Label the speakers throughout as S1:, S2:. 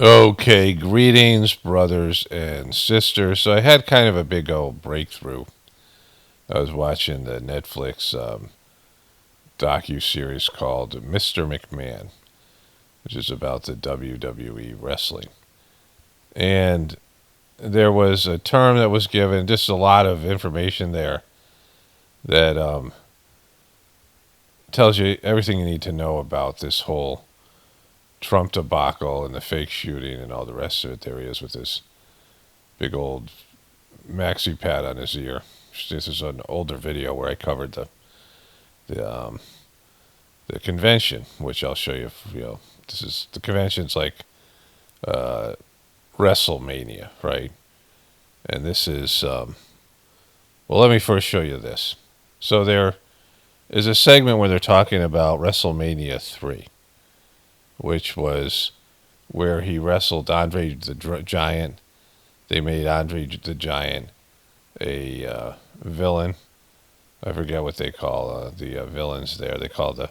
S1: Okay, greetings, brothers and sisters. So I had kind of a big old breakthrough. I was watching the Netflix docu-series called Mr. McMahon, which is about the WWE wrestling. And there was a term that was given, just a lot of information there that tells you everything you need to know about this whole Trump debacle and the fake shooting and all the rest of it. There he is with this big old maxi pad on his ear. This is an older video where I covered the um, the convention, which I'll show you. This is the convention's like uh, WrestleMania, right? And this is well. Let me first show you this. So there is a segment where they're talking about WrestleMania 3, which was where he wrestled Andre the Giant. They made Andre the Giant a villain. I forget what they call the villains there. They call the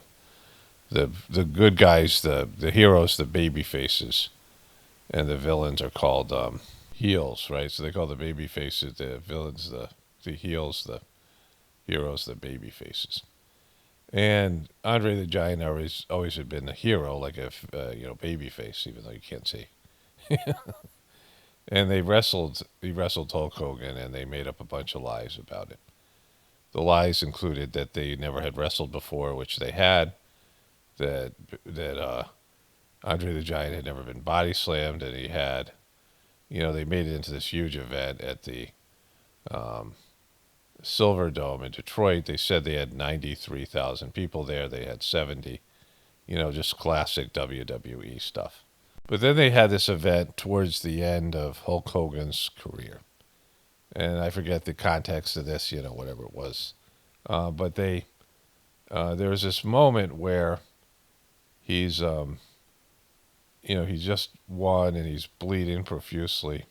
S1: good guys the heroes the baby faces, and the villains are called heels, right? So they call the baby faces the villains, the heels the heroes the baby faces. And Andre the Giant always had been the hero, like a baby face, even though you can't see. And he wrestled Hulk Hogan, and they made up a bunch of lies about it. The lies included that they never had wrestled before, which they had. That Andre the Giant had never been body slammed, and he had, they made it into this huge event at the um, Silver Dome in Detroit. They said they had 93,000 people there. They had 70. Just classic WWE stuff. But then they had this event towards the end of Hulk Hogan's career, and I forget the context of this, whatever it was. But there was this moment where he's he just won and he's bleeding profusely,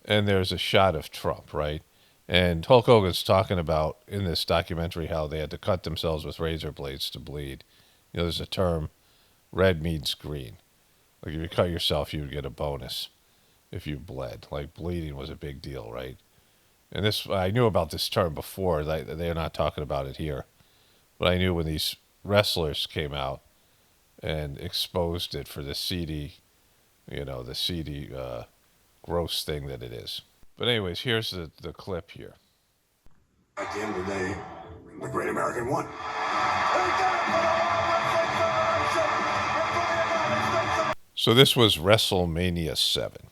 S1: and there's a shot of Trump, right? And Hulk Hogan's talking about in this documentary how they had to cut themselves with razor blades to bleed. There's a term, red means green. Like if you cut yourself, you would get a bonus if you bled. Like bleeding was a big deal, right? And this, I knew about this term before. They're not talking about it here, but I knew when these wrestlers came out and exposed it for the seedy, the seedy, gross thing that it is. But anyways, here's the clip here.
S2: At the end of the day, the great American won.
S1: So this was WrestleMania 7.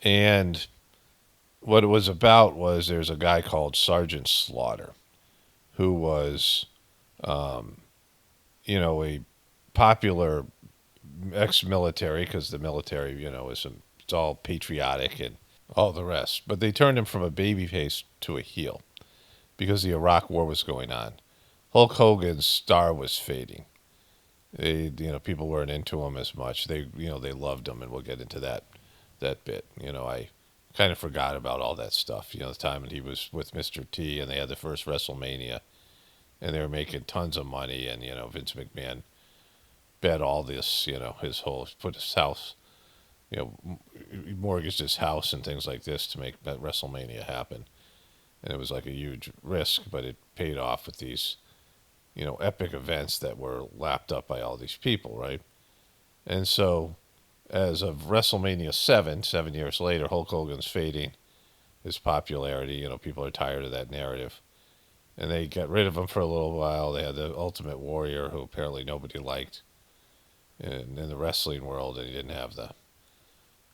S1: And what it was about was there's a guy called Sergeant Slaughter who was, a popular ex-military, because the military, it's all patriotic and all the rest. But they turned him from a babyface to a heel because the Iraq War was going on. Hulk Hogan's star was fading. People weren't into him as much. They loved him, and we'll get into that bit. I kind of forgot about all that stuff. The time that he was with Mr. T, and they had the first WrestleMania, and they were making tons of money, and Vince McMahon bet all this, put his house, mortgaged his house and things like this to make that WrestleMania happen, and it was like a huge risk, but it paid off with these epic events that were lapped up by all these people, right? And so, as of WrestleMania 7, 7 years later, Hulk Hogan's fading his popularity. People are tired of that narrative. And they got rid of him for a little while. They had the Ultimate Warrior, who apparently nobody liked in the wrestling world, and he didn't have the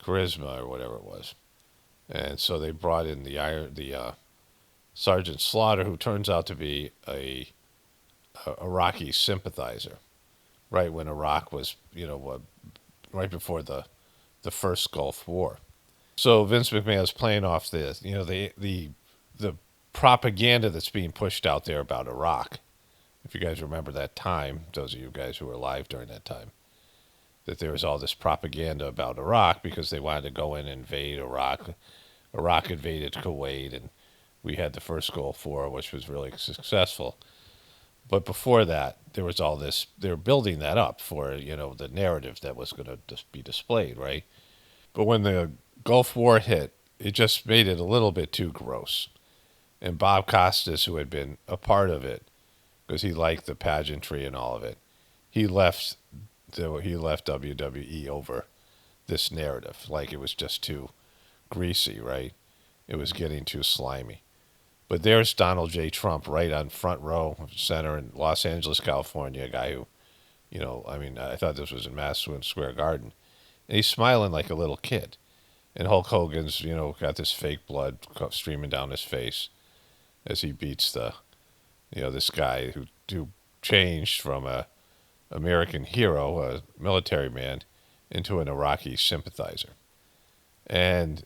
S1: charisma or whatever it was. And so they brought in the Sergeant Slaughter, who turns out to be a Iraqi sympathizer, right when Iraq was, right before the first Gulf War. So Vince McMahon is playing off this, the propaganda that's being pushed out there about Iraq. If you guys remember that time, those of you guys who were alive during that time, that there was all this propaganda about Iraq because they wanted to go in and invade Iraq. Iraq invaded Kuwait, and we had the first Gulf War, which was really successful. But before that, there was all this. They were building that up for the narrative that was going to just be displayed, right? But when the Gulf War hit, it just made it a little bit too gross. And Bob Costas, who had been a part of it, because he liked the pageantry and all of it, he left. He left WWE over this narrative. Like it was just too greasy, right? It was getting too slimy. But there's Donald J. Trump right on front row center in Los Angeles, California, a guy who, I mean, I thought this was in Madison Square Garden. And he's smiling like a little kid. And Hulk Hogan's, got this fake blood streaming down his face as he beats this guy who changed from a American hero, a military man, into an Iraqi sympathizer. And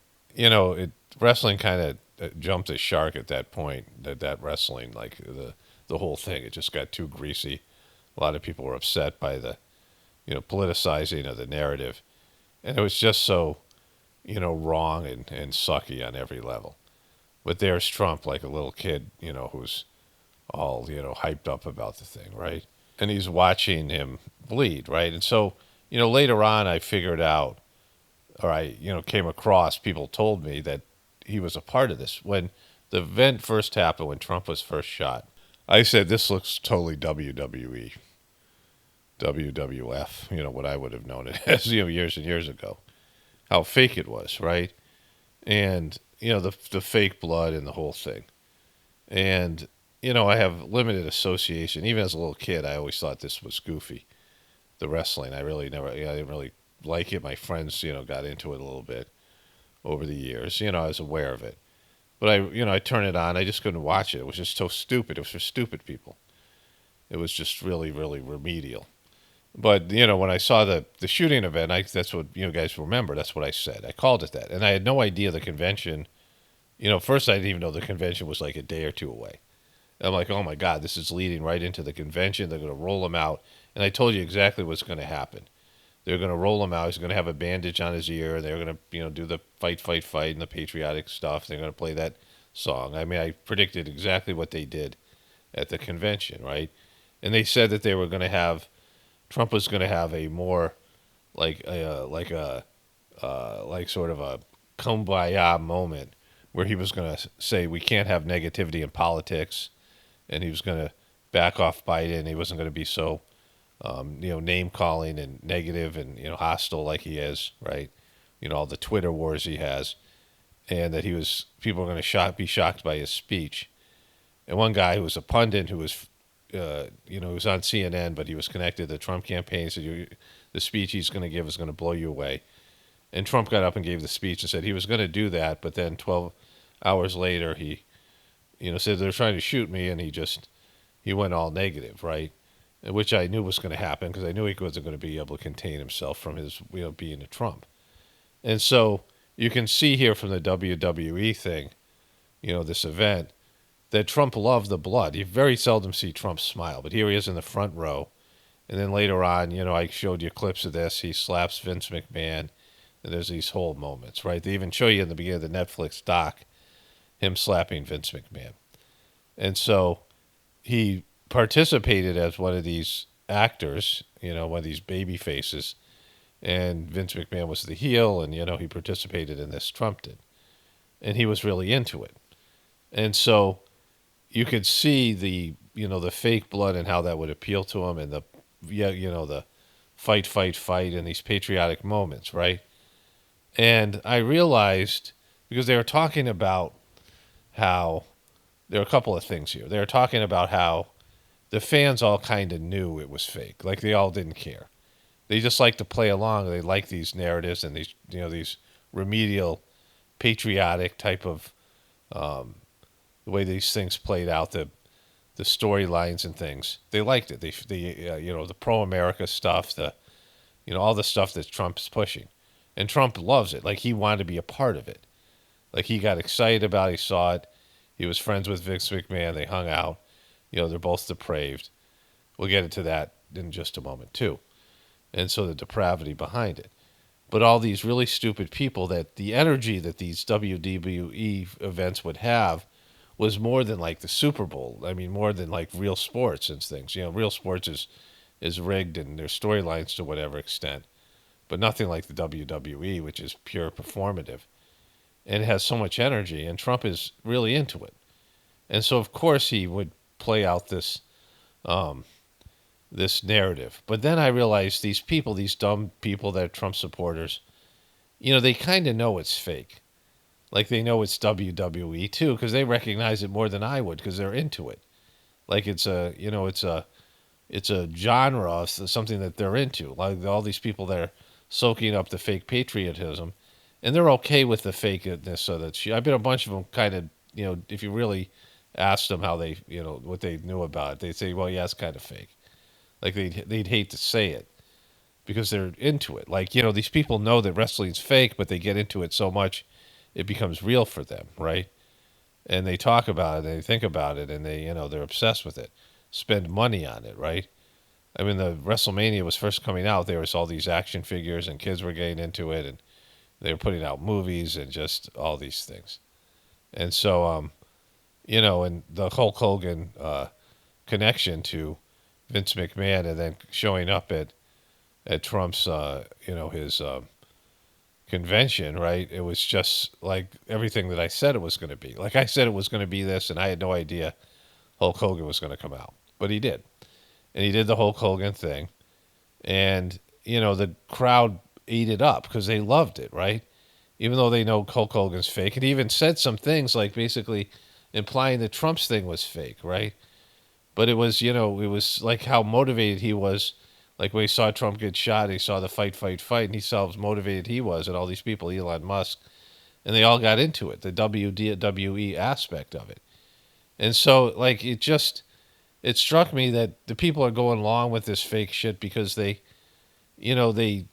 S1: wrestling kind of jumped the shark at that point. That wrestling, like the whole thing, it just got too greasy. A lot of people were upset by the politicizing of the narrative, and it was just so wrong and sucky on every level. But there's Trump, like a little kid, who's all hyped up about the thing, right? And he's watching him bleed, right? And so later on, I figured out, or I came across, people told me that he was a part of this when the event first happened, when Trump was first shot. I said this looks totally WWE, WWF, what I would have known it as, years and years ago. How fake it was, right? And the fake blood and the whole thing. And I have limited association. Even as a little kid, I always thought this was goofy. The wrestling, I really never, I didn't really like it. My friends, got into it a little bit over the years. I was aware of it, but I turned it on. I just couldn't watch it. It was just so stupid. It was for stupid people. It was just really, really remedial. But when I saw the shooting event, that's what guys remember. That's what I said. I called it that, and I had no idea the convention. First I didn't even know the convention was like a day or two away. I'm like, oh my God, this is leading right into the convention. They're going to roll him out, and I told you exactly what's going to happen. They're going to roll him out. He's going to have a bandage on his ear. They're going to do the fight, fight, fight, and the patriotic stuff. They're going to play that song. I mean, I predicted exactly what they did at the convention, right? And they said that they were going to have Trump was going to have a more like sort of a kumbaya moment where he was going to say we can't have negativity in politics, and he was going to back off Biden. He wasn't going to be so name calling and negative and hostile like he is, right? All the Twitter wars he has, and that people are going to be shocked by his speech. And one guy who was a pundit who was he was on CNN, but he was connected to the Trump campaign. Said the speech he's going to give is going to blow you away. And Trump got up and gave the speech and said he was going to do that, but then 12 hours later he, said they're trying to shoot me, and he went all negative, right? Which I knew was going to happen because I knew he wasn't going to be able to contain himself from his being a Trump. And so you can see here from the WWE thing, this event, that Trump loved the blood. You very seldom see Trump smile, but here he is in the front row. And then later on, I showed you clips of this. He slaps Vince McMahon, and there's these whole moments, right? They even show you in the beginning of the Netflix doc him slapping Vince McMahon. And so he participated as one of these actors, one of these baby faces, and Vince McMahon was the heel, and he participated in this. Trump did, and he was really into it. And so you could see the fake blood and how that would appeal to him, and the fight, fight, fight, and these patriotic moments, right? And I realized, because they were talking about how there are a couple of things here. They were talking about how the fans all kind of knew it was fake, like they all didn't care. They just like to play along. They like these narratives and these remedial, patriotic type of the way these things played out, the storylines and things. They liked it. The pro America stuff, all the stuff that Trump's pushing, and Trump loves it. Like he wanted to be a part of it. Like he got excited about it. He saw it. He was friends with Vince McMahon. They hung out. They're both depraved. We'll get into that in just a moment too. And so the depravity behind it. But all these really stupid people, that the energy that these WWE events would have was more than like the Super Bowl. I mean, more than like real sports and things. Real sports is rigged and there's storylines to whatever extent, but nothing like the WWE, which is pure performative and it has so much energy. And Trump is really into it, and so of course he would play out um, this narrative. But then I realized these people, these dumb people that are Trump supporters, they kind of know it's fake. Like they know it's WWE too, because they recognize it more than I would, because they're into it. Like it's a genre of something that they're into. Like all these people that are soaking up the fake patriotism, and they're okay with the fakeness. So that I bet a bunch of them kind of, if you really asked them how they, what they knew about it, they'd say, well, yeah, it's kind of fake. Like they'd hate to say it because they're into it. Like these people know that wrestling's fake, but they get into it so much, it becomes real for them, right? And they talk about it, they think about it, and they're obsessed with it, spend money on it, right? I mean, the WrestleMania was first coming out. There was all these action figures, and kids were getting into it, and they were putting out movies and just all these things. And so, and the Hulk Hogan connection to Vince McMahon, and then showing up at Trump's, his convention, right? It was just like everything that I said it was going to be. Like I said it was going to be this, and I had no idea Hulk Hogan was going to come out, but he did, and he did the Hulk Hogan thing, and the crowd ate it up because they loved it, right? Even though they know Hulk Hogan's fake, and he even said some things like basically implying that Trump's thing was fake, right? But it was like how motivated he was. Like when he saw Trump get shot, he saw the fight, and he saw how motivated he was, and all these people, Elon Musk, and they all got into it, the WWE aspect of it. And so, like, it struck me that the people are going along with this fake shit because they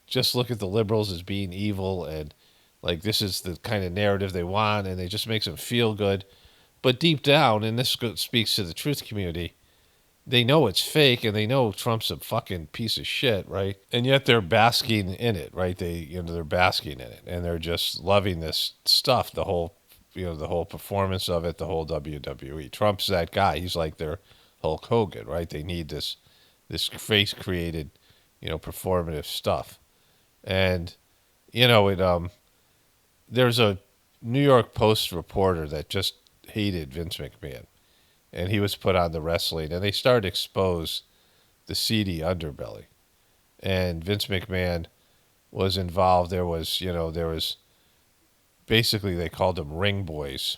S1: just look at the liberals as being evil and like this is the kind of narrative they want, and it just makes them feel good. But deep down, and this speaks to the truth community, they know it's fake and they know Trump's a fucking piece of shit, right? And yet they're basking in it, right? They're basking in it and they're just loving this stuff, the whole performance of it, the whole WWE. Trump's that guy. He's like their Hulk Hogan, right? They need this face created, performative stuff. And it there's a New York Post reporter that just hated Vince McMahon, and he was put on the wrestling, and they started to expose the seedy underbelly. And Vince McMahon was involved. There was basically they called them ring boys,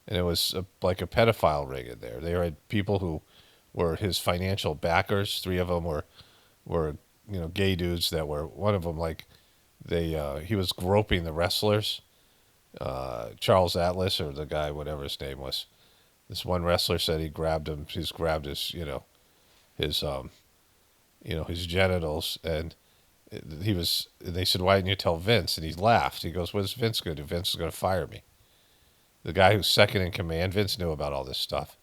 S1: and it was like a pedophile ring in there. There had people who were his financial backers. Three of them were gay dudes that were one of them like he was groping the wrestlers. Charles Atlas or the guy whatever his name was. This one wrestler said he grabbed him. He's grabbed his his his genitals, and he was. They said, "Why didn't you tell Vince?" And he laughed. He goes, "What is Vince going to do? Vince is going to fire me." The guy who's second in command, Vince knew about all this stuff,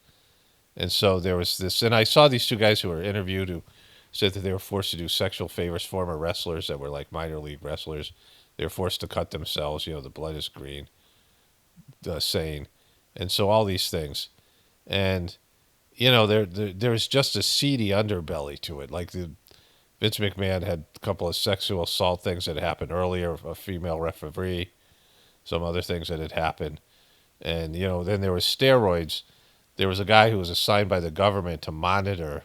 S1: and so there was this. And I saw these two guys who were interviewed who said that they were forced to do sexual favors. Former wrestlers that were like minor league wrestlers, they were forced to cut themselves. The blood is green, saying, and so all these things, and there's just a seedy underbelly to it. Like Vince McMahon had a couple of sexual assault things that happened earlier, a female referee, some other things that had happened. And, then there was steroids. There was a guy who was assigned by the government to monitor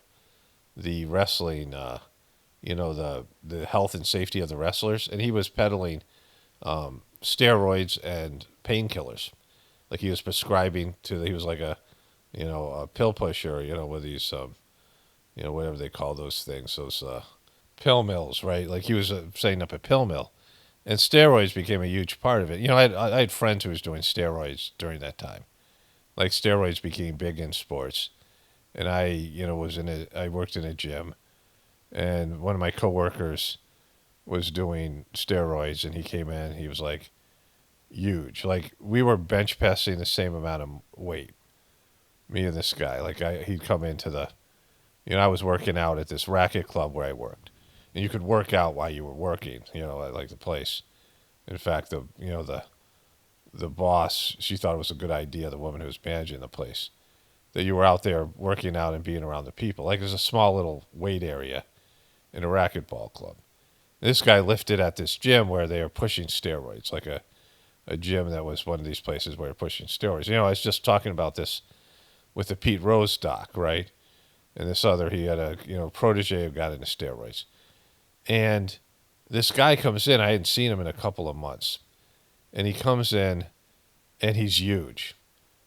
S1: the wrestling, the health and safety of the wrestlers. And he was peddling steroids and painkillers. Like he was prescribing he was like a pill pusher, with these, whatever they call those things, those pill mills, right? Like he was setting up a pill mill, and steroids became a huge part of it. I had friends who was doing steroids during that time. Like steroids became big in sports, and I worked in a gym, and one of my coworkers was doing steroids, and he came in, he was like huge. Like we were bench pressing the same amount of weight, me and this guy. Like he'd come into I was working out at this racket club where I worked, and you could work out while you were working. Like the place. In fact, the the boss, she thought it was a good idea, the woman who was managing the place, that you were out there working out and being around the people. Like there's a small little weight area in a racquetball club. This guy lifted at this gym where they were pushing steroids, like a gym that was one of these places where they're pushing steroids. You know, I was just talking about this with the Pete Rose doc, right? And this other, he had a protege who got into steroids. And this guy comes in. I hadn't seen him in a couple of months, and he comes in, and he's huge.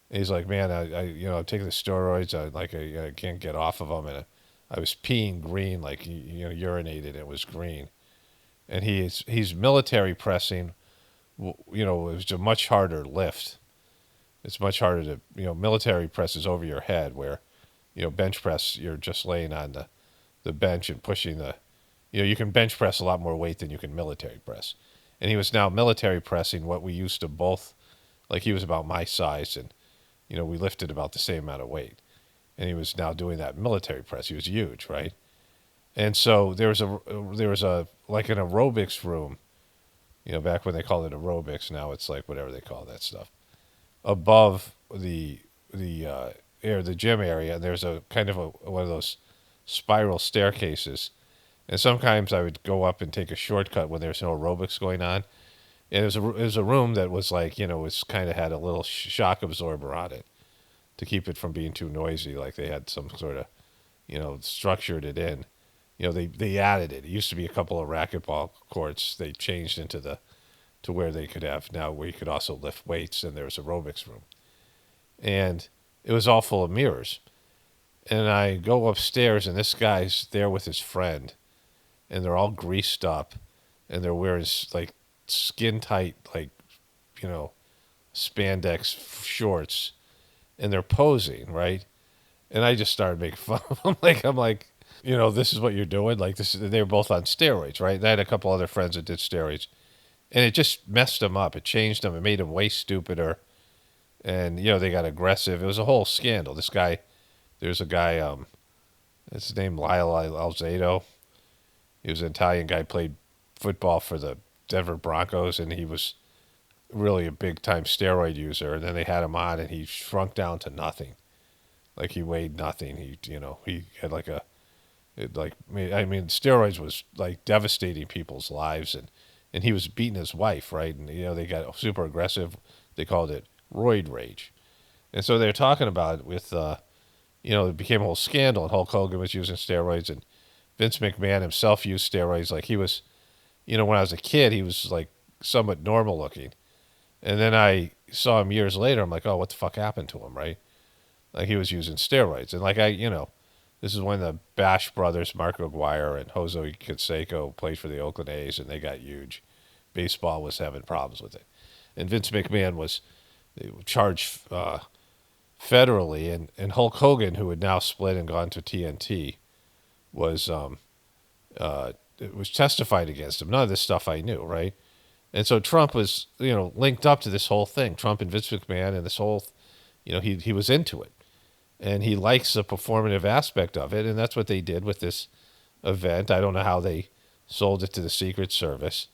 S1: And he's like, man, I'm taking the steroids. I can't get off of them, and I was peeing green, like urinated. It was green, and he's military pressing. It was a much harder lift. It's much harder to military press is over your head, where bench press you're just laying on the bench and pushing you can bench press a lot more weight than you can military press. And he was now military pressing what we used to both, like he was about my size, and we lifted about the same amount of weight. And he was now doing that military press. He was huge, right? And so there was a like an aerobics room, back when they called it aerobics. Now it's like whatever they call that stuff above the gym area. And there's a kind of one of those spiral staircases. And sometimes I would go up and take a shortcut when there's no aerobics going on. And it was a room that was like, was kind of had a little shock absorber on it to keep it from being too noisy. Like they had some sort of, structured it in. They added it. It used to be a couple of racquetball courts. They changed to where they could have now where you could also lift weights, and there was aerobics room. And it was all full of mirrors. And I go upstairs, and this guy's there with his friend, and they're all greased up, and they're wearing like skin tight, like, spandex shorts, and they're posing, right? And I just started making fun of them. I'm like, this is what you're doing. Like this, they were both on steroids, right? And I had a couple other friends that did steroids, and it just messed them up. It changed them. It made them way stupider, and they got aggressive. It was a whole scandal. This guy, there's a guy, his name Lyle Alzado. He was an Italian guy, played football for the Denver Broncos, and he was really a big time steroid user. And then they had him on, and he shrunk down to nothing. Like he weighed nothing. He had like steroids was like devastating people's lives, and he was beating his wife, right? And they got super aggressive. They called it roid rage, and so they're talking about it with it became a whole scandal. And Hulk Hogan was using steroids, and Vince McMahon himself used steroids. Like he was, when I was a kid, he was like somewhat normal looking. And then I saw him years later. I'm like, oh, what the fuck happened to him, right? Like he was using steroids. And like this is when the Bash brothers, Mark McGuire and Jose Canseco, played for the Oakland A's, and they got huge. Baseball was having problems with it. And Vince McMahon was charged federally. And Hulk Hogan, who had now split and gone to TNT, was it was testified against him. None of this stuff I knew, right? And so Trump was, linked up to this whole thing. Trump and Vince McMahon and this whole, he was into it. And he likes the performative aspect of it, and that's what they did with this event. I don't know how they sold it to the Secret Service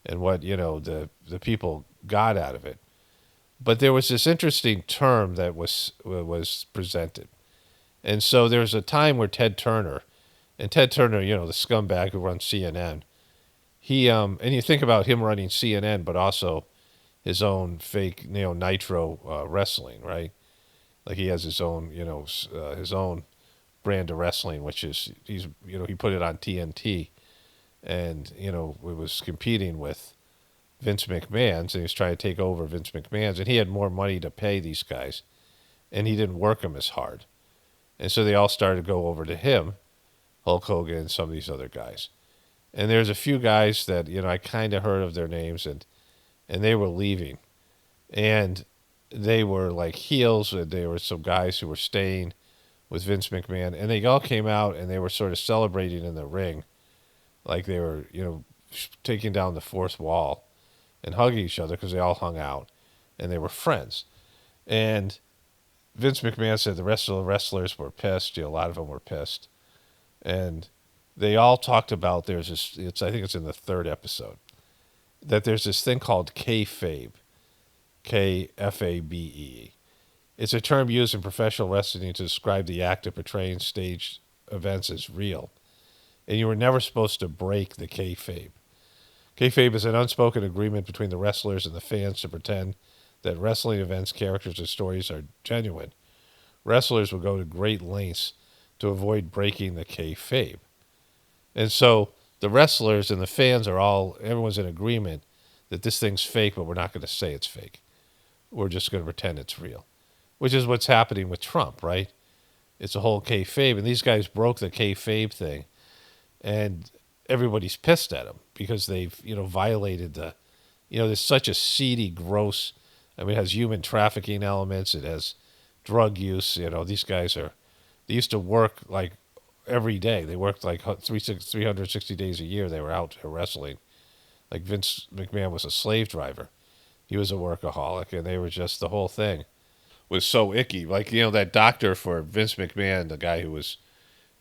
S1: and what, the people got out of it. But there was this interesting term that was presented. And so there was a time where Ted Turner, the scumbag who runs CNN, he and you think about him running CNN, but also his own fake Nitro wrestling, right? Like he has his own his own brand of wrestling, which is he put it on TNT, and it was competing with Vince McMahon's, and he was trying to take over Vince McMahon's, and he had more money to pay these guys, and he didn't work them as hard, and so they all started to go over to him, Hulk Hogan and some of these other guys. And there's a few guys that, I kind of heard of their names, and they were leaving. And they were like heels, and there were some guys who were staying with Vince McMahon. And they all came out, and they were sort of celebrating in the ring. Like they were, taking down the fourth wall and hugging each other because they all hung out. And they were friends. And Vince McMahon said the rest of the wrestlers were pissed. A lot of them were pissed. And they all talked about I think it's in the third episode, that there's this thing called kayfabe. kfabe. It's a term used in professional wrestling to describe the act of portraying staged events as real. And you were never supposed to break the kayfabe. Kayfabe is an unspoken agreement between the wrestlers and the fans to pretend that wrestling events, characters, and stories are genuine. Wrestlers will go to great lengths to avoid breaking the kayfabe. And so the wrestlers and the fans everyone's in agreement that this thing's fake, but we're not going to say it's fake. We're just going to pretend it's real, which is what's happening with Trump, right? It's a whole kayfabe, and these guys broke the kayfabe thing, and everybody's pissed at them because they've, violated there's such a seedy, gross. I mean, it has human trafficking elements. It has drug use. These guys they used to work like every day. They worked like 360 days a year. They were out wrestling. Like Vince McMahon was a slave driver. He was a workaholic, and they were just the whole thing was so icky. Like that doctor for Vince McMahon, the guy he was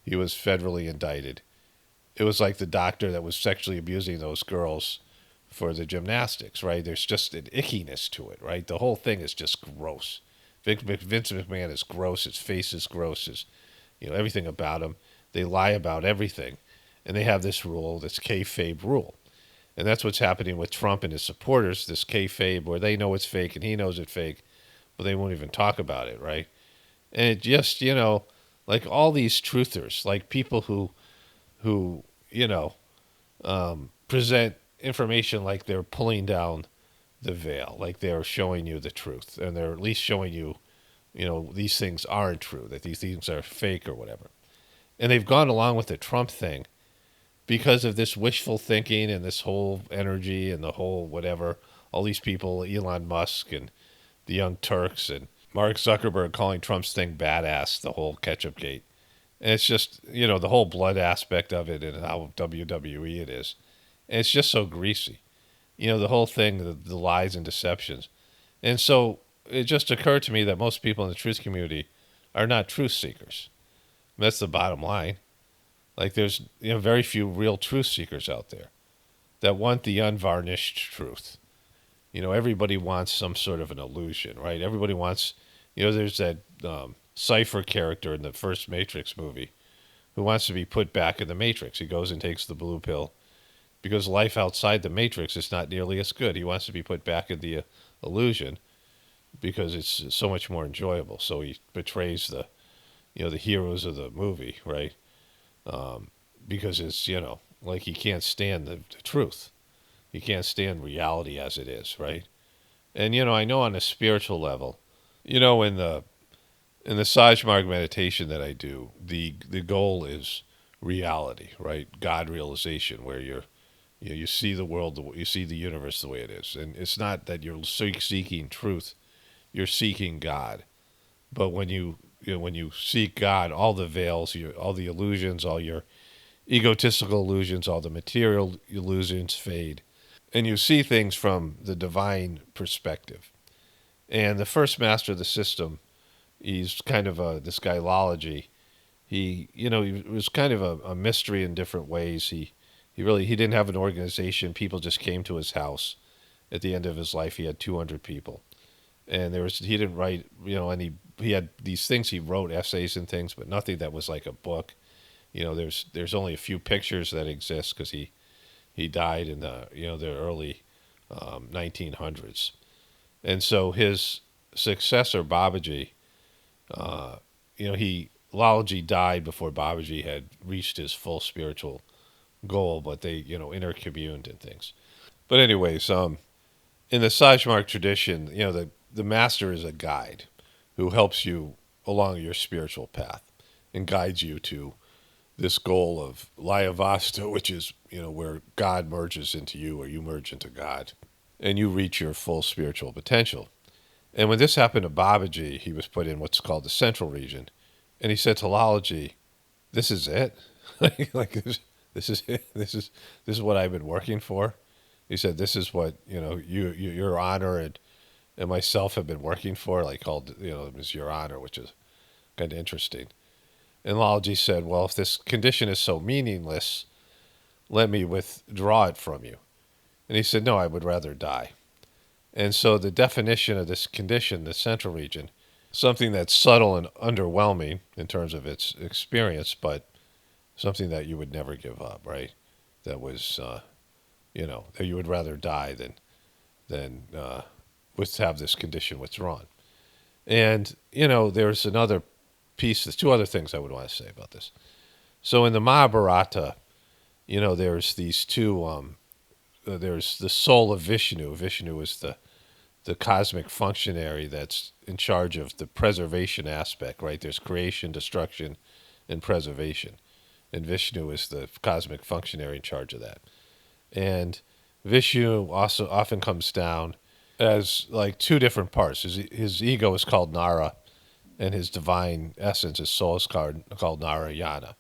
S1: federally indicted. It was like the doctor that was sexually abusing those girls for the gymnastics, right? There's just an ickiness to it, right? The whole thing is just gross. Vince McMahon is gross. His face is gross. Everything about him. They lie about everything, and they have this rule, this kayfabe rule, and that's what's happening with Trump and his supporters. This kayfabe, where they know it's fake and he knows it's fake, but they won't even talk about it, right? And it just, like all these truthers, like people who present information like they're pulling down the veil, like they're showing you the truth, and they're at least showing you, these things aren't true, that these things are fake or whatever. And they've gone along with the Trump thing because of this wishful thinking and this whole energy and the whole whatever. All these people, Elon Musk and the Young Turks and Mark Zuckerberg calling Trump's thing badass, the whole ketchup gate. And it's just, the whole blood aspect of it and how WWE it is. And it's just so greasy. The whole thing, the lies and deceptions. And so it just occurred to me that most people in the truth community are not truth seekers. That's the bottom line. Like there's very few real truth seekers out there that want the unvarnished truth. Everybody wants some sort of an illusion, right? Everybody wants, there's that Cypher character in the first Matrix movie who wants to be put back in the Matrix. He goes and takes the blue pill because life outside the Matrix is not nearly as good. He wants to be put back in the illusion because it's so much more enjoyable. So he betrays the heroes of the movie, right? Because it's, like he can't stand the truth. He can't stand reality as it is, right? And, I know on a spiritual level, in the Sajmarg meditation that I do, the goal is reality, right? God realization, where you see the world, you see the universe the way it is, and it's not that you're seeking truth, you're seeking God. But when you seek God, all the veils, all the illusions, all your egotistical illusions, all the material illusions fade, and you see things from the divine perspective. And the first master of the system, he's kind of this guy Lology. He was kind of a mystery in different ways. He didn't have an organization. People just came to his house. At the end of his life, he had 200 people, and he didn't write, and he had these things. He wrote essays and things, but nothing that was like a book. There's only a few pictures that exist because he died in the early 1900s, and so his successor Babaji, Lalaji died before Babaji had reached his full spiritual goal, but they intercommuned and things. But anyways, in the Sajmark tradition, the master is a guide who helps you along your spiritual path and guides you to this goal of Layavasta, which is, where God merges into you or you merge into God and you reach your full spiritual potential. And when this happened to Babaji, he was put in what's called the central region. And he said to Lalaji, this is it? like this is it? This is what I've been working for? He said, this is what, your honor and myself have been working for, like called, it was your honor, which is kind of interesting. And Lalaji said, well, if this condition is so meaningless, let me withdraw it from you. And he said, no, I would rather die. And so the definition of this condition, the central region, something that's subtle and underwhelming in terms of its experience, but something that you would never give up, right? That was, that you would rather die than with have this condition withdrawn. And there's another piece. There's two other things I would want to say about this. So in the Mahabharata, there's these two. There's the soul of Vishnu. Vishnu is the cosmic functionary that's in charge of the preservation aspect, right? There's creation, destruction, and preservation. And Vishnu is the cosmic functionary in charge of that. And Vishnu also often comes down as like two different parts. His ego is called Nara, and his divine essence, his soul is called Narayana.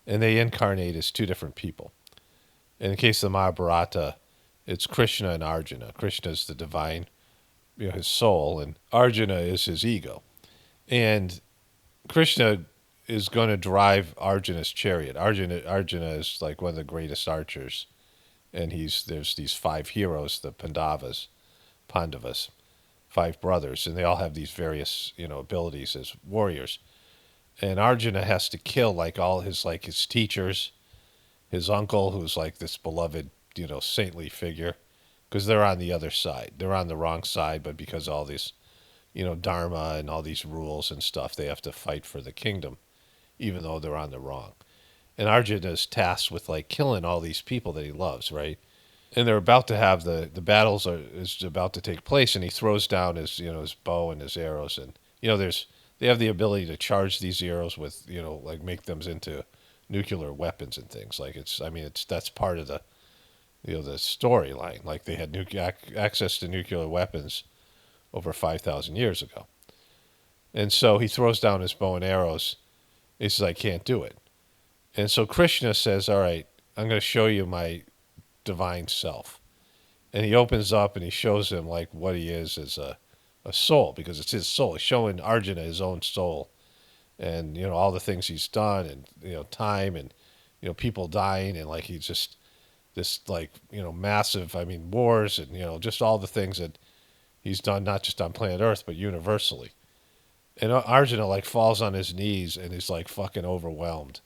S1: And they incarnate as two different people. In the case of the Mahabharata, it's Krishna and Arjuna. Krishna is the divine, his soul, and Arjuna is his ego. And Krishna is going to drive Arjuna's chariot. Arjuna is like one of the greatest archers, and there's these five heroes, the Pandavas, five brothers, and they all have these various abilities as warriors. And Arjuna has to kill his teachers, his uncle, who's like this beloved saintly figure, because they're on the other side. They're on the wrong side, but because all these dharma and all these rules and stuff, they have to fight for the kingdom, even though they're on the wrong. And Arjuna is tasked with like killing all these people that he loves, right? And they're about to have the battles is about to take place, and he throws down his bow and his arrows, and they have the ability to charge these arrows with like make them into nuclear weapons and things. Like that's part of the storyline. Like they had access to nuclear weapons over 5,000 years ago, and so he throws down his bow and arrows. He says, "I can't do it." And so Krishna says, "All right, I'm going to show you my divine self." And he opens up and he shows him like what he is as a soul, because it's his soul. He's showing Arjuna his own soul, and all the things he's done, and time, and people dying, and like he's just this like massive, wars, and just all the things that he's done, not just on planet Earth but universally. And Arjuna like falls on his knees and is like fucking overwhelmed,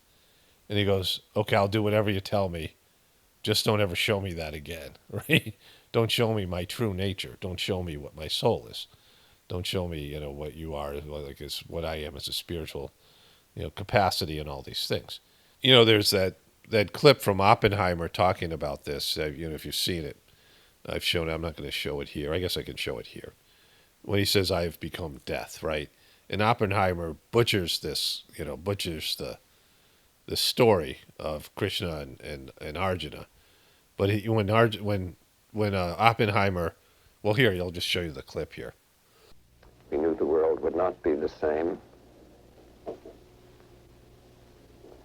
S1: and he goes, "Okay, I'll do whatever you tell me. Just don't ever show me that again," right? Don't show me my true nature. Don't show me what my soul is. Don't show me, what you are, like is what I am as a spiritual, capacity and all these things. There's that clip from Oppenheimer talking about this. If you've seen it, I've shown it. I'm not going to show it here. I guess I can show it here. When he says, "I have become death," right? And Oppenheimer butchers this, butchers the story of Krishna and Arjuna. But when Oppenheimer, well, here I'll just show you the clip here.
S3: We knew the world would not be the same.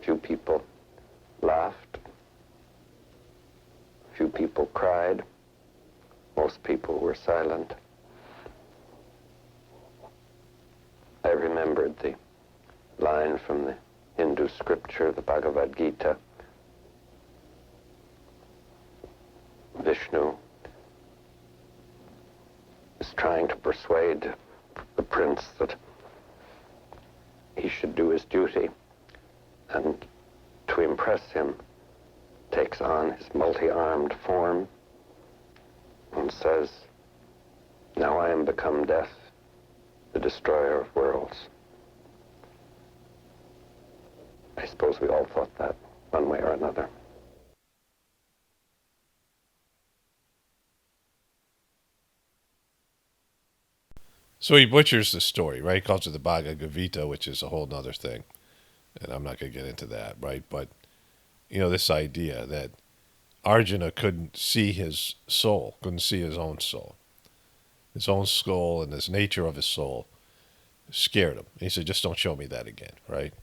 S3: Few people laughed. Few people cried. Most people were silent. I remembered the line from the Hindu scripture, the Bhagavad Gita. Vishnu is trying to persuade the prince that he should do his duty, and to impress him takes on his multi-armed form and says, "Now I am become death, the destroyer of worlds." I suppose we all thought that one way or another.
S1: So he butchers the story, right? He calls it the Bhagavad Gita, which is a whole nother thing. And I'm not going to get into that, right? But, this idea that Arjuna couldn't see his soul, couldn't see his own soul. His own soul and his nature of his soul scared him. He said, "Just don't show me that again," right?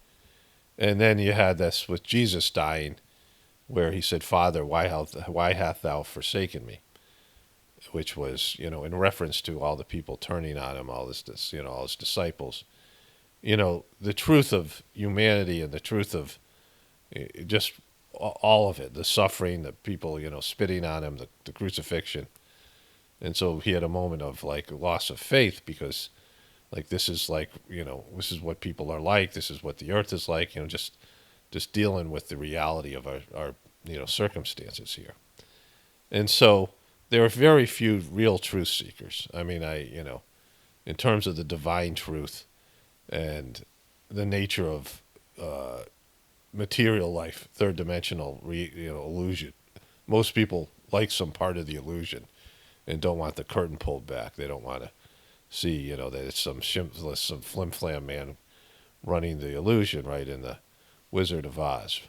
S1: And then you had this with Jesus dying, where he said, "Father, why hath thou forsaken me?" Which was, in reference to all the people turning on him, all all his disciples. The truth of humanity and the truth of just all of it, the suffering, the people, spitting on him, the crucifixion. And so he had a moment of like loss of faith because like this is like, this is what people are like, this is what the earth is like, just dealing with the reality of our circumstances here. And so there are very few real truth seekers. I mean, in terms of the divine truth and the nature of material life, third dimensional, illusion. Most people like some part of the illusion and don't want the curtain pulled back. They don't want to see, that it's some shimpless, some flim flam man running the illusion, right, in the Wizard of Oz.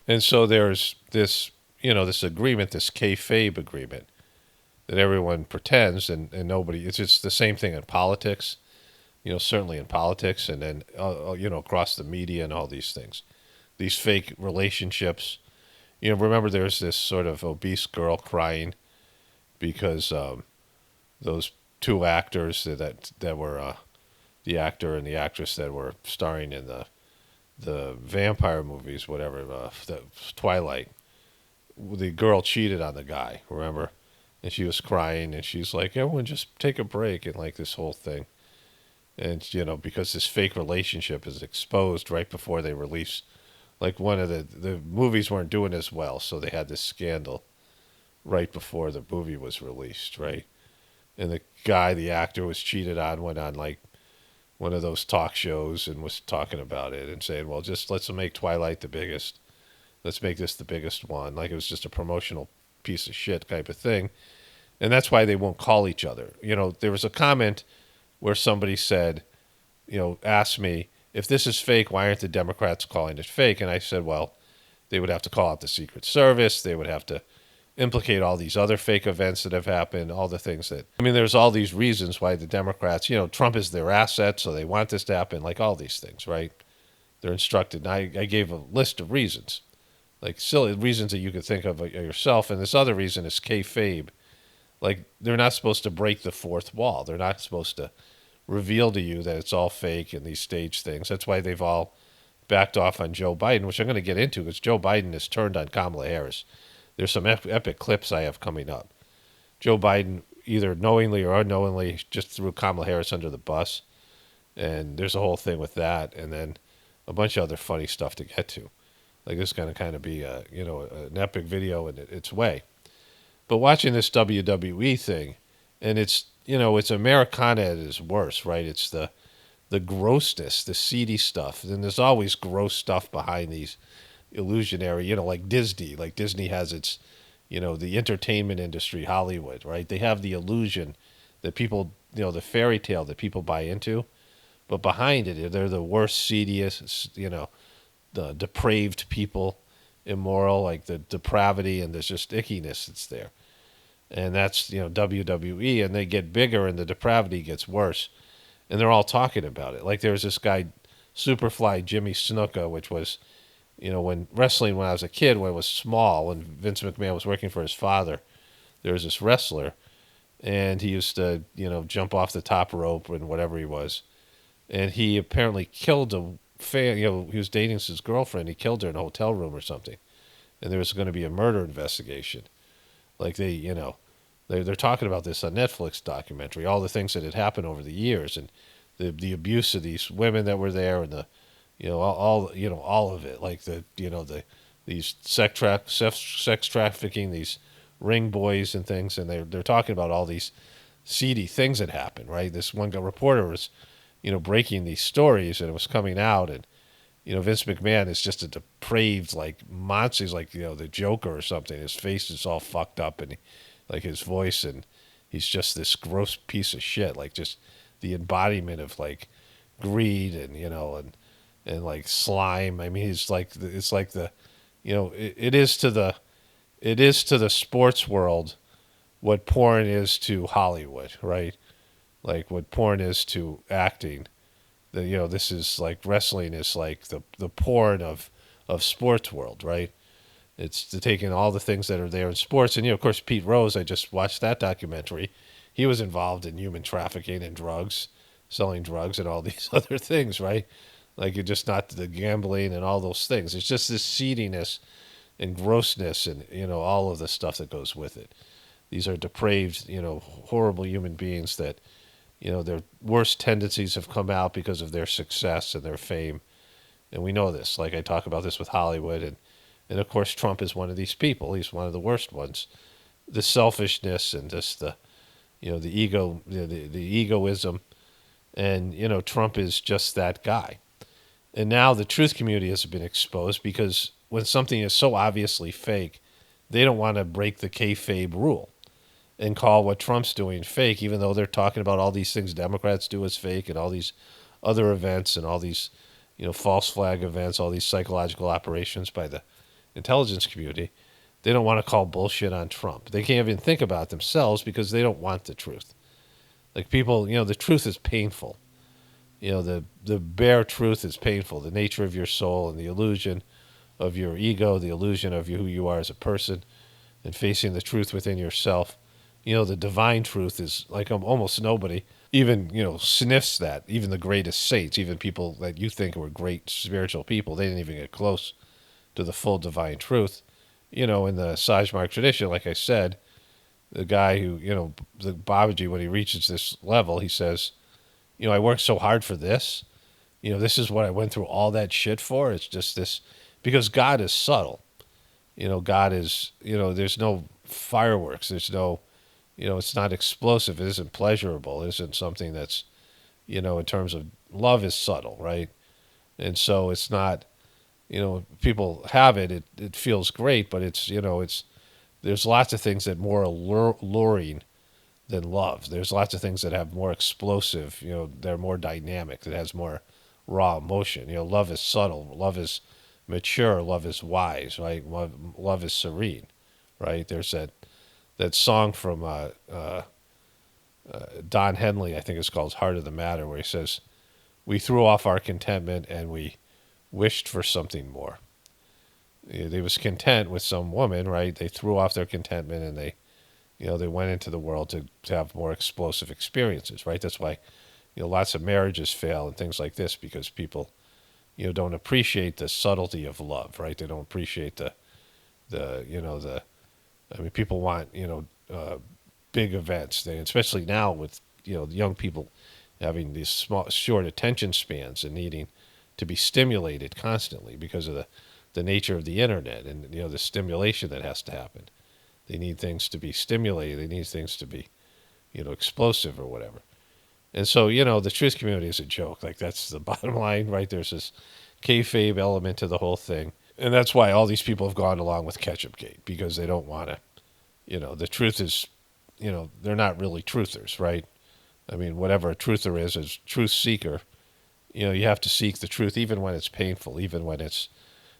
S1: And so there's this, this agreement, this kayfabe agreement that everyone pretends and nobody, it's just the same thing in politics, certainly in politics and then, across the media and all these things. These fake relationships. Remember there's this sort of obese girl crying because those two actors that were the actor and the actress that were starring in the vampire movies, whatever, the Twilight. The girl cheated on the guy, remember? And she was crying, and she's like, "Everyone, just take a break," and like this whole thing. And because this fake relationship is exposed right before they release, like one of the movies weren't doing as well, so they had this scandal right before the movie was released, right? And the guy, the actor, was cheated on, went on like one of those talk shows and was talking about it and saying, well, just let's make Twilight the biggest. Let's make this the biggest one. Like it was just a promotional piece of shit type of thing. And that's why they won't call each other. There was a comment where somebody said, asked me, if this is fake, why aren't the Democrats calling it fake? And I said, well, they would have to call out the Secret Service. They would have to implicate all these other fake events that have happened, all the things that, there's all these reasons why the Democrats, Trump is their asset, so they want this to happen, like all these things, right? They're instructed. And I gave a list of reasons, like silly reasons that you could think of yourself. And this other reason is kayfabe. Like they're not supposed to break the fourth wall. They're not supposed to reveal to you that it's all fake and these stage things. That's why they've all backed off on Joe Biden, which I'm going to get into because Joe Biden has turned on Kamala Harris. There's some epic clips I have coming up. Joe Biden, either knowingly or unknowingly, just threw Kamala Harris under the bus. And there's a whole thing with that. And then a bunch of other funny stuff to get to. Like this is going to kind of be an epic video in its way. But watching this WWE thing, and it's Americana at its worst, right? It's the grossness, the seedy stuff. And there's always gross stuff behind these illusionary, like Disney. Like Disney has its, the entertainment industry, Hollywood, right? They have the illusion that people, the fairy tale that people buy into. But behind it, they're the worst, seediest, the depraved people, immoral, like the depravity, and there's just ickiness that's there. And that's, WWE, and they get bigger and the depravity gets worse. And they're all talking about it. Like there's this guy, Superfly Jimmy Snuka, which was, when wrestling when I was a kid, when it was small, when Vince McMahon was working for his father, there was this wrestler, and he used to, jump off the top rope and whatever he was. And he apparently killed a fan, he was dating his girlfriend. He killed her in a hotel room or something. And there was going to be a murder investigation. Like they're talking about this on Netflix documentary, all the things that had happened over the years and the abuse of these women that were there and the, all of it, like these sex trafficking, these ring boys and things. And they're talking about all these seedy things that happened, right? This one reporter was, breaking these stories and it was coming out and, Vince McMahon is just a depraved, like, monster. He's like, the Joker or something. His face is all fucked up and, like, his voice, and he's just this gross piece of shit. Like, just the embodiment of, like, greed and, and like, slime. I mean, he's like, it's like the, it is to the sports world what porn is to Hollywood, right? Like, what porn is to acting. This is like wrestling is like the porn of sports world, right? It's taking all the things that are there in sports. And, of course, Pete Rose, I just watched that documentary. He was involved in human trafficking and drugs, selling drugs and all these other things, right? Like, it's just not the gambling and all those things. It's just this seediness and grossness and, all of the stuff that goes with it. These are depraved, horrible human beings that, their worst tendencies have come out because of their success and their fame. And we know this. Like I talk about this with Hollywood, and of course Trump is one of these people. He's one of the worst ones. The selfishness and just the ego, the egoism, and Trump is just that guy. And now the truth community has been exposed because when something is so obviously fake, they don't want to break the kayfabe rule and call what Trump's doing fake, even though they're talking about all these things Democrats do as fake and all these other events and all these, false flag events, all these psychological operations by the intelligence community. They don't want to call bullshit on Trump. They can't even think about it themselves because they don't want the truth. Like people, the truth is painful. The bare truth is painful. The nature of your soul and the illusion of your ego, the illusion of who you are as a person, and facing the truth within yourself. The divine truth is like almost nobody even, sniffs that. Even the greatest saints, even people that you think were great spiritual people, they didn't even get close to the full divine truth. In the Sajmark tradition, like I said, the guy who, the Babaji, when he reaches this level, he says, I worked so hard for this. This is what I went through all that shit for. It's just this, because God is subtle. God is, there's no fireworks. There's no, it's not explosive. It isn't pleasurable. It isn't something that's, in terms of love is subtle, right? And so it's not, people have it. It feels great, but it's, there's lots of things that more alluring than love. There's lots of things that have more explosive, they're more dynamic, that has more raw emotion. Love is subtle, love is mature, love is wise, right? Love is serene, right? There's that song from Don Henley, I think it's called Heart of the Matter, where he says, we threw off our contentment and we wished for something more. They was content with some woman, right? They threw off their contentment and they went into the world to have more explosive experiences, right? That's why, lots of marriages fail and things like this, because people, don't appreciate the subtlety of love, right? They don't appreciate people want, big events. Especially now with, young people having these short attention spans and needing to be stimulated constantly because of the nature of the internet and, the stimulation that has to happen. They need things to be stimulated. They need things to be, explosive or whatever. And so, the truth community is a joke. Like, that's the bottom line, right? There's this kayfabe element to the whole thing. And that's why all these people have gone along with Ketchupgate, because they don't want to, the truth is, they're not really truthers, right? I mean, whatever a truther is a truth seeker, you have to seek the truth even when it's painful, even when it's,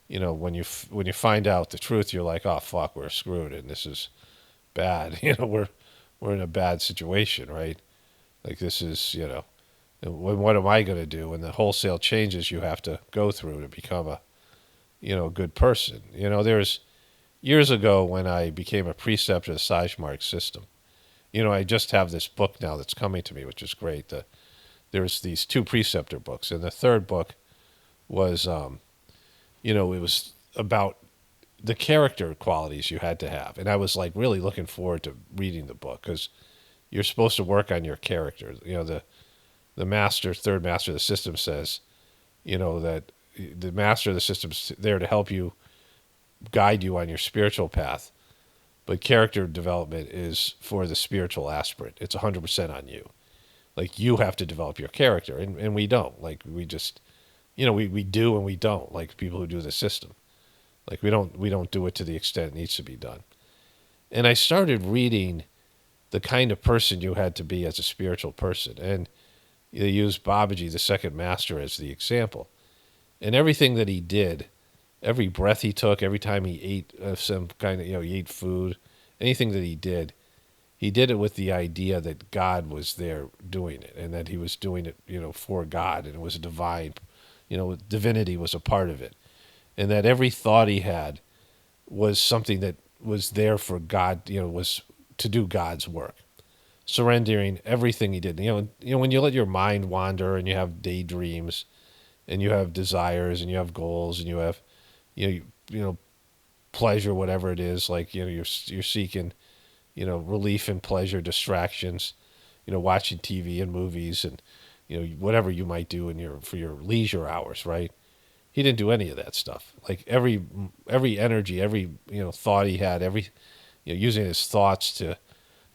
S1: when you find out the truth, you're like, oh fuck, we're screwed, and this is bad. We're in a bad situation, right? Like this is, what am I going to do? When the wholesale changes you have to go through to become a, good person. There's years ago when I became a preceptor of the Sajmark system. I just have this book now that's coming to me, which is great. There's these 2 preceptor books, and the third book was, it was about the character qualities you had to have. And I was like really looking forward to reading the book, because you're supposed to work on your character. The master, third master of the system says, that the master of the system's there to help you, guide you on your spiritual path. But character development is for the spiritual aspirant. It's 100% on you. Like, you have to develop your character, and we don't. Like, we just, we do and we don't, like people who do the system. Like, we don't do it to the extent it needs to be done. And I started reading the kind of person you had to be as a spiritual person. And they use Babaji, the second master, as the example. And everything that he did, every breath he took, every time he ate some kind of, he ate food, anything that he did it with the idea that God was there doing it, and that he was doing it, for God, and it was divine. Divinity was a part of it. And that every thought he had was something that was there for God, was to do God's work. Surrendering everything he did. When you let your mind wander and you have daydreams and you have desires and you have goals and you have, pleasure, whatever it is, like, you're seeking, relief and pleasure, distractions, watching TV and movies and, whatever you might do for your leisure hours, right? He didn't do any of that stuff. Like every energy, every, thought he had, every, using his thoughts to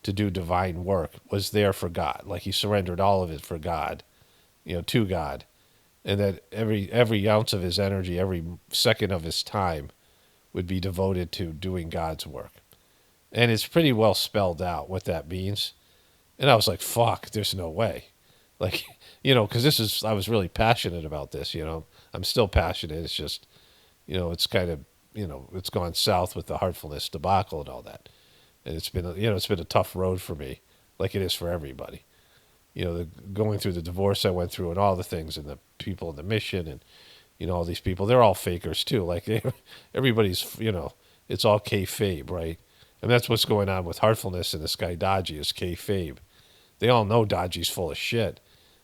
S1: do divine work was there for God. Like he surrendered all of it for God, to God. And that every ounce of his energy, every second of his time would be devoted to doing God's work. And it's pretty well spelled out what that means. And I was like, fuck, there's no way. Like, because I was really passionate about this, I'm still passionate. It's just, it's kind of, it's gone south with the heartfulness debacle and all that. And it's been a tough road for me, like it is for everybody. Going through the divorce I went through and all the things and the people in the mission and, all these people, they're all fakers too. Like everybody's, it's all kayfabe, right? And that's what's going on with heartfulness and this guy Dodgy is kayfabe. They all know Dodgy's full of shit.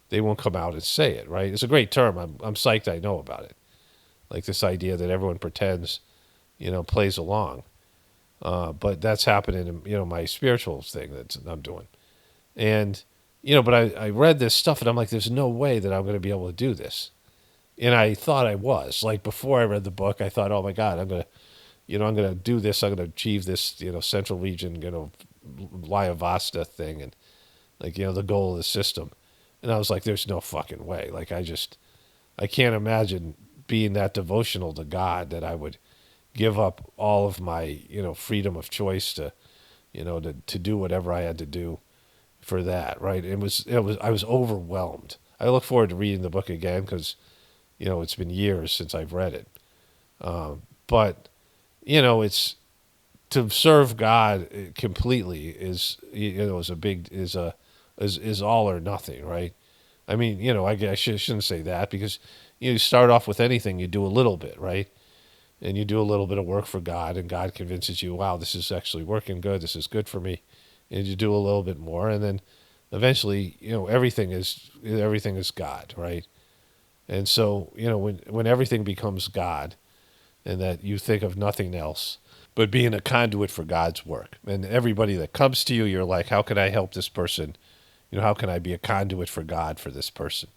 S1: They won't come out and say it, right? It's a great term. I'm psyched I know about it. Like this idea that everyone pretends, plays along. But that's happening in, my spiritual thing that I'm doing. And, but I read this stuff and I'm like, there's no way that I'm going to be able to do this. And I thought I was. Like before I read the book, I thought, oh my God, I'm going to do this. I'm going to achieve this, central region, Laya Vasta thing. And like, the goal of the system. And I was like, there's no fucking way. Like, I can't imagine being that devotional to God that I would give up all of my, freedom of choice to, to do whatever I had to do for that. Right. I was overwhelmed. I look forward to reading the book again because, it's been years since I've read it. But, it's to serve God completely is all or nothing, right? I mean, I shouldn't say that because you start off with anything, you do a little bit, right? And you do a little bit of work for God, and God convinces you, wow, this is actually working good. This is good for me, and you do a little bit more, and then eventually, everything is God, right? And so, when everything becomes God, and that you think of nothing else but being a conduit for God's work, and everybody that comes to you, you're like, how can I help this person? How can I be a conduit for God for this person?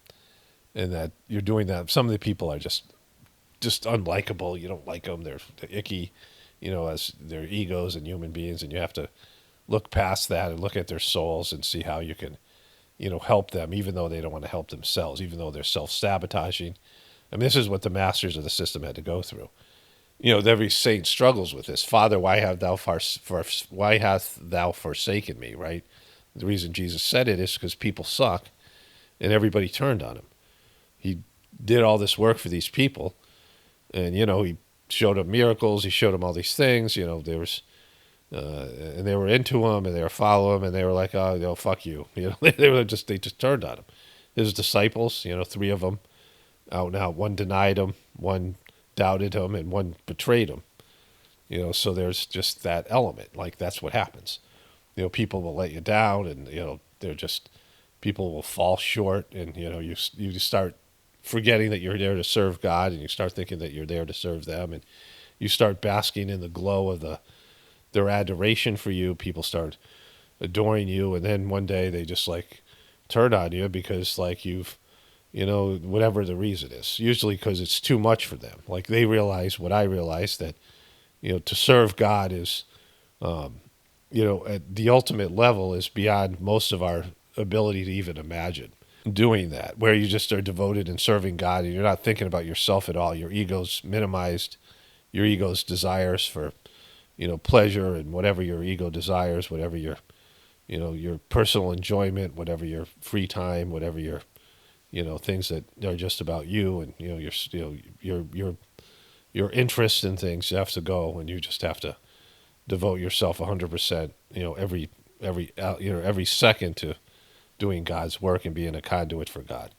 S1: And that you're doing that. Some of the people are just unlikable. You don't like them. They're icky, as their egos and human beings. And you have to look past that and look at their souls and see how you can, help them, even though they don't want to help themselves, even though they're self-sabotaging. I mean, this is what the masters of the system had to go through. Every saint struggles with this. Father, why hast thou forsaken me, right? The reason Jesus said it is because people suck and everybody turned on him. He did all this work for these people and, he showed them miracles. He showed them all these things, and they were into him and they were following him and they were like, oh, fuck you. They just turned on him. His disciples, 3 of them out and out. One denied him, one doubted him, and one betrayed him. So there's just that element. Like that's what happens. People will let you down and, they're just, people will fall short and, you just start forgetting that you're there to serve God and you start thinking that you're there to serve them and you start basking in the glow of their adoration for you. People start adoring you. And then one day they just like turn on you because like you've, whatever the reason is, usually because it's too much for them. Like they realize what I realized that, to serve God is, at the ultimate level is beyond most of our ability to even imagine doing that, where you just are devoted and serving God and you're not thinking about yourself at all. Your ego's minimized, your ego's desires for, pleasure and whatever your ego desires, whatever your, your personal enjoyment, whatever your free time, whatever your, things that are just about you and, your interests in things, you have to go and you just have to devote yourself 100%, every second to doing God's work and being a conduit for God.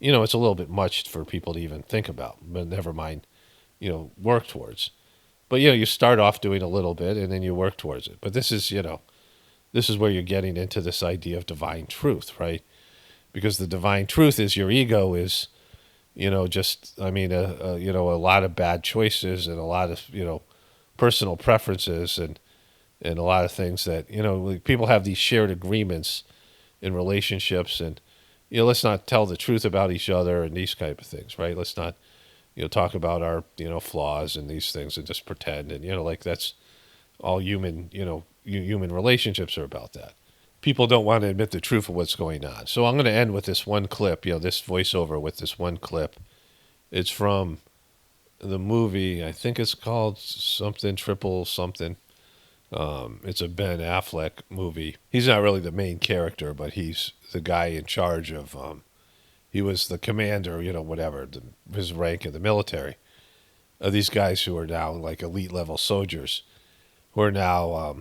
S1: It's a little bit much for people to even think about, but never mind, work towards. But, you start off doing a little bit and then you work towards it. But this is where you're getting into this idea of divine truth, right? Because the divine truth is your ego is, a lot of bad choices and a lot of, personal preferences and and a lot of things that, like people have these shared agreements in relationships, and let's not tell the truth about each other and these type of things, right? Let's not talk about our flaws and these things and just pretend, and like that's all human. Human relationships are about that. People don't want to admit the truth of what's going on. So I'm going to end with this one clip, this voiceover with this one clip. It's from the movie, I think it's called something triple something. It's a Ben Affleck movie. He's not really the main character, but he's the guy in charge of. He was the commander, whatever his rank in the military. Of these guys who are now like elite level soldiers, who are now,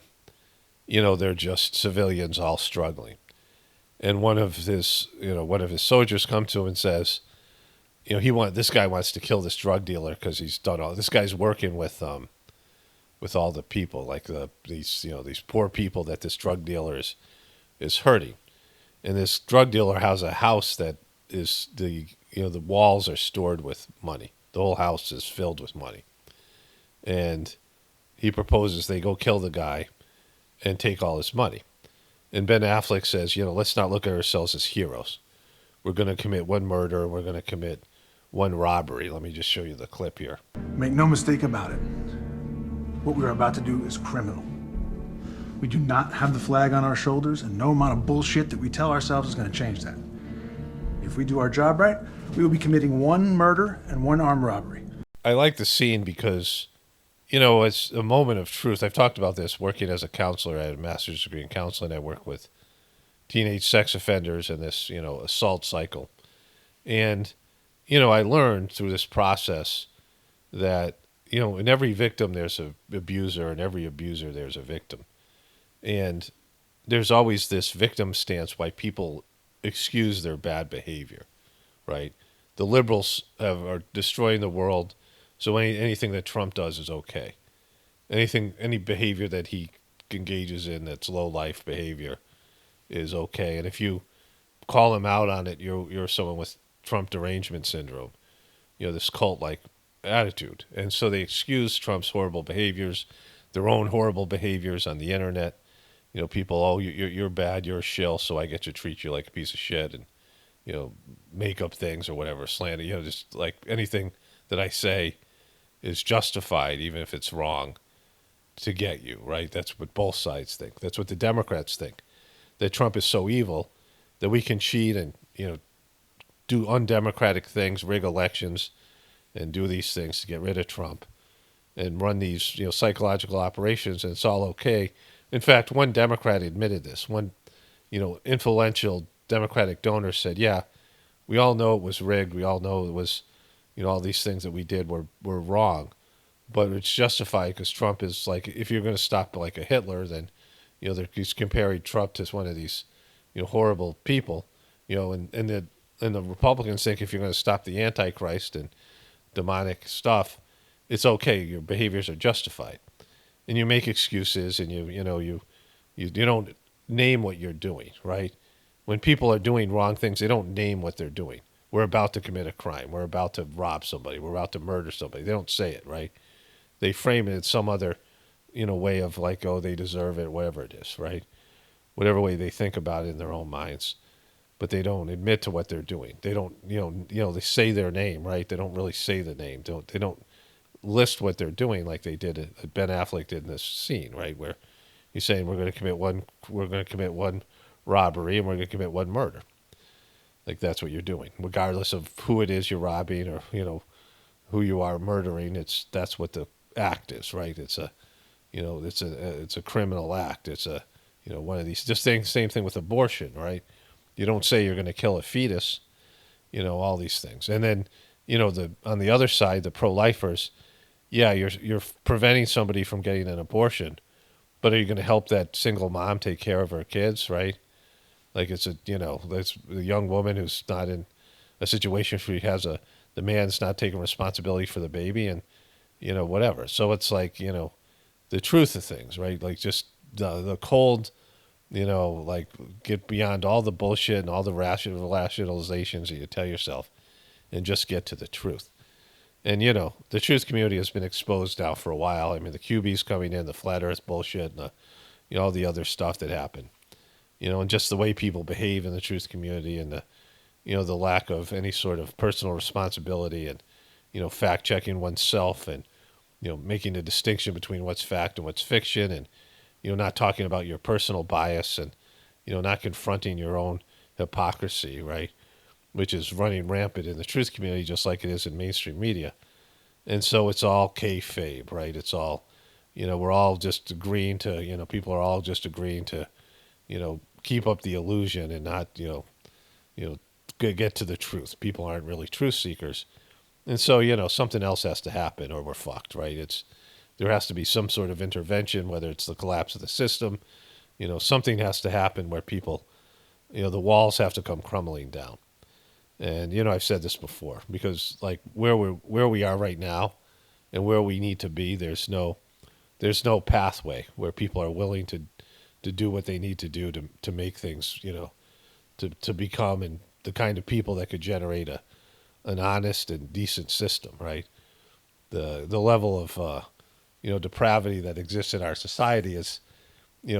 S1: they're just civilians all struggling. And one of his soldiers come to him and says, this guy wants to kill this drug dealer because he's done all. This guy's working with all the people, like these poor people that this drug dealer is hurting. And this drug dealer has a house that is the walls are stored with money. The whole house is filled with money. And he proposes they go kill the guy and take all his money. And Ben Affleck says, let's not look at ourselves as heroes. We're going to commit one murder. We're going to commit one robbery. Let me just show you the clip here.
S4: Make no mistake about it. What we are about to do is criminal. We do not have the flag on our shoulders, and no amount of bullshit that we tell ourselves is going to change that. If we do our job right, we will be committing one murder and one armed robbery.
S1: I like the scene because, it's a moment of truth. I've talked about this working as a counselor. I had a master's degree in counseling. I work with teenage sex offenders and this, assault cycle. And, I learned through this process that, in every victim there's an abuser, and every abuser there's a victim. And there's always this victim stance why people excuse their bad behavior, right? The liberals are destroying the world, so anything that Trump does is okay. Any behavior that he engages in that's low life behavior is okay. And if you call him out on it, you're someone with Trump derangement syndrome, this cult-like attitude. And so they excuse Trump's horrible behaviors, their own horrible behaviors on the internet. People, oh, you're bad, you're a shill, so I get to treat you like a piece of shit, and make up things or whatever, slander. Just like anything that I say is justified, even if it's wrong, to get you, right? That's what both sides think. That's what the Democrats think. That Trump is so evil that we can cheat and do undemocratic things, rig elections, and do these things to get rid of Trump, and run these psychological operations, and it's all okay. In fact, one Democrat admitted this. One, influential Democratic donor said, yeah, we all know it was rigged. We all know it was, all these things that we did were wrong. But it's justified because Trump is like, if you're going to stop like a Hitler, then, he's comparing Trump to one of these, horrible people, and the Republicans think if you're going to stop the Antichrist and demonic stuff, it's okay. Your behaviors are justified. And you make excuses, and you don't name what you're doing, right? When people are doing wrong things, they don't name what they're doing. We're about to commit a crime. We're about to rob somebody. We're about to murder somebody. They don't say it, right? They frame it in some other, way of like, oh, they deserve it, whatever it is, right? Whatever way they think about it in their own minds, but they don't admit to what they're doing. They don't, they say their name, right? They don't really say the name. They don't list what they're doing like they did, Ben Affleck did in this scene, right, where he's saying we're going to commit one robbery and we're going to commit one murder. Like that's what you're doing, regardless of who it is you're robbing or who you are murdering. That's what the act is, right? It's a criminal act. It's a one of these. Just same thing with abortion, right? You don't say you're going to kill a fetus, all these things, and then on the other side, the pro-lifers. Yeah, you're preventing somebody from getting an abortion, but are you going to help that single mom take care of her kids, right? Like it's that's a young woman who's not in a situation where the man's not taking responsibility for the baby and, whatever. So it's like, the truth of things, right? Like just the cold, like get beyond all the bullshit and all the rationalizations that you tell yourself and just get to the truth. And, the truth community has been exposed now for a while. I mean, the QB's coming in, the flat earth bullshit, and all the other stuff that happened, and just the way people behave in the truth community, and the lack of any sort of personal responsibility, and fact checking oneself, and making a distinction between what's fact and what's fiction, and not talking about your personal bias, and not confronting your own hypocrisy, right? Which is running rampant in the truth community, just like it is in mainstream media. And so it's all kayfabe, right? It's all, we're all just agreeing to, people are all just agreeing to, keep up the illusion and not, get to the truth. People aren't really truth seekers. And so, something else has to happen or we're fucked, right? There has to be some sort of intervention, whether it's the collapse of the system, something has to happen where people, the walls have to come crumbling down. And I've said this before, because like where we are right now and where we need to be, there's no pathway where people are willing to do what they need to do to make things, to become and the kind of people that could generate an honest and decent system, right? The level of depravity that exists in our society is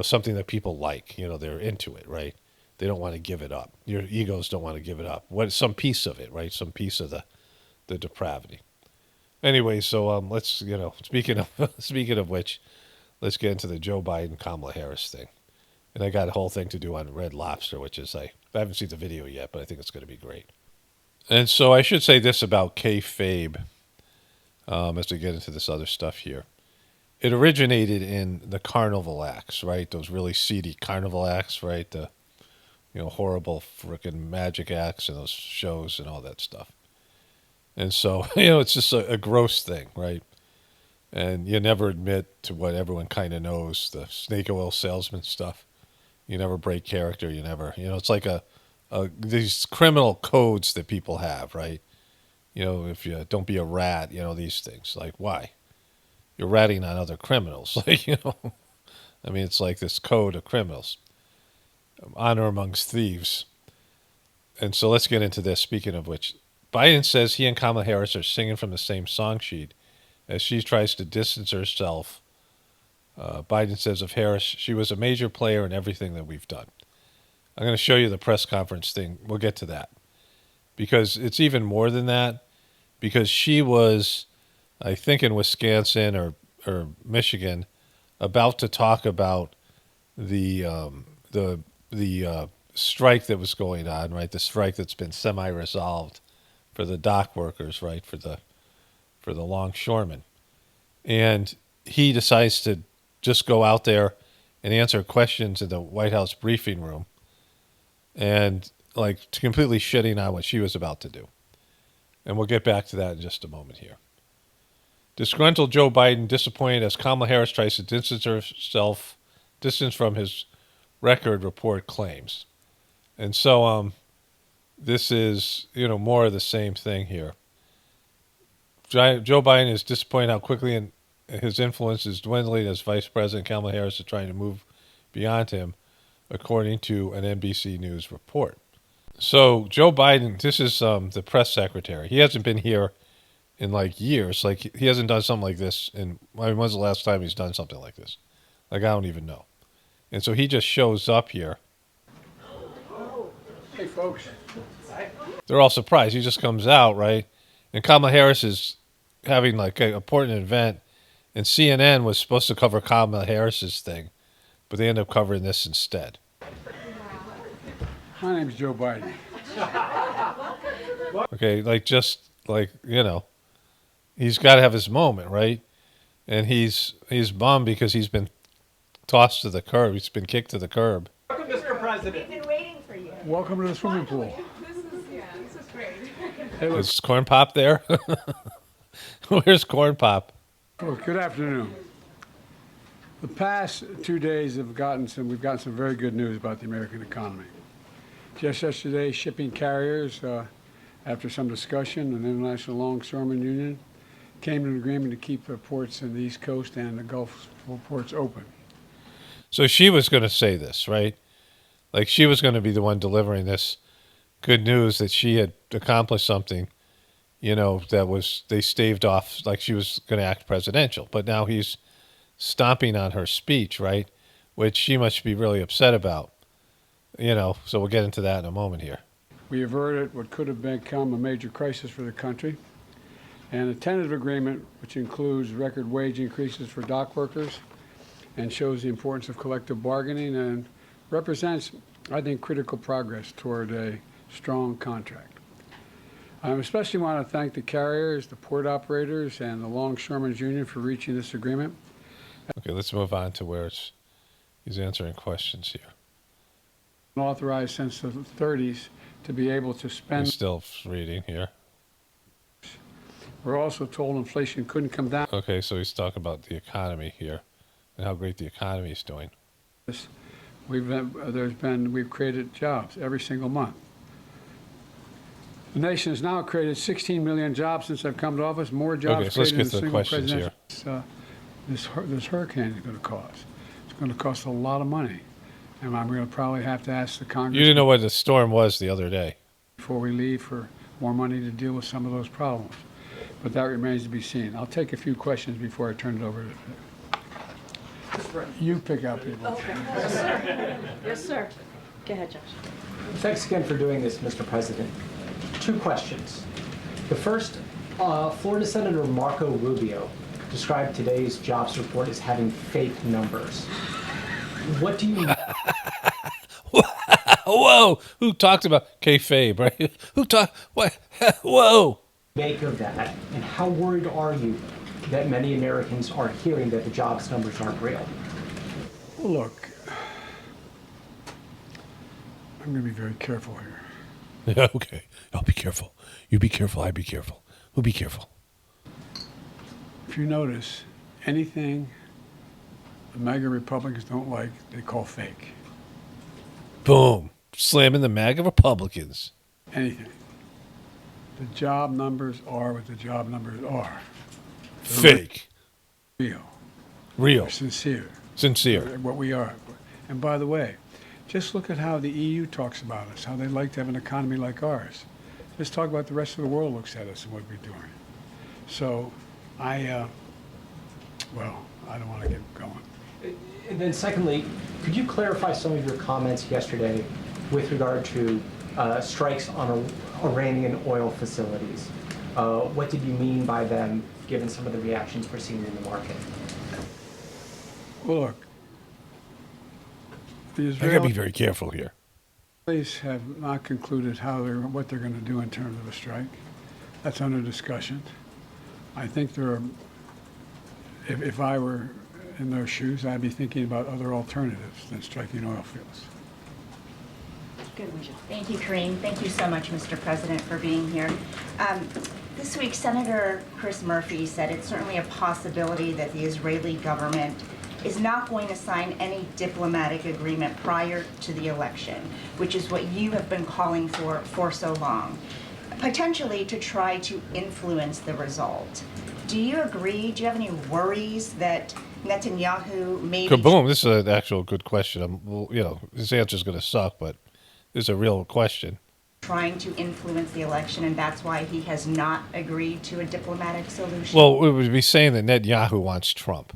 S1: something that people like. They're into it, right? They don't want to give it up. Your egos don't want to give it up. Some piece of it, right? Some piece of the depravity. Anyway, so let's speaking of which, let's get into the Joe Biden Kamala Harris thing. And I got a whole thing to do on Red Lobster, which is I haven't seen the video yet, but I think it's going to be great. And so I should say this about kayfabe as we get into this other stuff here. It originated in the carnival acts, right? Those really seedy carnival acts, right? The horrible freaking magic acts and those shows and all that stuff. And so, it's just a gross thing, right? And you never admit to what everyone kind of knows, the snake oil salesman stuff. You never break character. You never, it's like these criminal codes that people have, right? If you don't be a rat, these things. Like, why? You're ratting on other criminals. Like, I mean, it's like this code of criminals. Honor amongst thieves. And so let's get into this. Speaking of which, Biden says he and Kamala Harris are singing from the same song sheet as she tries to distance herself. Biden says of Harris, she was a major player in everything that we've done. I'm going to show you the press conference thing. We'll get to that. Because it's even more than that. Because she was, I think in Wisconsin or Michigan, about to talk about the strike that was going on, right? The strike that's been semi-resolved for the dock workers, right? For the longshoremen. And he decides to just go out there and answer questions in the White House briefing room and like completely shitting on what she was about to do. And we'll get back to that in just a moment here. Disgruntled Joe Biden disappointed as Kamala Harris tries to distance from his record, report claims. And so this is, more of the same thing here. Joe Biden is disappointed how quickly his influence is dwindling as Vice President Kamala Harris is trying to move beyond him, according to an NBC News report. So Joe Biden, this is the press secretary. He hasn't been here in like years. Like he hasn't done something like this. When's the last time he's done something like this? Like I don't even know. And so he just shows up here.
S4: Hey, folks.
S1: They're all surprised. He just comes out, right? And Kamala Harris is having like an important event. And CNN was supposed to cover Kamala Harris's thing. But they end up covering this instead.
S5: My name's Joe Biden.
S1: Okay, he's got to have his moment, right? And he's bummed because he's been tossed to the curb. He's been kicked to the curb.
S6: Welcome, Mr. President.
S7: We've been waiting for you.
S5: Welcome to the swimming pool.
S7: This is great.
S5: Hey, look,
S1: Is Corn Pop there? Where's Corn Pop?
S5: folks, good afternoon. The past 2 days we've gotten some very good news about the American economy. Just yesterday, shipping carriers, after some discussion, an International Longshoremen Union came to an agreement to keep the ports in the East Coast and the Gulf ports open.
S1: So she was going to say this, right? Like she was going to be the one delivering this good news that she had accomplished something, they staved off, like she was going to act presidential. But now he's stomping on her speech, right? which she must be really upset about. So we'll get into that in a moment here.
S5: We averted what could have become a major crisis for the country, and a tentative agreement which includes record wage increases for dock workers and shows the importance of collective bargaining and represents, I think, critical progress toward a strong contract. I especially want to thank the carriers, the port operators, and the Longshoremen's Union for reaching this agreement.
S1: Okay, let's move on to where he's answering questions here.
S5: Authorized since the 30s to be able to spend.
S1: He's still reading here.
S5: We're also told inflation couldn't come down.
S1: Okay, so he's talking about the economy here and how great the economy is doing.
S5: We've created jobs every single month. The nation has now created 16 million jobs since I've come to office. More jobs
S1: okay, so let's
S5: created
S1: get
S5: in
S1: to
S5: a
S1: the
S5: single
S1: questions here.
S5: This hurricane is going to cost. It's going to cost a lot of money, and I'm going to probably have to ask the Congress.
S1: You didn't know what the storm was the other day.
S5: Before we leave, for more money to deal with some of those problems, but that remains to be seen. I'll take a few questions before I turn it over to. You pick out people.
S7: Okay. Yes, sir. Yes, sir. Go ahead, Josh.
S6: Thanks again for doing this, Mr. President. 2 questions. The first, Florida Senator Marco Rubio described today's jobs report as having fake numbers. What do you
S1: Whoa! Who talked about kayfabe, right? What? Whoa!
S6: make of that, and how worried are you that many Americans are hearing that the jobs numbers aren't real?
S5: Well, look, I'm going to be very careful here.
S1: Yeah, okay. I'll be careful. You be careful. I be careful. We'll be careful.
S5: If you notice, anything the MAGA Republicans don't like, they call fake.
S1: Boom. Slamming the MAGA Republicans.
S5: Anything. The job numbers are what the job numbers are.
S1: Fake.
S5: Real.
S1: Real.
S5: They're sincere.
S1: Sincere.
S5: What we are. And by the way, just look at how the EU talks about us, how they like to have an economy like ours. Just talk about the rest of the world looks at us and what we're doing. So I don't want to get going.
S6: And then secondly, could you clarify some of your comments yesterday with regard to strikes on Iranian oil facilities? What did you mean by them, given some of the reactions we're seeing in the market?
S5: Well, look, the
S1: I gotta be very careful here.
S5: Israelis have not concluded what they're going to do in terms of a strike. That's under discussion. I think if I were in their shoes, I'd be thinking about other alternatives than striking oil fields.
S7: Good, Wisha.
S8: Thank you, Kareem. Thank you so much, Mr. President, for being here. This week, Senator Chris Murphy said it's certainly a possibility that the Israeli government is not going to sign any diplomatic agreement prior to the election, which is what you have been calling for so long, potentially to try to influence the result. Do you agree? Do you have any worries that Netanyahu may
S1: Kaboom. This is an actual good question. This answer is going to suck, but this is a real question.
S8: trying to influence the election, and that's why he has not agreed to a diplomatic solution?
S1: Well, we would be saying that Netanyahu wants Trump,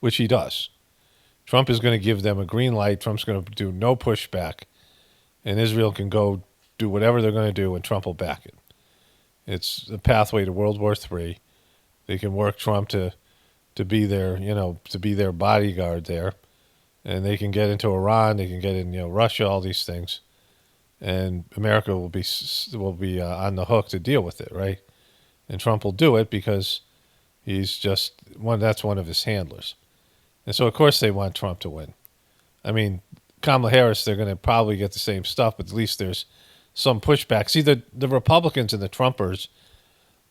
S1: which he does. Trump is going to give them a green light. Trump's going to do no pushback, and Israel can go do whatever they're going to do, and Trump will back it. It's the pathway to World War III. They can work Trump to be their bodyguard there, and they can get into Iran. They can get in Russia. All these things, and America will be on the hook to deal with it, right? And Trump will do it because he's just one. That's one of his handlers. And so, of course, they want Trump to win. I mean, Kamala Harris, they're going to probably get the same stuff, but at least there's some pushback. See, the Republicans and the Trumpers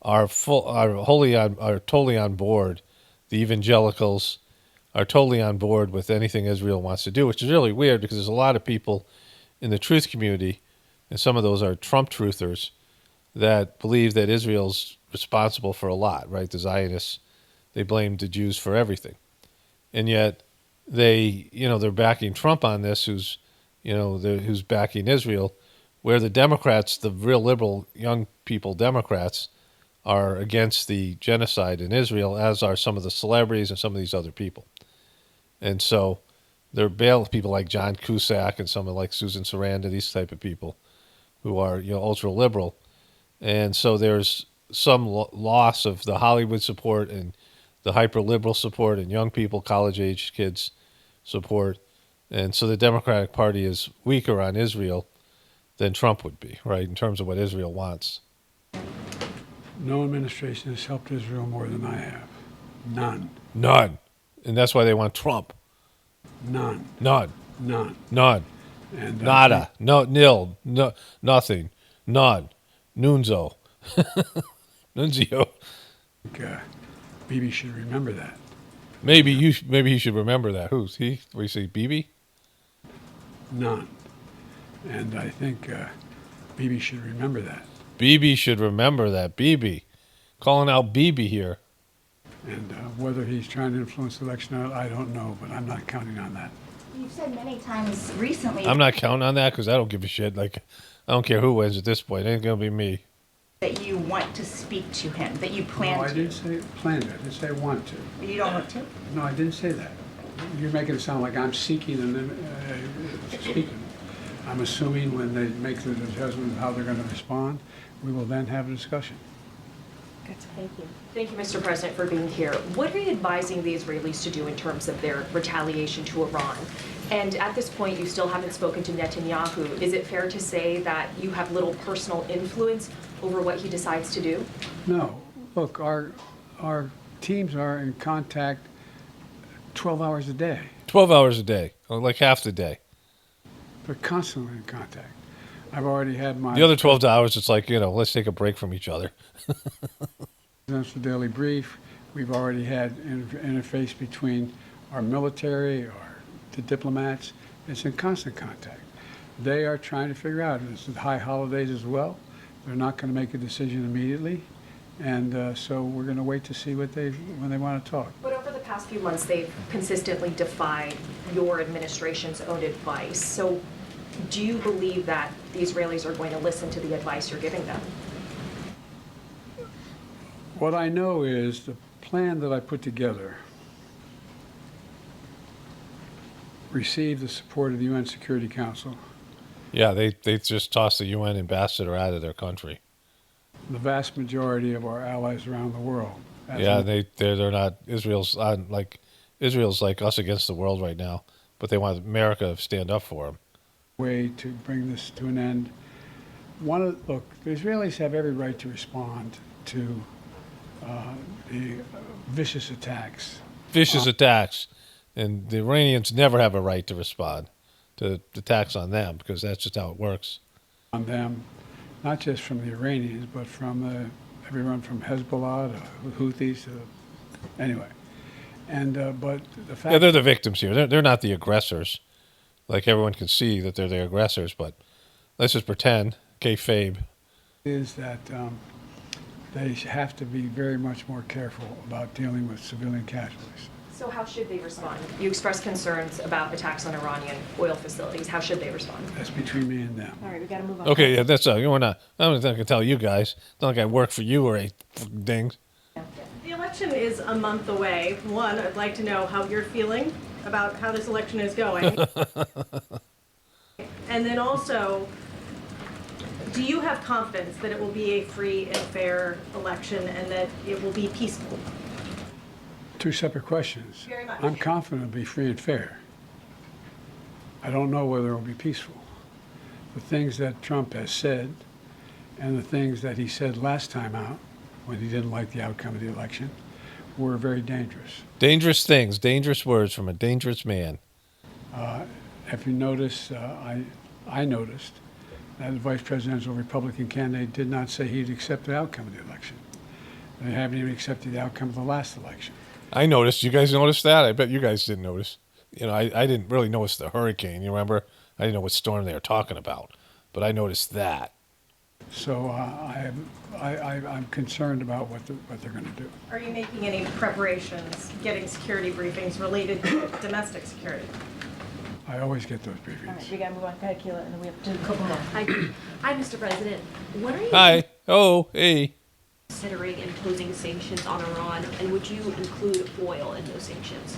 S1: are totally on board. The evangelicals are totally on board with anything Israel wants to do, which is really weird because there's a lot of people in the truth community, and some of those are Trump truthers, that believe that Israel's responsible for a lot, right? The Zionists, they blame the Jews for everything. And yet they're backing Trump on this, who's backing Israel, where the Democrats, the real liberal young people Democrats, are against the genocide in Israel, as are some of the celebrities and some of these other people. And so They're bail people like John Cusack and someone like Susan Sarandon, these type of people who are ultra liberal, and so there's some loss of the Hollywood support and the hyper liberal support and young people, college age kids support, and so the Democratic Party is weaker on Israel than Trump would be, right, in terms of what Israel wants.
S5: No administration has helped Israel more than I have. None.
S1: None. And that's why they want Trump.
S5: None.
S1: None.
S5: None.
S1: None.
S5: And
S1: Nada. No. Nil. No. Nothing. None. Nunzo. Nunzio.
S5: I think Bibi should remember that.
S1: Maybe he should remember that. Who's he? We say Bibi?
S5: None. And I think Bibi should remember that.
S1: Bibi should remember that. Bibi. Calling out Bibi here.
S5: And whether he's trying to influence the election or not, I don't know, but I'm not counting on that.
S8: You've said many times recently
S1: I'm not counting on that because I don't give a shit. Like, I don't care who wins at this point. It ain't going to be me.
S8: that you want to speak to him, that you plan
S5: No, I
S8: to.
S5: didn't say plan to. I didn't say want to.
S8: You don't want to?
S5: No, I didn't say that. You're making it sound like I'm seeking and then speaking. I'm assuming when they make the judgment of how they're going to respond, we will then have a discussion.
S7: Thank you.
S9: Thank you, Mr. President, for being here. What are you advising the Israelis to do in terms of their retaliation to Iran? And at this point, you still haven't spoken to Netanyahu. Is it fair to say that you have little personal influence over what he decides to do?
S5: No. Look, our teams are in contact 12 hours a day.
S1: 12 hours a day, or like half the day.
S5: They're constantly in contact. I've already had my...
S1: The other 12 hours, it's like, let's take a break from each other.
S5: That's the daily brief. We've already had interface between our military, the diplomats. It's in constant contact. They are trying to figure out, and it's the high holidays as well. They're not going to make a decision immediately. And so we're going to wait to see when they want to talk.
S9: But over the past few months, they've consistently defied your administration's own advice. So do you believe that the Israelis are going to listen to the advice you're giving them?
S5: What I know is the plan that I put together received the support of the UN Security Council.
S1: Yeah, they just tossed the UN ambassador out of their country.
S5: The vast majority of our allies around the world.
S1: Yeah, they're not. Israel's like us against the world right now, but they want America to stand up for them.
S5: Way to bring this to an end. Look, the Israelis have every right to respond to the vicious attacks.
S1: Vicious attacks, and the Iranians never have a right to respond to attacks on them because that's just how it works.
S5: On them, not just from the Iranians, but from everyone from Hezbollah to Houthis to anyway. And but the fact
S1: they're the victims here. They're not the aggressors. Like everyone can see that they're the aggressors, but let's just pretend kayfabe
S5: is that they have to be very much more careful about dealing with civilian casualties.
S9: So how should they respond? You expressed concerns about attacks on Iranian oil facilities. How should they respond?
S5: That's between me and them.
S7: All right, we got to move on.
S1: Okay, yeah, that's we're not. I'm not going to tell you guys. It's not like I work for you or a dings.
S10: The election is a month away. One, I'd like to know how you're feeling about how this election is going. And then also, do you have confidence that it will be a free and fair election and that it will be peaceful?
S5: Two separate questions.
S10: Very much.
S5: I'm confident it'll be free and fair. I don't know whether it'll be peaceful. The things that Trump has said and the things that he said last time out when he didn't like the outcome of the election were very dangerous.
S1: Dangerous things, dangerous words from a dangerous man.
S5: If you notice, I noticed that the vice presidential Republican candidate did not say he'd accept the outcome of the election. They haven't even accepted the outcome of the last election.
S1: I noticed. You guys noticed that? I bet you guys didn't notice. I didn't really notice the hurricane. You remember? I didn't know what storm they were talking about, but I noticed that.
S5: So I'm concerned about what they're going to do.
S10: Are you making any preparations, getting security briefings related to domestic security?
S5: I always get those
S7: All right,
S5: briefings.
S7: we got to move on. Go ahead, Keila, and then we have to do a couple more.
S11: Hi, Mr. President. When are you
S1: Hi. Oh, hey.
S11: considering imposing sanctions on Iran, and would you include oil in those sanctions?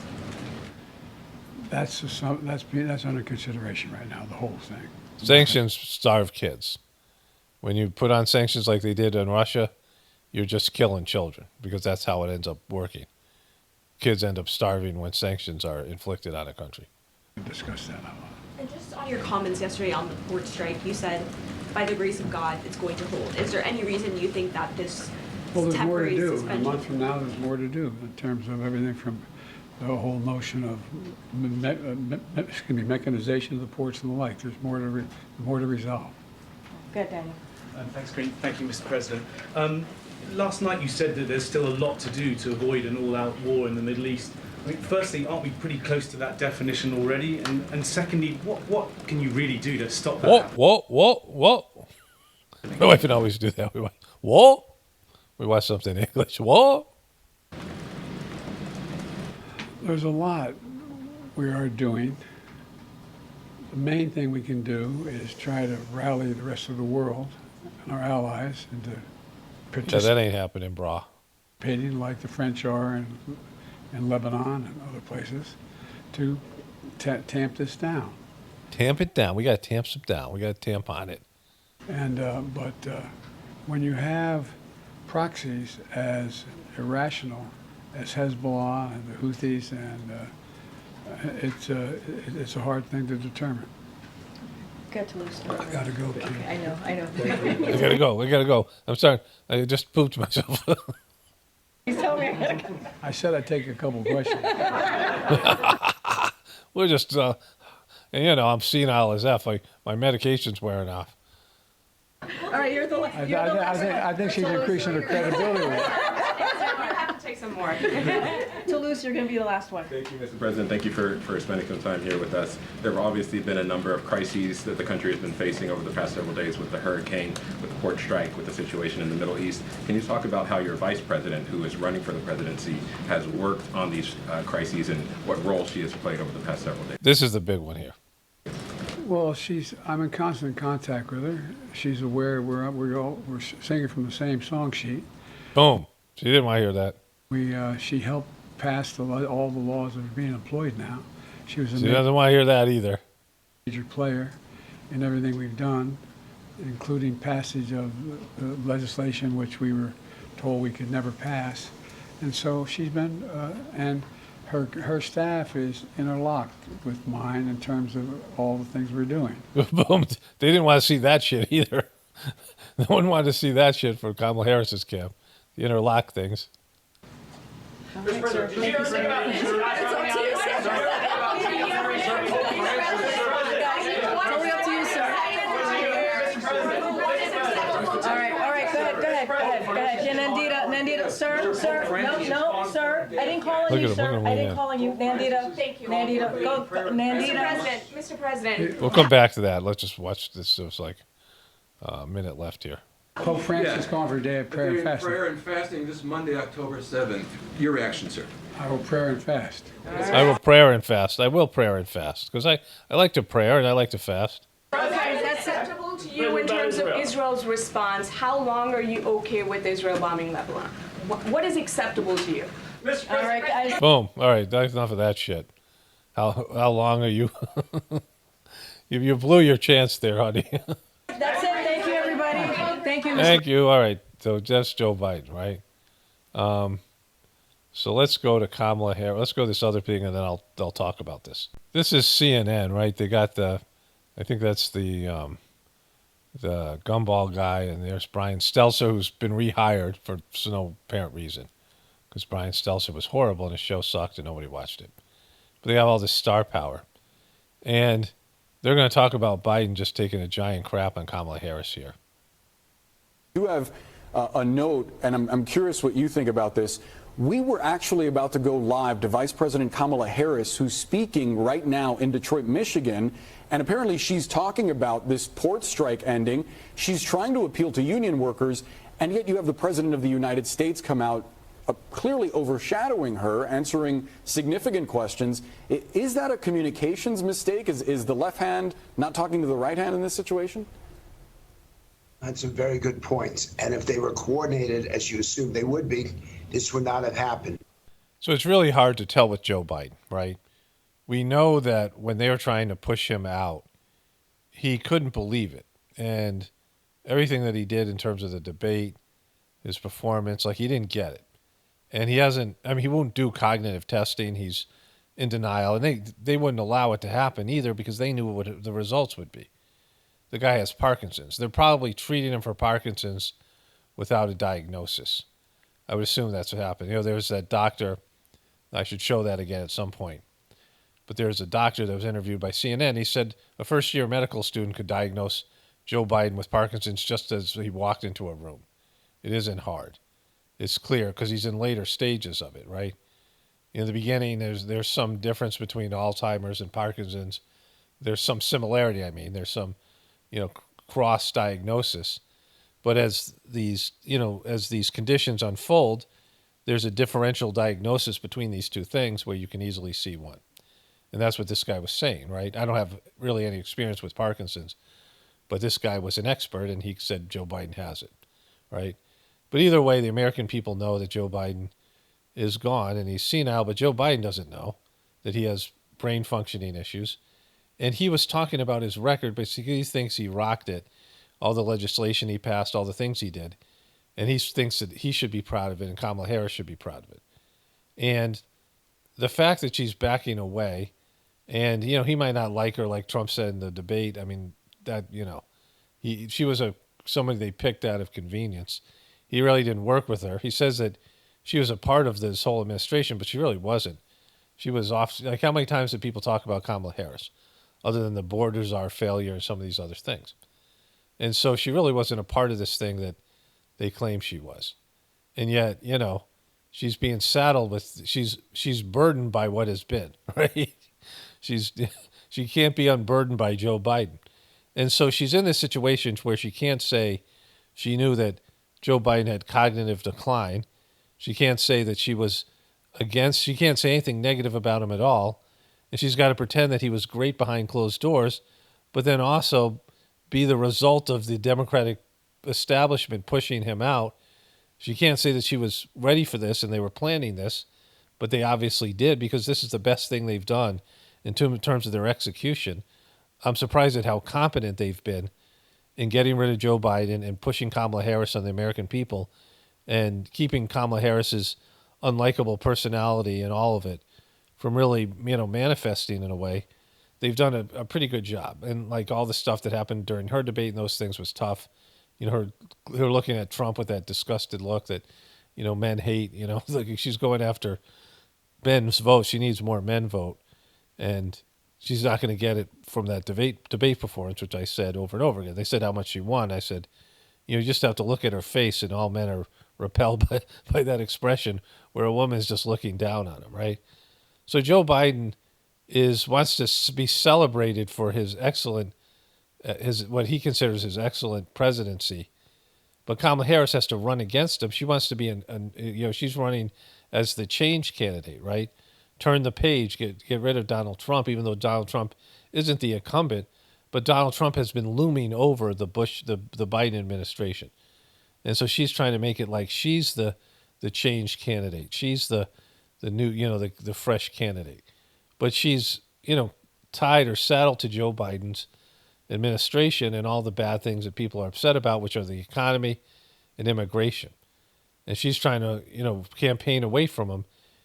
S5: That's under consideration right now, the whole thing.
S1: Sanctions starve kids. When you put on sanctions like they did in Russia, you're just killing children because that's how it ends up working. Kids end up starving when sanctions are inflicted on a country.
S5: We discussed that a lot.
S11: And just on your comments yesterday on the port strike, you said, by the grace of God, it's going to hold. Is there any reason you think that this
S5: Well, there's more to
S11: temporary
S5: do.
S11: suspension?
S5: A month from now, there's more to do in terms of everything from the whole notion of mechanization of the ports and the like. There's more to resolve.
S7: Good, Daniel.
S12: Thanks, Green. Thank you, Mr. President. Last night you said that there's still a lot to do to avoid an all-out war in the Middle East. I mean, firstly, aren't we pretty close to that definition already? And secondly, what can you really do to stop that?
S1: What? My wife would always do that. We went, what? We watch something in English. What?
S5: There's a lot we are doing. The main thing we can do is try to rally the rest of the world and our allies into
S1: Yeah, that ain't happening, brah.
S5: participating like the French are in Lebanon and other places to tamp this down.
S1: Tamp it down. We got to tamp some down. We got to tamp on it.
S5: And but when you have proxies as irrational as Hezbollah and the Houthis, and it's a hard thing to determine.
S7: Good to lose.
S5: I gotta go.
S7: Okay, I know.
S1: I gotta go. I'm sorry. I just pooped myself.
S7: You told me I gotta go.
S5: I said I'd take a couple questions.
S1: We're just, and I'm senile as F. My medication's wearing off.
S7: All right, you're the last.
S5: I think she's increasing her credibility.
S7: You have to take some more. Toulouse, you're going to be the last one.
S13: Thank you, Mr. President. Thank you for spending some time here with us. There have obviously been a number of crises that the country has been facing over the past several days with the hurricane, with the port strike, with the situation in the Middle East. Can you talk about how your vice president, who is running for the presidency, has worked on these crises and what role she has played over the past several days?
S1: This is the big one here.
S5: Well, I'm in constant contact with her. She's aware we're singing from the same song sheet.
S1: Boom. She didn't want to hear that.
S5: She helped pass all the laws that are being employed now. She was
S1: She doesn't want to hear that either.
S5: Major player in everything we've done, including passage of legislation which we were told we could never pass. And so she's been, and her staff is interlocked with mine in terms of all the things we're doing.
S1: Boom. They didn't want to see that shit either. No one wanted to see that shit for Kamala Harris's camp. The interlock things.
S7: Mr. President, did you ever think about insurance? It's up to you, sir. Totally up to you, sir. All right, go ahead. Nandita, sir, no, sir. I didn't call on you, sir. I didn't call on you, Nandita.
S11: Thank you.
S7: Nandita, go, Nandita.
S11: Mr. President.
S1: We'll come back to that. Let's just watch this. There's like a minute left here.
S5: Pope Francis calling for a day of prayer and fasting.
S14: Prayer and fasting this Monday, October 7th. Your reaction, sir?
S5: I will prayer and fast.
S1: I will prayer and fast. I will prayer and fast because I like to prayer and I like to fast.
S9: Okay, that's acceptable to you in terms of Israel's response. How long are you okay with Israel bombing Lebanon? What is acceptable to you?
S7: All right, guys.
S1: Boom. All right, that's enough of that shit. How long are you? You blew your chance there, honey.
S7: That's it. Thank you, everybody. Thank you, Mr.
S1: Thank you. All right. So that's Joe Biden, right? So let's go to Kamala Harris. Let's go to this other thing, and then I'll talk about this. This is CNN, right? They got I think that's the gumball guy, and there's Brian Stelter, who's been rehired for no apparent reason, because Brian Stelter was horrible and his show sucked and nobody watched it. But they have all this star power, and they're going to talk about Biden just taking a giant crap on Kamala Harris here.
S15: You have a note, and I'm curious what you think about this. We were actually about to go live to Vice President Kamala Harris, who's speaking right now in Detroit, Michigan, and apparently she's talking about this port strike ending. She's trying to appeal to union workers, and yet you have the President of the United States come out clearly overshadowing her, answering significant questions. Is that a communications mistake? Is the left hand not talking to the right hand in this situation?
S16: That's a very good point. And if they were coordinated, as you assume they would be, this would not have happened.
S1: So it's really hard to tell with Joe Biden, right? we know that when they were trying to push him out, he couldn't believe it. And everything that he did in terms of the debate, his performance, like he didn't get it. And he hasn't, I mean, he won't do cognitive testing. He's in denial. And they wouldn't allow it to happen either because they knew what the results would be. The guy has Parkinson's. They're probably treating him for Parkinson's without a diagnosis. I would assume that's what happened. You know, there's that doctor. I should show that again at some point. But there's a doctor that was interviewed by CNN. He said a first-year medical student could diagnose Joe Biden with Parkinson's just as he walked into a room. It isn't hard. It's clear because he's in later stages of it, right? In the beginning, there's some difference between Alzheimer's and Parkinson's. There's some similarity, I mean. There's some, cross-diagnosis. But as these conditions unfold, there's a differential diagnosis between these two things where you can easily see one. And that's what this guy was saying, right? I don't have really any experience with Parkinson's, but this guy was an expert, and he said Joe Biden has it, right? But either way, the American people know that Joe Biden is gone, and he's senile, but Joe Biden doesn't know that he has brain functioning issues. And he was talking about his record, but he thinks he rocked it, all the legislation he passed, all the things he did. And he thinks that he should be proud of it, and Kamala Harris should be proud of it. And the fact that she's backing away, and, he might not like her, like Trump said in the debate. I mean, that, she was somebody they picked out of convenience. He really didn't work with her. He says that she was a part of this whole administration, but she really wasn't. She was off. Like, how many times did people talk about Kamala Harris, other than the borders are failure and some of these other things? And so she really wasn't a part of this thing that they claim she was. And yet, she's being saddled with, she's burdened by what has been, right? She can't be unburdened by Joe Biden. And so she's in this situation where she can't say she knew that Joe Biden had cognitive decline. She can't say that she can't say anything negative about him at all. And she's got to pretend that he was great behind closed doors, but then also be the result of the Democratic establishment pushing him out. She can't say that she was ready for this and they were planning this, but they obviously did because this is the best thing they've done in terms of their execution. I'm surprised at how competent they've been in getting rid of Joe Biden and pushing Kamala Harris on the American people and keeping Kamala Harris's unlikable personality and all of it from really, manifesting in a way. They've done a pretty good job. And like all the stuff that happened during her debate and those things was tough. Her looking at Trump with that disgusted look that, men hate, like she's going after men's vote. She needs more men vote. And she's not going to get it from that debate performance, which I said over and over again. They said how much she won. I said, you just have to look at her face, and all men are repelled by that expression where a woman is just looking down on him, right? So Joe Biden wants to be celebrated for his excellent, what he considers his excellent presidency. But Kamala Harris has to run against him. She wants to be she's running as the change candidate, right? Turn the page, get rid of Donald Trump, even though Donald Trump isn't the incumbent, but Donald Trump has been looming over the Biden administration. And so she's trying to make it like she's the change candidate. She's the new, the fresh candidate. But she's, tied or saddled to Joe Biden's administration and all the bad things that people are upset about, which are the economy and immigration. And she's trying to, campaign away from him.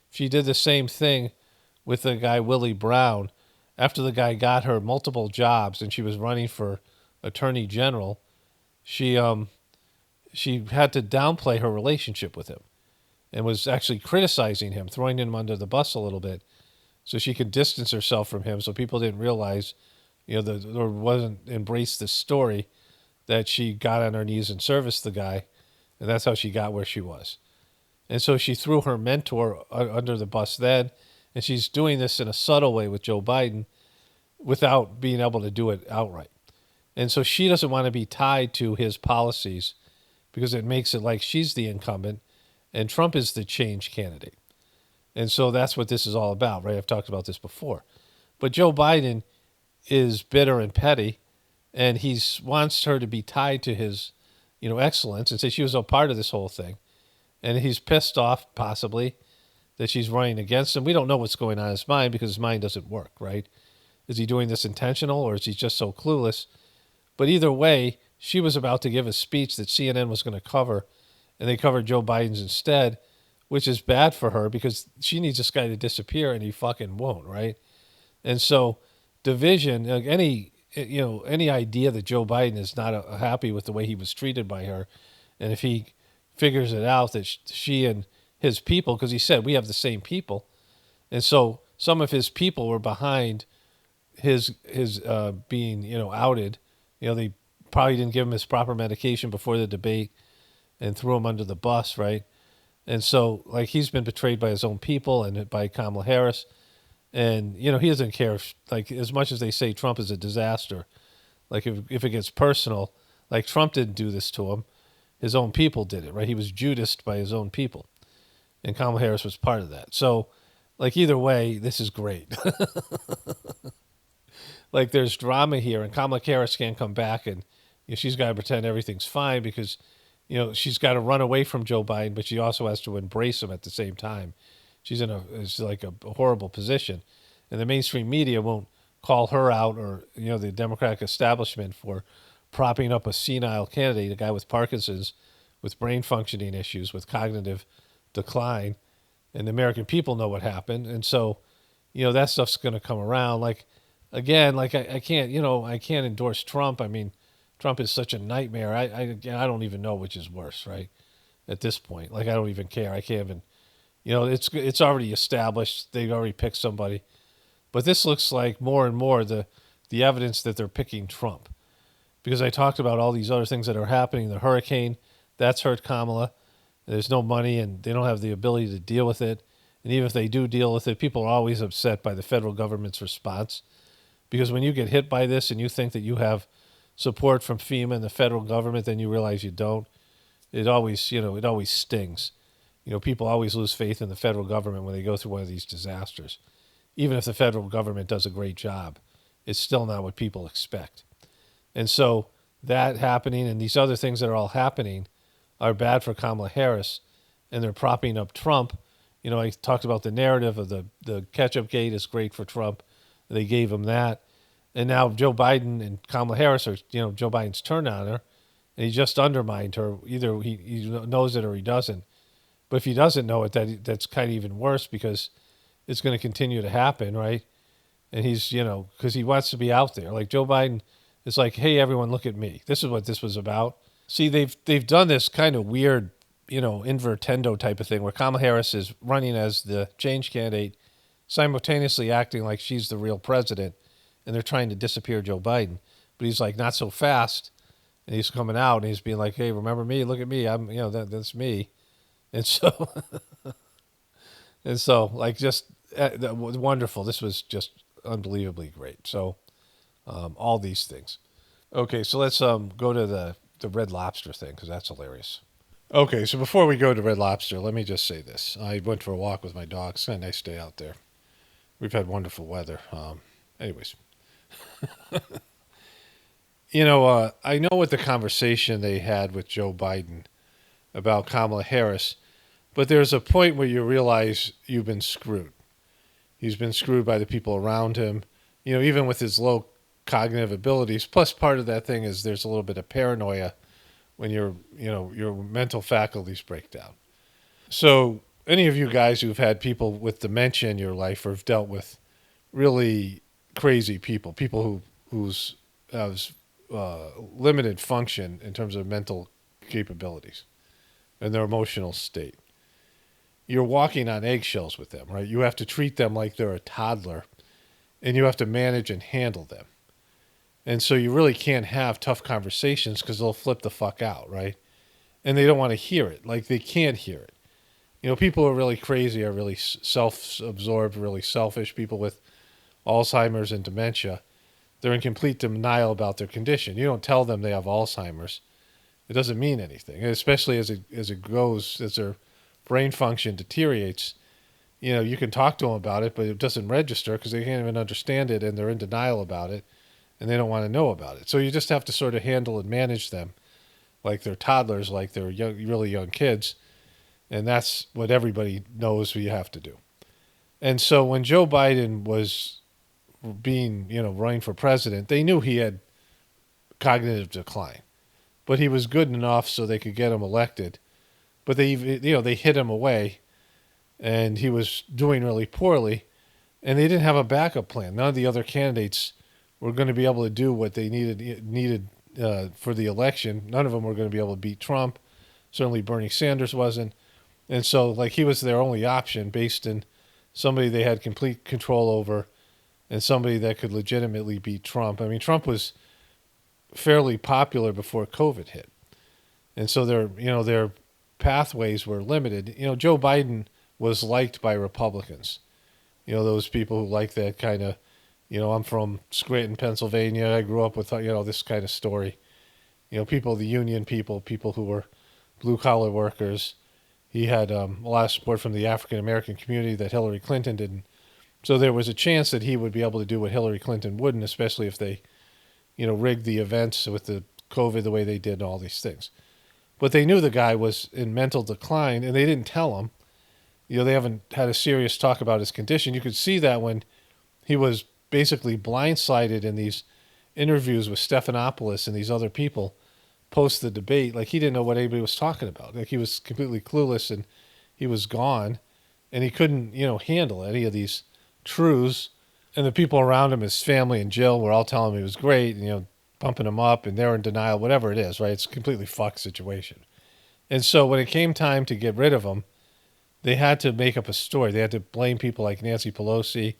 S1: She did the same thing with the guy, Willie Brown. After the guy got her multiple jobs and she was running for attorney general, she had to downplay her relationship with him and was actually criticizing him, throwing him under the bus a little bit so she could distance herself from him so people didn't realize, or wasn't embrace the story that she got on her knees and serviced the guy, and that's how she got where she was. And so she threw her mentor under the bus then, and she's doing this in a subtle way with Joe Biden without being able to do it outright. And so she doesn't want to be tied to his policies because it makes it like she's the incumbent and Trump is the change candidate. And so that's what this is all about, right? I've talked about this before. But Joe Biden is bitter and petty, and he wants her to be tied to his, excellence and say she was a part of this whole thing. And he's pissed off, possibly, that she's running against him. We don't know what's going on in his mind because his mind doesn't work, right? Is he doing this intentional or is he just so clueless? But either way, she was about to give a speech that CNN was going to cover, and they covered Joe Biden's instead, which is bad for her because she needs this guy to disappear, and he fucking won't, right? And so division, like any idea that Joe Biden is not happy with the way he was treated by her, and if he figures it out that she and his people, because he said we have the same people, and so some of his people were behind his being outed. They probably didn't give him his proper medication before the debate and threw him under the bus, right? And so like he's been betrayed by his own people and by Kamala Harris. And, he doesn't care if, like, as much as they say Trump is a disaster, like, if it gets personal, like, Trump didn't do this to him. His own people did it, right? He was Judased by his own people. And Kamala Harris was part of that. So, like, either way, this is great. Like, there's drama here, and Kamala Harris can't come back, and she's got to pretend everything's fine because, she's got to run away from Joe Biden, but she also has to embrace him at the same time. She's in a horrible position, and the mainstream media won't call her out or the Democratic establishment for propping up a senile candidate, a guy with Parkinson's, with brain functioning issues, with cognitive decline, and the American people know what happened, and so that stuff's going to come around. Like again, like I can't I can't endorse Trump. I mean, Trump is such a nightmare. I don't even know which is worse, right? At this point, like I don't even care. I can't even. It's already established. They've already picked somebody. But this looks like more and more the evidence that they're picking Trump. Because I talked about all these other things that are happening. The hurricane, that's hurt Kamala. There's no money and they don't have the ability to deal with it. And even if they do deal with it, people are always upset by the federal government's response. Because when you get hit by this and you think that you have support from FEMA and the federal government, then you realize you don't. It always, it always stings. People always lose faith in the federal government when they go through one of these disasters. Even if the federal government does a great job, it's still not what people expect. And so that happening and these other things that are all happening are bad for Kamala Harris, and they're propping up Trump. I talked about the narrative of the ketchup gate is great for Trump. They gave him that. And now Joe Biden and Kamala Harris are, Joe Biden's turned on her, and he just undermined her. Either he knows it or he doesn't. But if he doesn't know it, that's kind of even worse because it's going to continue to happen, right? And he's, because he wants to be out there. Like Joe Biden is like, hey, everyone, look at me. This is what this was about. See, they've done this kind of weird, invertendo type of thing where Kamala Harris is running as the change candidate, simultaneously acting like she's the real president, and they're trying to disappear Joe Biden. But he's like, not so fast. And he's coming out and he's being like, hey, remember me? Look at me. I'm, that's me. And so, like, just wonderful. This was just unbelievably great. So, all these things. Okay, so let's go to the Red Lobster thing because that's hilarious. Okay, so before we go to Red Lobster, let me just say this. I went for a walk with my dog. It's a nice day out there. We've had wonderful weather. Anyways. I know what the conversation they had with Joe Biden about Kamala Harris, but there's a point where you realize you've been screwed. He's been screwed by the people around him, even with his low cognitive abilities. Plus, part of that thing is there's a little bit of paranoia when your mental faculties break down. So any of you guys who've had people with dementia in your life or have dealt with really crazy people whose have limited function in terms of mental capabilities and their emotional state. You're walking on eggshells with them, right? You have to treat them like they're a toddler, and you have to manage and handle them. And so you really can't have tough conversations because they'll flip the fuck out, right? And they don't want to hear it. Like, they can't hear it. People who are really crazy are really self-absorbed, really selfish. People with Alzheimer's and dementia, they're in complete denial about their condition. You don't tell them they have Alzheimer's. It doesn't mean anything, and especially as their brain function deteriorates. You can talk to them about it, but it doesn't register because they can't even understand it, and they're in denial about it, and they don't want to know about it. So you just have to sort of handle and manage them like they're toddlers, like they're young, really young kids. And that's what everybody knows you have to do. And so when Joe Biden was being, running for president, they knew he had cognitive decline. But he was good enough so they could get him elected. But they hid him away, and he was doing really poorly, and they didn't have a backup plan. None of the other candidates were going to be able to do what they needed for the election. None of them were going to be able to beat Trump. Certainly Bernie Sanders wasn't. And so, he was their only option based in somebody they had complete control over and somebody that could legitimately beat Trump. I mean, Trump was fairly popular before COVID hit. And so their pathways were limited. Joe Biden was liked by Republicans. Those people who like that kind of, I'm from Scranton, Pennsylvania. I grew up with, this kind of story. People, the union people who were blue-collar workers. He had a lot of support from the African-American community that Hillary Clinton didn't. So there was a chance that he would be able to do what Hillary Clinton wouldn't, especially if they, rigged the events with the COVID the way they did and all these things. But they knew the guy was in mental decline, and they didn't tell him. They haven't had a serious talk about his condition. You could see that when he was basically blindsided in these interviews with Stephanopoulos and these other people post the debate. He didn't know what anybody was talking about. He was completely clueless, and he was gone, and he couldn't, handle any of these truths. And the people around him, his family and Jill, were all telling him he was great, and, pumping him up, and they're in denial, whatever it is, right? It's a completely fucked situation. And so when it came time to get rid of him, they had to make up a story. They had to blame people like Nancy Pelosi,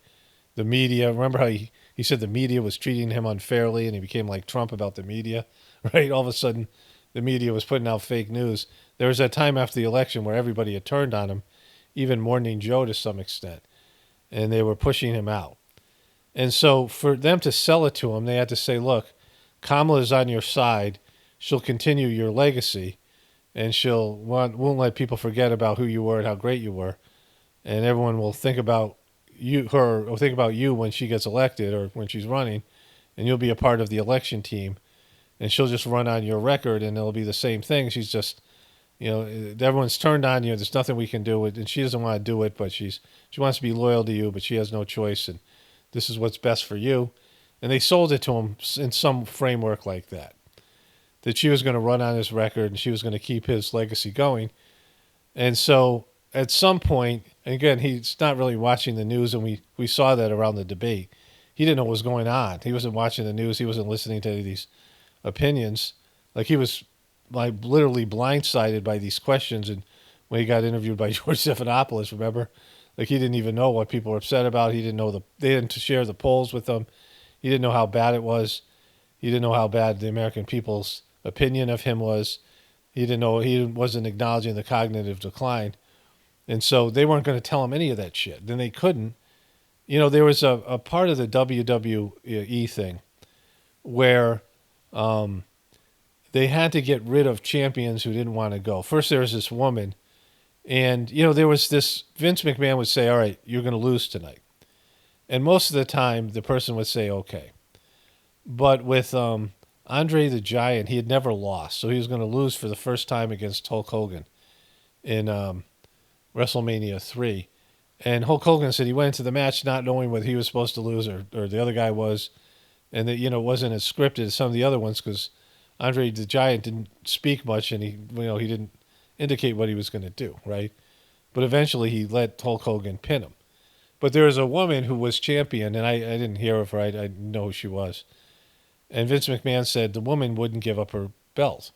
S1: the media. Remember how he said the media was treating him unfairly, and he became like Trump about the media, right? All of a sudden, the media was putting out fake news. There was that time after the election where everybody had turned on him, even Morning Joe to some extent, and they were pushing him out. And so for them to sell it to him, they had to say, look, Kamala is on your side. She'll continue your legacy, and won't let people forget about who you were and how great you were. And everyone will think about you when she gets elected or when she's running, and you'll be a part of the election team. And she'll just run on your record, and it'll be the same thing. She's just, everyone's turned on you. There's nothing we can do with, and she doesn't want to do it, but she wants to be loyal to you, but she has no choice, and this is what's best for you. And they sold it to him in some framework like that she was going to run on his record and she was going to keep his legacy going. And so at some point, and again, he's not really watching the news, and we saw that around the debate. He didn't know what was going on. He wasn't watching the news. He wasn't listening to any of these opinions. He was literally blindsided by these questions. And when he got interviewed by George Stephanopoulos, remember, he didn't even know what people were upset about. He didn't know they didn't share the polls with him. He didn't know how bad it was. He didn't know how bad the American people's opinion of him was. He didn't know, he wasn't acknowledging the cognitive decline. And so they weren't going to tell him any of that shit. Then they couldn't. There was a part of the WWE thing where they had to get rid of champions who didn't want to go. First, there was this woman, and, there was this, Vince McMahon would say, all right, you're going to lose tonight. And most of the time, the person would say, okay. But with Andre the Giant, he had never lost. So he was going to lose for the first time against Hulk Hogan in WrestleMania 3. And Hulk Hogan said he went into the match not knowing whether he was supposed to lose or the other guy was. And that, it wasn't as scripted as some of the other ones because Andre the Giant didn't speak much, and he didn't indicate what he was going to do, right? But eventually he let Hulk Hogan pin him. But there was a woman who was champion, and I didn't hear of her. I didn't know who she was. And Vince McMahon said the woman wouldn't give up her belt.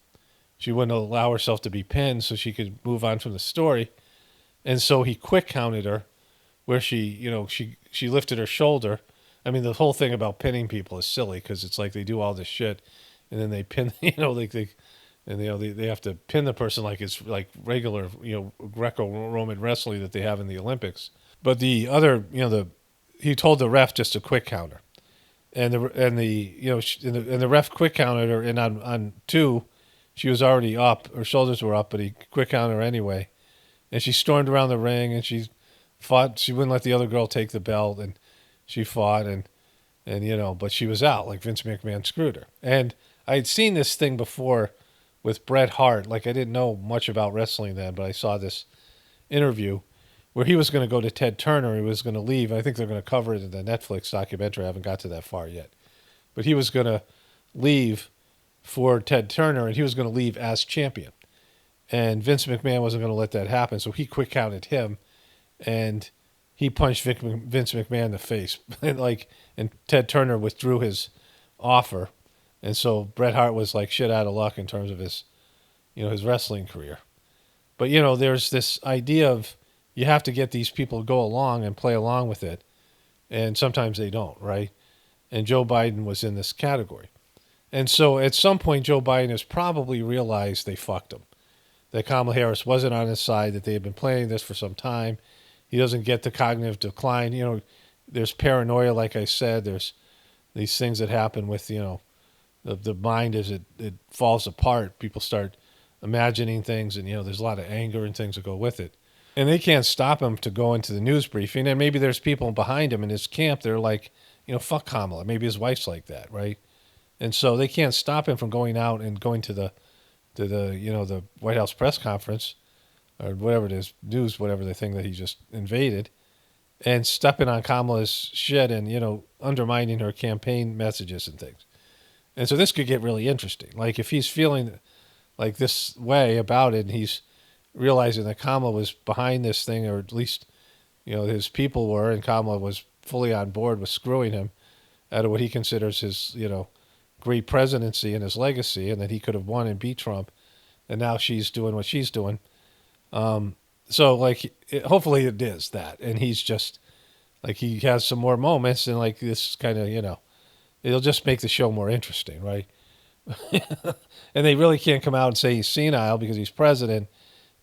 S1: She wouldn't allow herself to be pinned so she could move on from the story. And so he quick counted her where she lifted her shoulder. I mean, the whole thing about pinning people is silly because it's like they do all this shit and then they pin, they have to pin the person like it's like regular, Greco-Roman wrestling that they have in the Olympics. But the other, he told the ref just to quick counter. And the ref quick counted her, and on 2, she was already up. Her shoulders were up, but he quick counted her anyway. And she stormed around the ring, and she fought. She wouldn't let the other girl take the belt, and she fought, and but she was out. Like Vince McMahon screwed her. And I had seen this thing before with Bret Hart. I didn't know much about wrestling then, but I saw this interview where he was going to go to Ted Turner. He was going to leave. I think they're going to cover it in the Netflix documentary. I haven't got to that far yet. But he was going to leave for Ted Turner, and he was going to leave as champion. And Vince McMahon wasn't going to let that happen, so he quick counted him, and he punched Vince McMahon in the face. And Ted Turner withdrew his offer, and so Bret Hart was like shit out of luck in terms of his, his wrestling career. But there's this idea of you have to get these people to go along and play along with it, and sometimes they don't, right? And Joe Biden was in this category. And so at some point, Joe Biden has probably realized they fucked him, that Kamala Harris wasn't on his side, that they had been planning this for some time. He doesn't get the cognitive decline. There's paranoia, like I said. There's these things that happen with, the mind as it falls apart. People start imagining things, and, there's a lot of anger and things that go with it. And they can't stop him to go into the news briefing. And maybe there's people behind him in his camp. They're like, fuck Kamala. Maybe his wife's like that, right? And so they can't stop him from going out and going to the White House press conference or whatever it is, news, whatever the thing that he just invaded, and stepping on Kamala's shit and, undermining her campaign messages and things. And so this could get really interesting. Like if he's feeling like this way about it and he's realizing that Kamala was behind this thing, or at least, his people were, and Kamala was fully on board with screwing him out of what he considers his, great presidency and his legacy, and that he could have won and beat Trump, and now she's doing what she's doing. So hopefully it is that, and he's just like, he has some more moments, and like this kind of, it'll just make the show more interesting, right? And they really can't come out and say he's senile because he's president,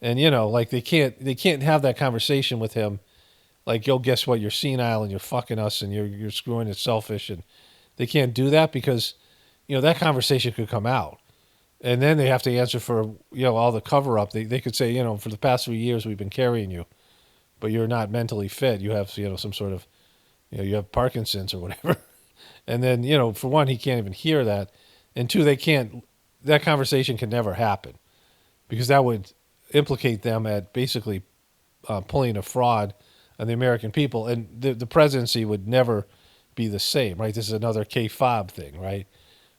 S1: and they can't have that conversation with him. Like, yo, guess what? You're senile and you're fucking us and you're screwing it selfish, and they can't do that because that conversation could come out, and then they have to answer for all the cover up. They could say, for the past 3 years we've been carrying you, but you're not mentally fit. You have some sort of you have Parkinson's or whatever. And then for one, he can't even hear that, and two, that conversation can never happen because that would implicate them at basically pulling a fraud on the American people, and the presidency would never be the same, right? This is another kayfabe thing, right?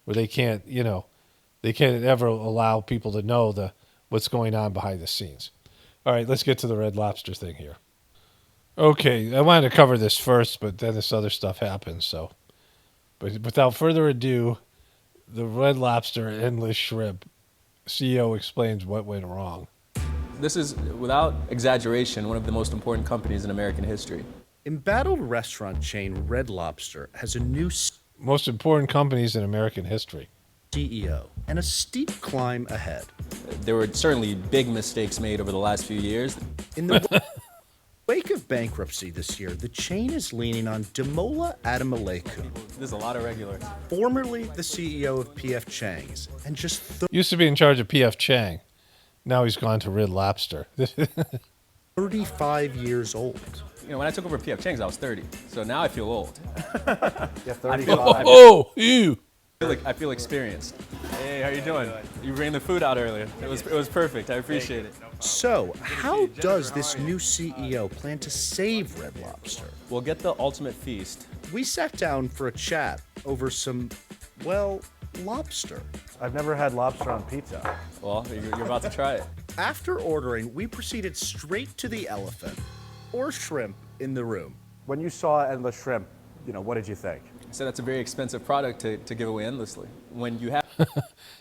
S1: Where they can't ever allow people to know what's going on behind the scenes. All right, let's get to the Red Lobster thing here. Okay, I wanted to cover this first, but then this other stuff happens. So, but without further ado, the Red Lobster Endless Shrimp CEO explains what went wrong.
S17: This is, without exaggeration, one of the most important companies in American history.
S18: Embattled restaurant chain Red Lobster has a new
S1: most important companies in American history.
S18: CEO and a steep climb ahead.
S17: There were certainly big mistakes made over the last few years.
S18: In the wake of bankruptcy this year, the chain is leaning on Damola Adamaleku.
S17: There's a lot of regulars.
S18: Formerly the CEO of P.F. Chang's, and just
S1: used to be in charge of P.F. Chang. Now he's gone to Red Lobster.
S18: 35 years old.
S17: When I took over P.F. Chang's, I was 30. So now I feel old.
S18: Yeah, 35.
S1: Ew.
S17: I feel experienced. Hey, how you doing? You bring the food out earlier. It was perfect. I appreciate it.
S18: So, how does this new CEO plan to save Red Lobster?
S17: We'll get the ultimate feast.
S18: We sat down for a chat over some, lobster.
S19: I've never had lobster on pizza.
S17: Well, you're about to try it.
S18: After ordering, we proceeded straight to the elephant, or shrimp, in the room.
S19: When you saw Endless Shrimp, what did you think?
S17: I said that's a very expensive product to give away endlessly. When you have...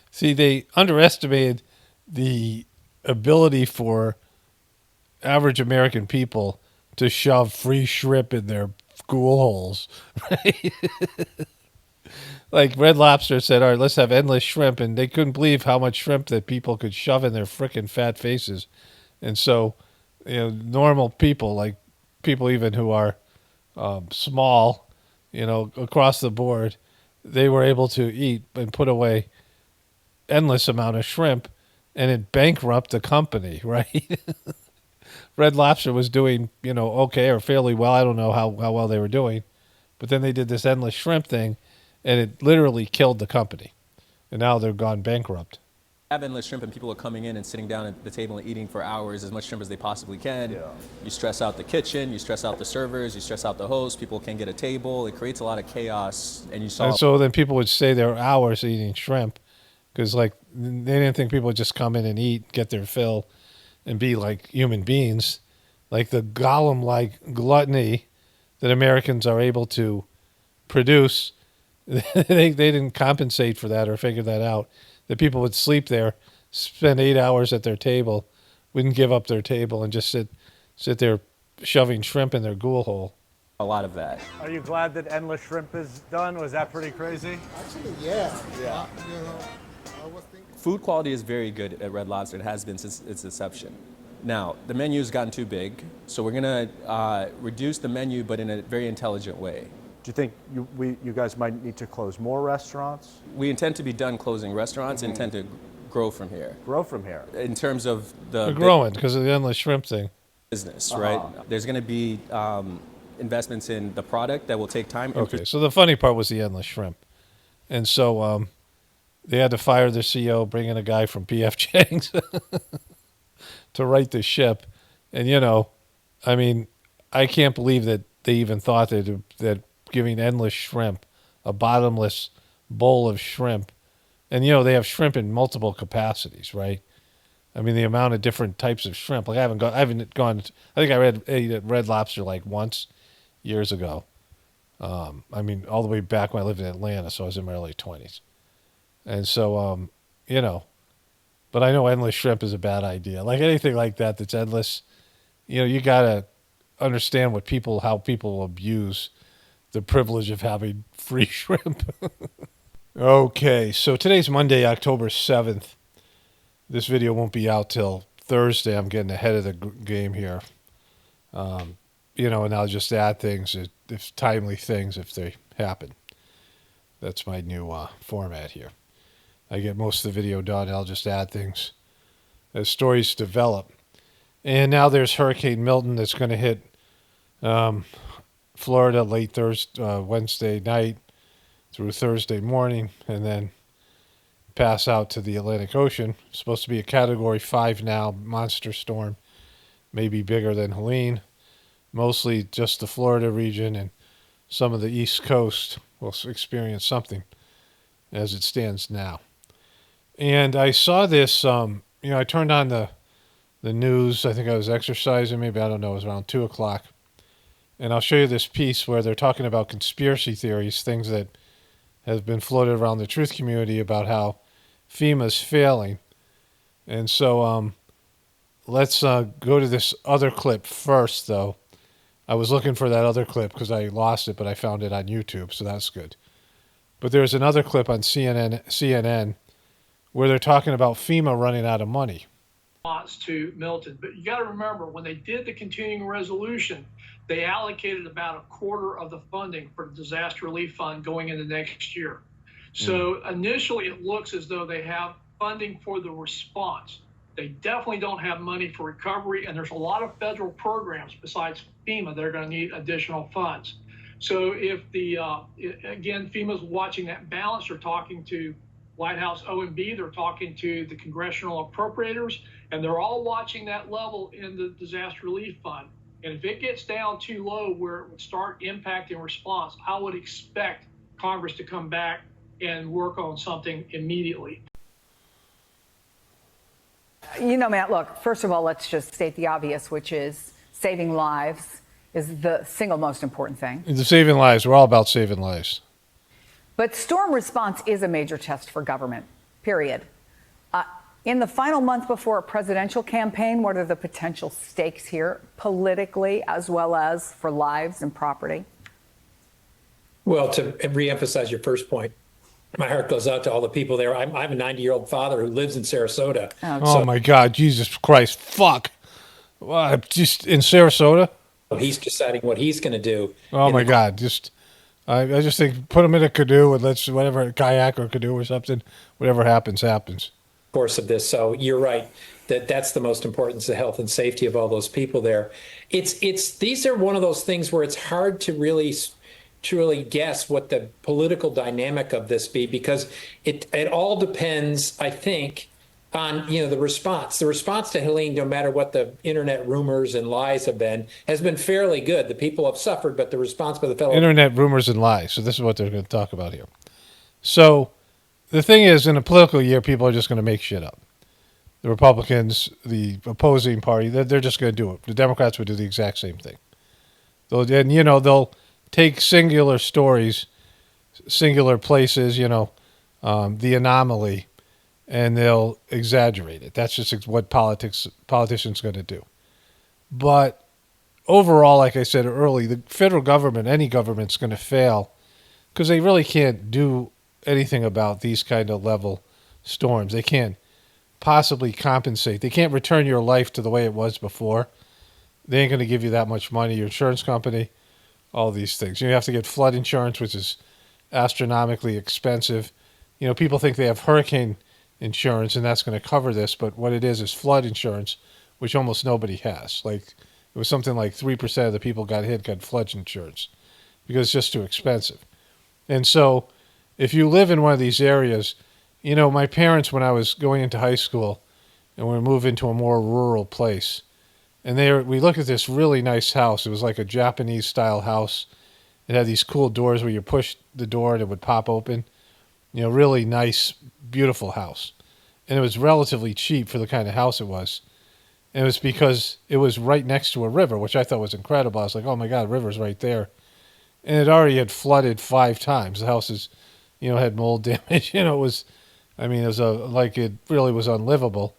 S1: See, they underestimated the ability for average American people to shove free shrimp in their school holes, right? Like Red Lobster said, all right, let's have endless shrimp, and they couldn't believe how much shrimp that people could shove in their frickin' fat faces. And so, normal people, like people even who are small, across the board, they were able to eat and put away endless amount of shrimp, and it bankrupt the company, right? Red Lobster was doing, okay or fairly well. I don't know how well they were doing, but then they did this endless shrimp thing, and it literally killed the company, and now they're gone bankrupt.
S17: Have endless shrimp and people are coming in and sitting down at the table and eating for hours, as much shrimp as they possibly can. Yeah. You stress out the kitchen, you stress out the servers, you stress out the host, people can't get a table. It creates a lot of chaos. And you saw.
S1: And so then people would stay there hours eating shrimp because, like, they didn't think people would just come in and eat, get their fill, and be like human beings. Like the golem-like gluttony that Americans are able to produce, they didn't compensate for that or figure that out. That people would sleep there, spend 8 hours at their table, wouldn't give up their table, and just sit there shoving shrimp in their ghoul hole.
S17: A lot of that.
S19: Are you glad that endless shrimp is done? Was that pretty crazy?
S20: Actually, yeah.
S19: Yeah.
S20: I was thinking.
S17: Food quality is very good at Red Lobster. It has been since its inception. Now, the menu's gotten too big, so we're going to reduce the menu, but in a very intelligent way.
S19: Do you think you guys might need to close more restaurants?
S17: We intend to be done closing restaurants and intend to grow from here.
S19: Grow from here?
S17: In terms of the...
S1: We're growing because of the endless shrimp thing.
S17: Business, right? There's going to be investments in the product that will take time.
S1: Okay, so the funny part was the endless shrimp. And so they had to fire their CEO, bring in a guy from P.F. Chang's to right the ship. And, I mean, I can't believe that they even thought that giving endless shrimp, a bottomless bowl of shrimp, and, they have shrimp in multiple capacities, right? I mean, the amount of different types of shrimp. Like I haven't gone. I think I ate at Red Lobster like once years ago. I mean, all the way back when I lived in Atlanta, so I was in my early 20s. And so, but I know endless shrimp is a bad idea. Like anything like that that's endless, you got to understand how people abuse the privilege of having free shrimp. Okay, so today's Monday, October 7th. This video won't be out till Thursday. I'm getting ahead of the game here. And I'll just add things, if timely things, if they happen. That's my new format here. I get most of the video done. I'll just add things as stories develop. And now there's Hurricane Milton that's going to hit Florida late Wednesday night through Thursday morning, and then pass out to the Atlantic Ocean. It's supposed to be a Category 5 now, monster storm, maybe bigger than Helene. Mostly just the Florida region and some of the East Coast will experience something as it stands now. And I saw this, I turned on the news. I think I was exercising, maybe, I don't know, it was around 2 o'clock. And I'll show you this piece where they're talking about conspiracy theories, things that have been floated around the truth community about how FEMA's failing. And so let's go to this other clip first, though. I was looking for that other clip because I lost it, but I found it on YouTube, so that's good. But there's another clip on CNN where they're talking about FEMA running out of money.
S21: To Milton, but you got to remember, when they did the continuing resolution, they allocated about a quarter of the funding for the disaster relief fund going into next year. So initially it looks as though they have funding for the response. They definitely don't have money for recovery, and there's a lot of federal programs besides FEMA that are going to need additional funds. So if again, FEMA's watching that balance, they're talking to White House O&B, they're talking to the congressional appropriators, and they're all watching that level in the disaster relief fund. And if it gets down too low where it would start impacting response, I would expect Congress to come back and work on something immediately.
S22: Matt, look, first of all, let's just state the obvious, which is saving lives is the single most important thing.
S1: The saving lives. We're all about saving lives.
S22: But storm response is a major test for government, period. In the final month before a presidential campaign, what are the potential stakes here, politically as well as for lives and property?
S23: Well, to reemphasize your first point, my heart goes out to all the people there. I'm a 90-year-old father who lives in Sarasota.
S1: Oh, my God, Jesus Christ, fuck. Just in Sarasota?
S23: He's deciding what he's going to do.
S1: Oh, my God, I just think put him in a canoe and let's, whatever, a kayak or canoe or something, whatever happens, happens.
S23: Course of this. So you're right that's the most important, is the health and safety of all those people there. These are one of those things where it's hard to really truly guess what the political dynamic of this be, because it all depends, I think, on the response. The response to Helene, no matter what the internet rumors and lies have been, has been fairly good. The people have suffered, but the response by the fellow
S1: Internet rumors and lies. So this is what they're going to talk about here. So the thing is, in a political year, people are just going to make shit up. The Republicans, the opposing party, they're just going to do it. The Democrats would do the exact same thing. They'll take singular stories, singular places, the anomaly, and they'll exaggerate it. That's just what politicians going to do. But overall, like I said earlier, the federal government, any government's going to fail because they really can't do anything about these kind of level storms. They can't possibly compensate. They can't return your life to the way it was before. They ain't going to give you that much money. Your insurance company, all these things. You have to get flood insurance, which is astronomically expensive. People think they have hurricane insurance and that's going to cover this, but what it is flood insurance, which almost nobody has. Like it was something like 3% of the people got flood insurance because it's just too expensive. And so if you live in one of these areas, my parents, when I was going into high school and we moved into a more rural place, and we looked at this really nice house. It was like a Japanese style house. It had these cool doors where you push the door and it would pop open. Really nice, beautiful house. And it was relatively cheap for the kind of house it was. And it was because it was right next to a river, which I thought was incredible. I was like, oh my God, the river's right there. And it already had flooded 5 times. The house had mold damage. It was it really was unlivable.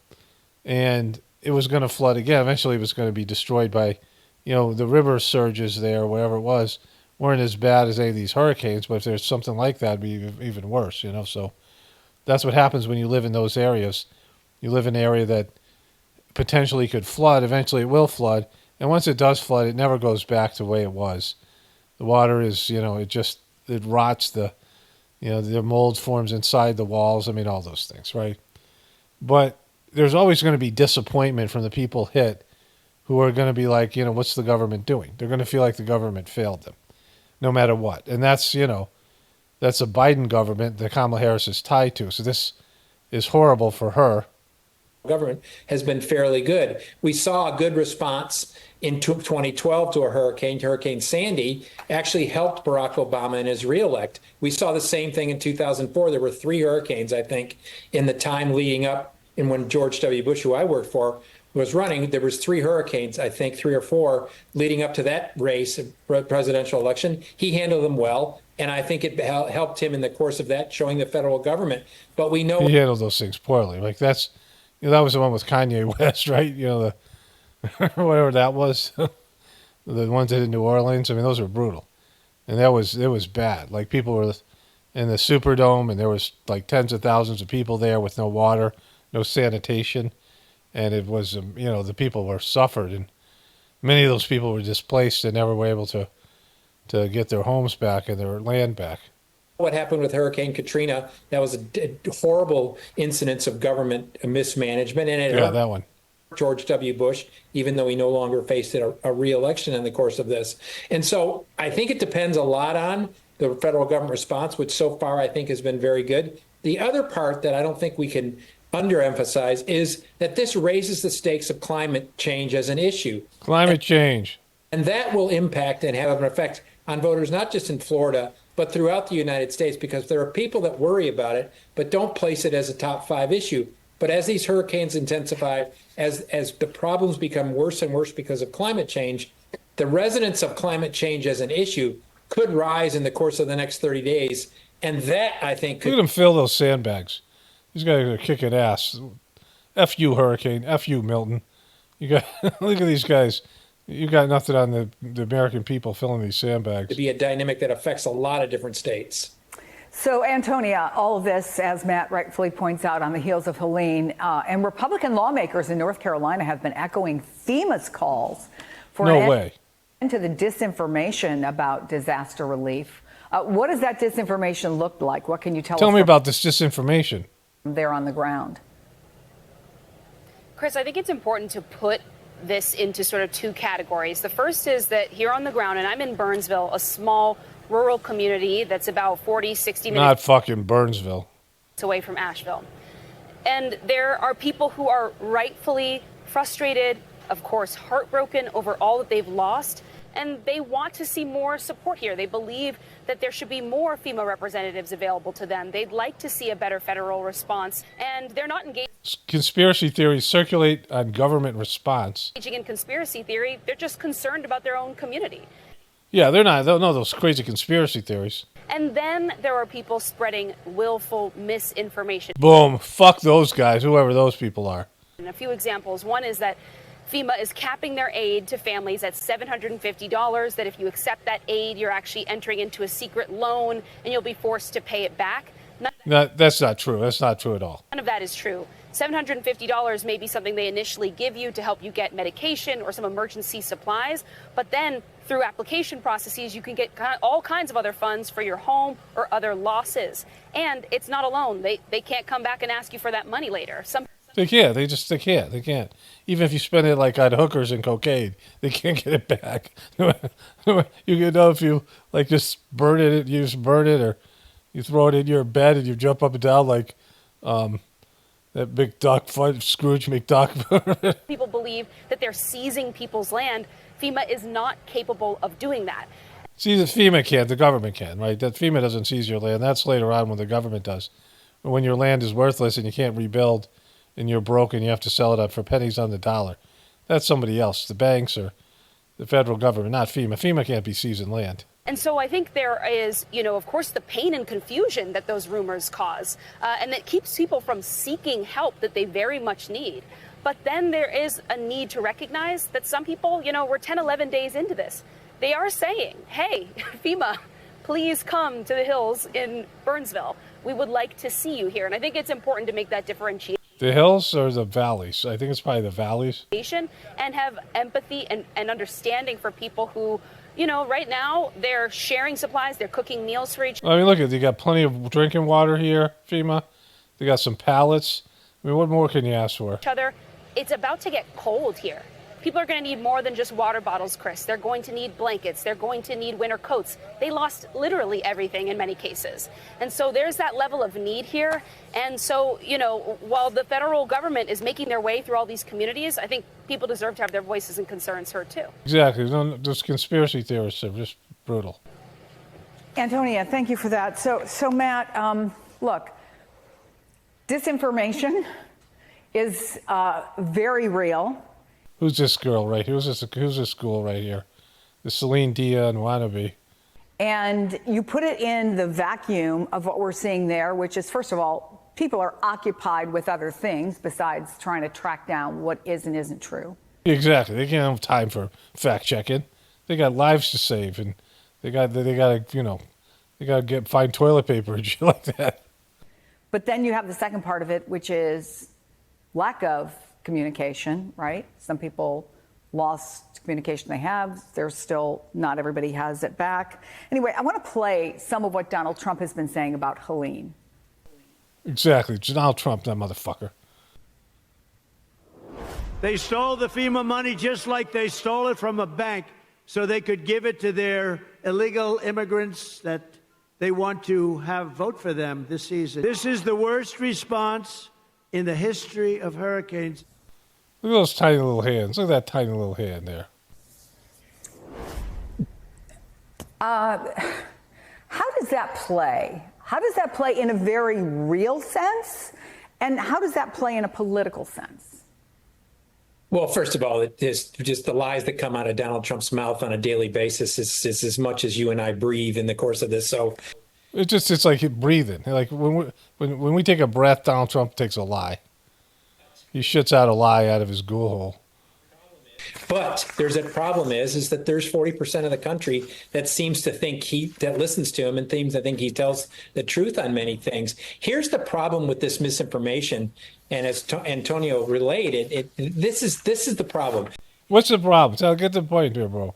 S1: And it was going to flood again. Eventually it was going to be destroyed by, the river surges there, whatever it was, weren't as bad as any of these hurricanes, but if there's something like that, it'd be even worse, So that's what happens when you live in those areas. You live in an area that potentially could flood. Eventually it will flood. And once it does flood, it never goes back to the way it was. The water is, it rots the mold forms inside the walls. All those things, right? But there's always going to be disappointment from the people hit who are going to be like, what's the government doing? They're going to feel like the government failed them, no matter what. And that's a Biden government that Kamala Harris is tied to. So this is horrible for her.
S23: Government has been fairly good. We saw a good response in 2012 to Hurricane Sandy actually helped Barack Obama in his reelect. We saw the same thing in 2004. There were 3 hurricanes, I think, in the time leading up, and when George W. Bush, who I worked for, was running, there was 3 hurricanes, I think 3 or 4, leading up to that race, presidential election. He handled them well, and I think it helped him in the course of that, showing the federal government. But we know
S1: he handled those things poorly. Like that was the one with Kanye West, right? The whatever that was, the ones in New Orleans. Those were brutal, and it was bad. Like people were in the Superdome, and there was like tens of thousands of people there with no water, no sanitation, and it was the people were suffered, and many of those people were displaced and never were able to get their homes back and their land back.
S23: What happened with Hurricane Katrina, that was a horrible incidence of government mismanagement, and it hurt
S1: that one.
S23: George W. Bush, even though he no longer faced a re-election in the course of this. And so I think it depends a lot on the federal government response, which so far I think has been very good. The other part that I don't think we can underemphasize is that this raises the stakes of climate change as an issue.
S1: Climate change.
S23: And that will impact and have an effect on voters, not just in Florida, but throughout the United States, because there are people that worry about it, but don't place it as a top 5 issue. But as these hurricanes intensify, as the problems become worse and worse because of climate change, the resonance of climate change as an issue could rise in the course of the next 30 days. And that, I think, could...
S1: Look at them fill those sandbags. These guys are kicking ass. F you, Hurricane. F you, Milton. Look at these guys. You got nothing on the American people filling these sandbags.
S23: To be a dynamic that affects a lot of different states.
S22: So, Antonia, all of this, as Matt rightfully points out, on the heels of Helene, and Republican lawmakers in North Carolina have been echoing FEMA's calls for an end to the disinformation about disaster relief. What does that disinformation look like? What can you tell us?
S1: Tell me about this disinformation.
S22: There on the ground.
S2: Chris, I think it's important to put this into sort of 2 categories. The first is that here on the ground, and I'm in Burnsville, a small rural community that's about 40, 60 minutes.
S1: Not fucking Burnsville.
S2: Away from Asheville. And there are people who are rightfully frustrated, of course, heartbroken over all that they've lost. And they want to see more support here. They believe that there should be more FEMA representatives available to them. They'd like to see a better federal response. And they're not engaged.
S1: Conspiracy theories circulate on government response.
S2: Engaging in conspiracy theory, they're just concerned about their own community.
S1: Yeah, they're not. They'll know those crazy conspiracy theories.
S2: And then there are people spreading willful misinformation.
S1: Boom. Fuck those guys, whoever those people are.
S2: And a few examples. One is that FEMA is capping their aid to families at $750, that if you accept that aid, you're actually entering into a secret loan and you'll be forced to pay it back.
S1: That's not true. That's not true at all.
S2: None of that is true. $750 may be something they initially give you to help you get medication or some emergency supplies, but then through application processes, you can get all kinds of other funds for your home or other losses. And it's not a loan. They can't come back and ask you for that money later.
S1: They can't. They can't. Even if you spend it like on hookers and cocaine, they can't get it back. You know, if you like just burn it, you just burn it, or you throw it in your bed and you jump up and down like that big duck, Scrooge McDuck.
S2: People believe that they're seizing people's land. FEMA is not capable of doing that.
S1: See, the FEMA can't, the government can, right? That FEMA doesn't seize your land. That's later on when the government does. When your land is worthless and you can't rebuild and you're broke and you have to sell it up for pennies on the dollar, that's somebody else, the banks or the federal government, not FEMA. FEMA can't be seizing land.
S2: And so I think there is, of course, the pain and confusion that those rumors cause, and that keeps people from seeking help that they very much need. But then there is a need to recognize that some people, we're 10, 11 days into this. They are saying, hey, FEMA, please come to the hills in Burnsville. We would like to see you here. And I think it's important to make that differentiation.
S1: The hills or the valleys? I think it's probably the valleys.
S2: And have empathy and understanding for people who, right now they're sharing supplies, they're cooking meals for each other.
S1: I mean, look, they got plenty of drinking water here, FEMA. They got some pallets. I mean, what more can you ask for?
S2: It's about to get cold here. People are going to need more than just water bottles, Chris. They're going to need blankets. They're going to need winter coats. They lost literally everything in many cases. And so there's that level of need here. And so, while the federal government is making their way through all these communities, I think people deserve to have their voices and concerns heard too.
S1: Exactly. Those conspiracy theorists are just brutal.
S22: Antonia, thank you for that. So Matt, look, disinformation is very real.
S1: Who's this girl right here? Who's this school right here? The Celine Dion wannabe.
S22: And you put it in the vacuum of what we're seeing there, which is, first of all, people are occupied with other things besides trying to track down what is and isn't true.
S1: Exactly. They can't have time for fact checking. They got lives to save, and they got to find toilet paper and shit like that.
S22: But then you have the second part of it, which is lack of communication, right? Some people lost communication they have. There's still, not everybody has it back. Anyway, I want to play some of what Donald Trump has been saying about Helene.
S1: Exactly. Donald Trump, that motherfucker.
S3: They stole the FEMA money just like they stole it from a bank so they could give it to their illegal immigrants that they want to have vote for them this season. This is the worst response in the history of hurricanes.
S1: Look at those tiny little hands. Look at that tiny little hand there.
S22: How does that play? How does that play in a very real sense? And how does that play in a political sense?
S23: Well, first of all, it is just the lies that come out of Donald Trump's mouth on a daily basis is as much as you and I breathe in the course of this. So
S1: it's like breathing. Like when we take a breath, Donald Trump takes a lie. He shits out a lie out of his ghoul hole.
S23: But there's a problem is that there's 40% of the country that seems to think that listens to him and seems to think he tells the truth on many things. Here's the problem with this misinformation, and as Antonio relayed, this is the problem.
S1: What's the problem? Get the point here, bro.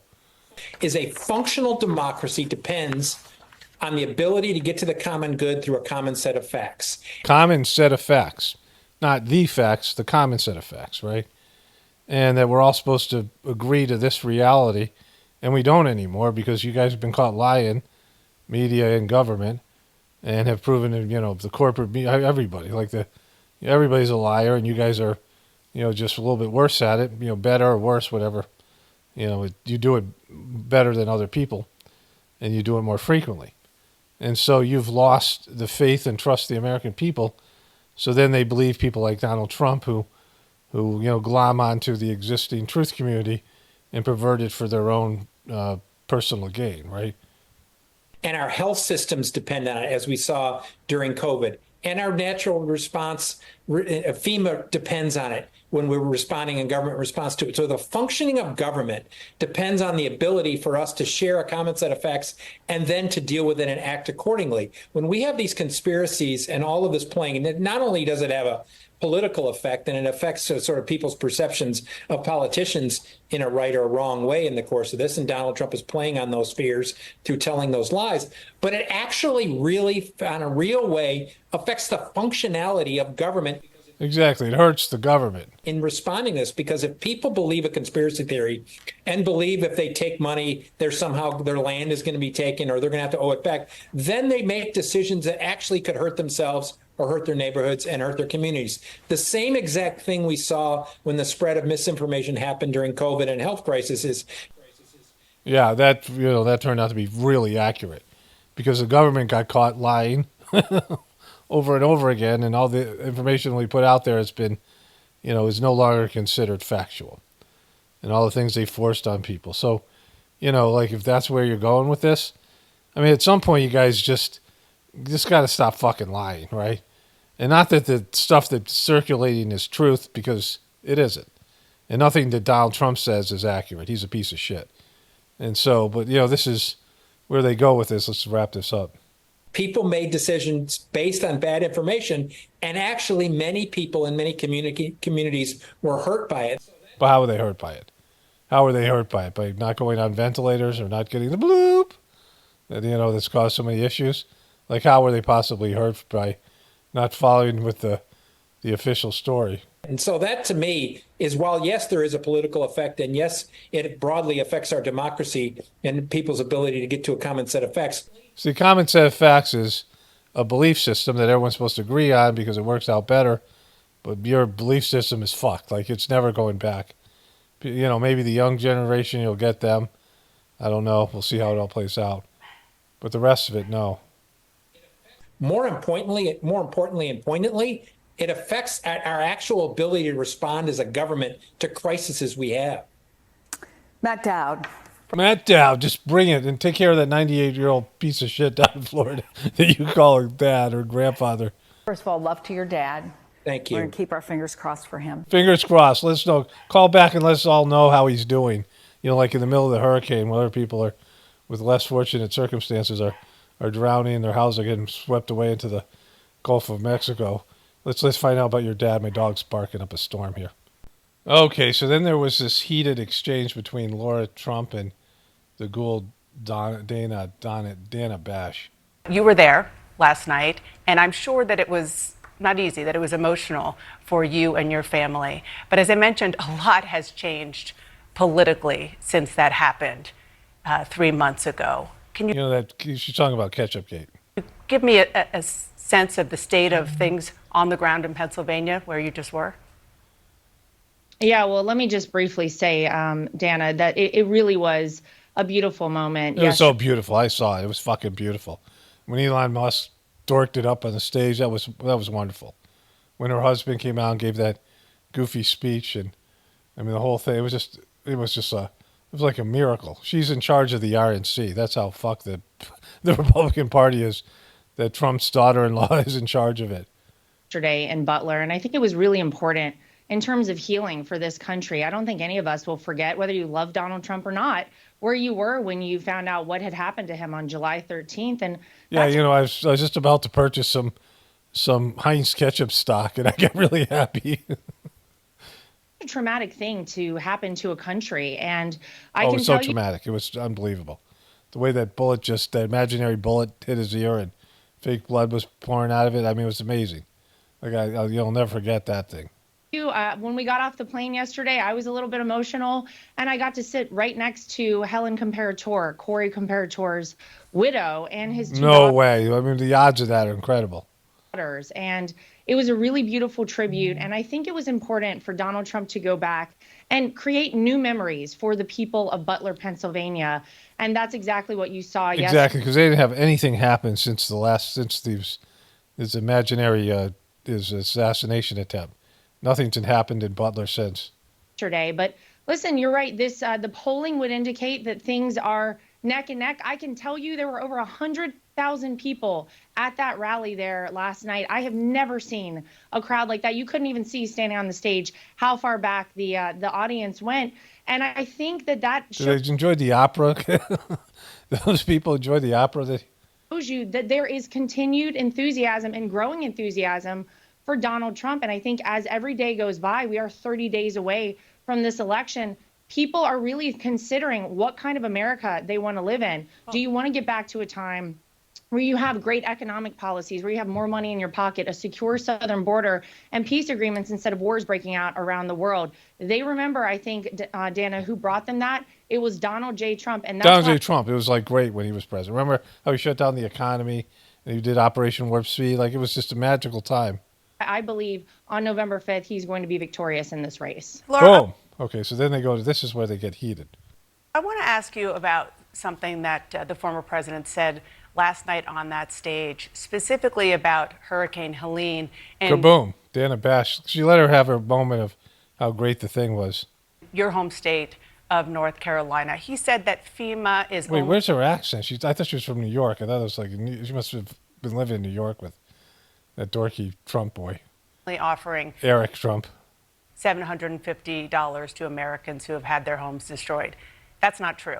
S23: Is a functional democracy depends on the ability to get to the common good through a common set of facts.
S1: Common set of facts. Not the facts, the common set of facts, right? And that we're all supposed to agree to this reality, and we don't anymore because you guys have been caught lying, media and government, and have proven, the corporate media, everybody, like everybody's a liar, and you guys are, just a little bit worse at it, better or worse, whatever. You do it better than other people, and you do it more frequently. And so you've lost the faith and trust of the American people. So then they believe people like Donald Trump who glom onto the existing truth community and pervert it for their own personal gain, right?
S23: And our health systems depend on it, as we saw during COVID. And our natural response, FEMA depends on it when we're responding in government response to it. So the functioning of government depends on the ability for us to share a common set of facts and then to deal with it and act accordingly. When we have these conspiracies and all of this playing, and not only does it have a political effect, and it affects sort of people's perceptions of politicians in a right or wrong way in the course of this, and Donald Trump is playing on those fears through telling those lies, but it actually really, on a real way, affects the functionality of government.
S1: Exactly. It hurts the government.
S23: In responding to this, because if people believe a conspiracy theory and believe if they take money, somehow their land is going to be taken or they're going to have to owe it back, then they make decisions that actually could hurt themselves or hurt their neighborhoods and hurt their communities. The same exact thing we saw when the spread of misinformation happened during COVID and health crises.
S1: Yeah, that turned out to be really accurate because the government got caught lying over and over again, and all the information we put out there has been, is no longer considered factual, and all the things they forced on people. So, like if that's where you're going with this, I mean, at some point you guys just got to stop fucking lying, right? And not that the stuff that's circulating is truth, because it isn't. And nothing that Donald Trump says is accurate. He's a piece of shit. And so, but, this is where they go with this. Let's wrap this up.
S23: People made decisions based on bad information, and actually many people in many communities were hurt by it.
S1: But how were they hurt by it? How were they hurt by it? By not going on ventilators or not getting the bloop that, that's caused so many issues? Like, how were they possibly hurt by not following with the official story?
S23: And so that, to me, is while, yes, there is a political effect, and yes, it broadly affects our democracy and people's ability to get to a common set of facts.
S1: See, a common set of facts is a belief system that everyone's supposed to agree on because it works out better, but your belief system is fucked. Like, it's never going back. Maybe the young generation, you'll get them. I don't know. We'll see how it all plays out. But the rest of it, no.
S23: More importantly and poignantly, it affects our actual ability to respond as a government to crises we have.
S22: Matt Dowd.
S1: Matt Dowd, just bring it and take care of that 98-year-old piece of shit down in Florida that you call her dad or grandfather.
S22: First of all, love to your dad.
S23: Thank you.
S22: We're going to keep our fingers crossed for him.
S1: Fingers crossed. Let us know. Call back and let us all know how he's doing. Like in the middle of the hurricane, when other people are with less fortunate circumstances are drowning and their houses are getting swept away into the Gulf of Mexico. Let's find out about your dad. My dog's barking up a storm here. Okay, so then there was this heated exchange between Laura Trump and the ghoul Dana Bash.
S4: You were there last night, and I'm sure that it was not easy, that it was emotional for you and your family. But as I mentioned, a lot has changed politically since that happened 3 months ago. Can you
S1: that she's talking about Ketchupgate?
S4: Give me a sense of the state of things on the ground in Pennsylvania where you just were?
S6: Yeah, well, let me just briefly say, Dana, that it really was a beautiful moment.
S1: It was so beautiful. I saw it. It was fucking beautiful. When Elon Musk dorked it up on the stage, that was wonderful. When her husband came out and gave that goofy speech, and I mean the whole thing, it was like a miracle. She's in charge of the RNC. That's how fucked the Republican Party is, that Trump's daughter-in-law is in charge of it.
S6: Yesterday in Butler, and I think it was really important in terms of healing for this country. I don't think any of us will forget, whether you love Donald Trump or not, where you were when you found out what had happened to him on July 13th. And
S1: yeah, I was just about to purchase some Heinz ketchup stock, and I got really happy.
S6: A traumatic thing to happen to a country, and
S1: it was so traumatic. It was unbelievable. The way that imaginary bullet hit his ear and fake blood was pouring out of it. I mean, it was amazing. Like you'll never forget that thing.
S6: When we got off the plane yesterday, I was a little bit emotional, and I got to sit right next to Helen Comparator, Corey Comparator's widow, and his two
S1: No way. I mean, the odds of that are incredible.
S6: daughters. And It was a really beautiful tribute. And I think it was important for Donald Trump to go back and create new memories for the people of Butler, Pennsylvania. And that's exactly what you saw yesterday.
S1: Exactly, because they didn't have anything happen since his imaginary his assassination attempt. Nothing's happened in Butler since.
S6: But listen, you're right. The polling would indicate that things are neck and neck. I can tell you there were over 100,000 people at that rally there last night. I have never seen a crowd like that. You couldn't even see standing on the stage how far back the audience went. And I think that
S1: They enjoyed the opera. Those people enjoyed the opera.
S6: Shows you that there is continued enthusiasm and growing enthusiasm for Donald Trump. And I think as every day goes by, we are 30 days away from this election. People are really considering what kind of America they want to live in. Do you want to get back to a time where you have great economic policies, where you have more money in your pocket, a secure southern border, and peace agreements instead of wars breaking out around the world? They remember, I think, Dana, who brought them that? It was Donald J. Trump. And
S1: Donald J. Trump. It was like great when he was president. Remember how he shut down the economy and he did Operation Warp Speed? Like it was just a magical time.
S6: I believe on November 5th, he's going to be victorious in this race.
S1: Boom. Okay, so then they go to this is where they get heated.
S4: I want to ask you about something that the former president said last night on that stage, specifically about Hurricane Helene. And
S1: kaboom. Dana Bash. She let her have her moment of how great the thing was.
S4: Your home state of North Carolina. He said that FEMA is...
S1: Wait, where's her accent? I thought she was from New York. I thought it was like, she must have been living in New York with that dorky Trump boy.
S4: Offering
S1: Eric Trump.
S4: $750 to Americans who have had their homes destroyed. That's not true.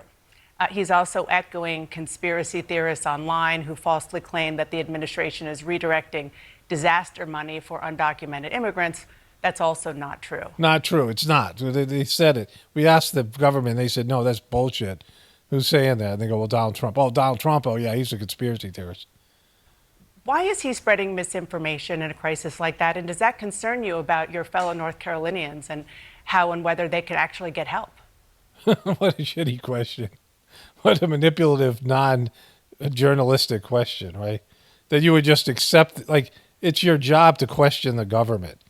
S4: He's also echoing conspiracy theorists online who falsely claim that the administration is redirecting disaster money for undocumented immigrants. That's also not true.
S1: Not true. It's not. They said it. We asked the government. They said, no, that's bullshit. Who's saying that? And they go, well, Donald Trump. Oh, Donald Trump. Oh, yeah, he's a conspiracy theorist.
S4: Why is he spreading misinformation in a crisis like that? And does that concern you about your fellow North Carolinians and how and whether they could actually get help?
S1: What a shitty question. What a manipulative, non-journalistic question, right? That you would just accept, like, it's your job to question the government.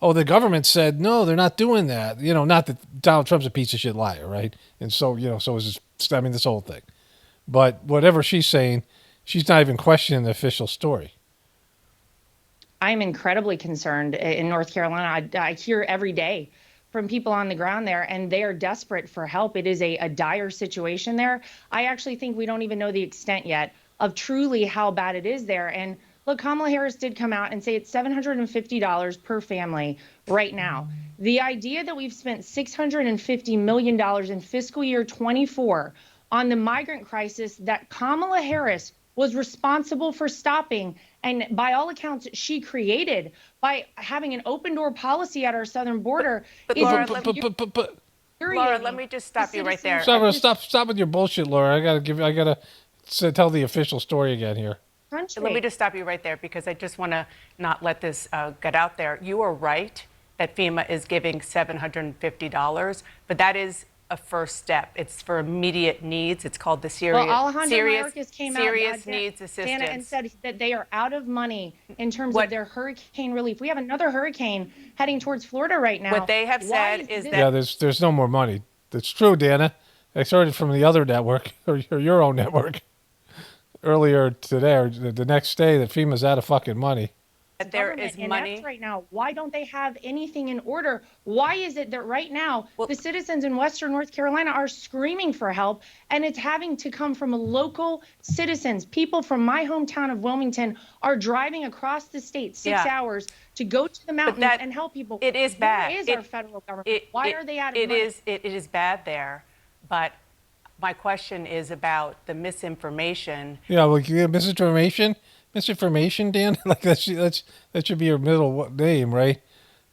S1: Oh, the government said, no, they're not doing that. You know, not that Donald Trump's a piece of shit liar, right? And so, so is this whole thing. But whatever she's saying, she's not even questioning the official story.
S6: I'm incredibly concerned in North Carolina. I hear every day from people on the ground there, and they are desperate for help. It is a dire situation there. I actually think we don't even know the extent yet of truly how bad it is there. And look, Kamala Harris did come out and say it's $750 per family right now. The idea that we've spent $650 million in fiscal year 24 on the migrant crisis that Kamala Harris was responsible for stopping, and by all accounts, she created by having an open door policy at our southern border.
S4: Laura, let me just stop you right there.
S1: Stop with your bullshit, Laura. I gotta tell the official story again here.
S4: Let me just stop you right there because I just want to not let this get out there. You are right that FEMA is giving $750, but that is a first step. It's for immediate needs. It's called the serious needs assistance.
S6: Dana, and said that they are out of money in terms of their hurricane relief. We have another hurricane heading towards Florida right now.
S4: What they have said is that...
S1: Yeah, there's no more money. That's true, Dana. I heard it from the other network, or your own network, earlier today, or the next day, that FEMA's out of fucking money.
S4: There is money
S6: right now. Why don't they have anything in order? Why is it that right now the citizens in Western North Carolina are screaming for help, and it's having to come from local citizens? People from my hometown of Wilmington are driving across the state 6 hours to go to the mountains and help people.
S4: It is bad.
S6: Where is our federal government? Why are they out of money?
S4: It is bad there, but my question is about the misinformation.
S1: Yeah, misinformation. Misinformation, Dan? Like that should be your middle name, right?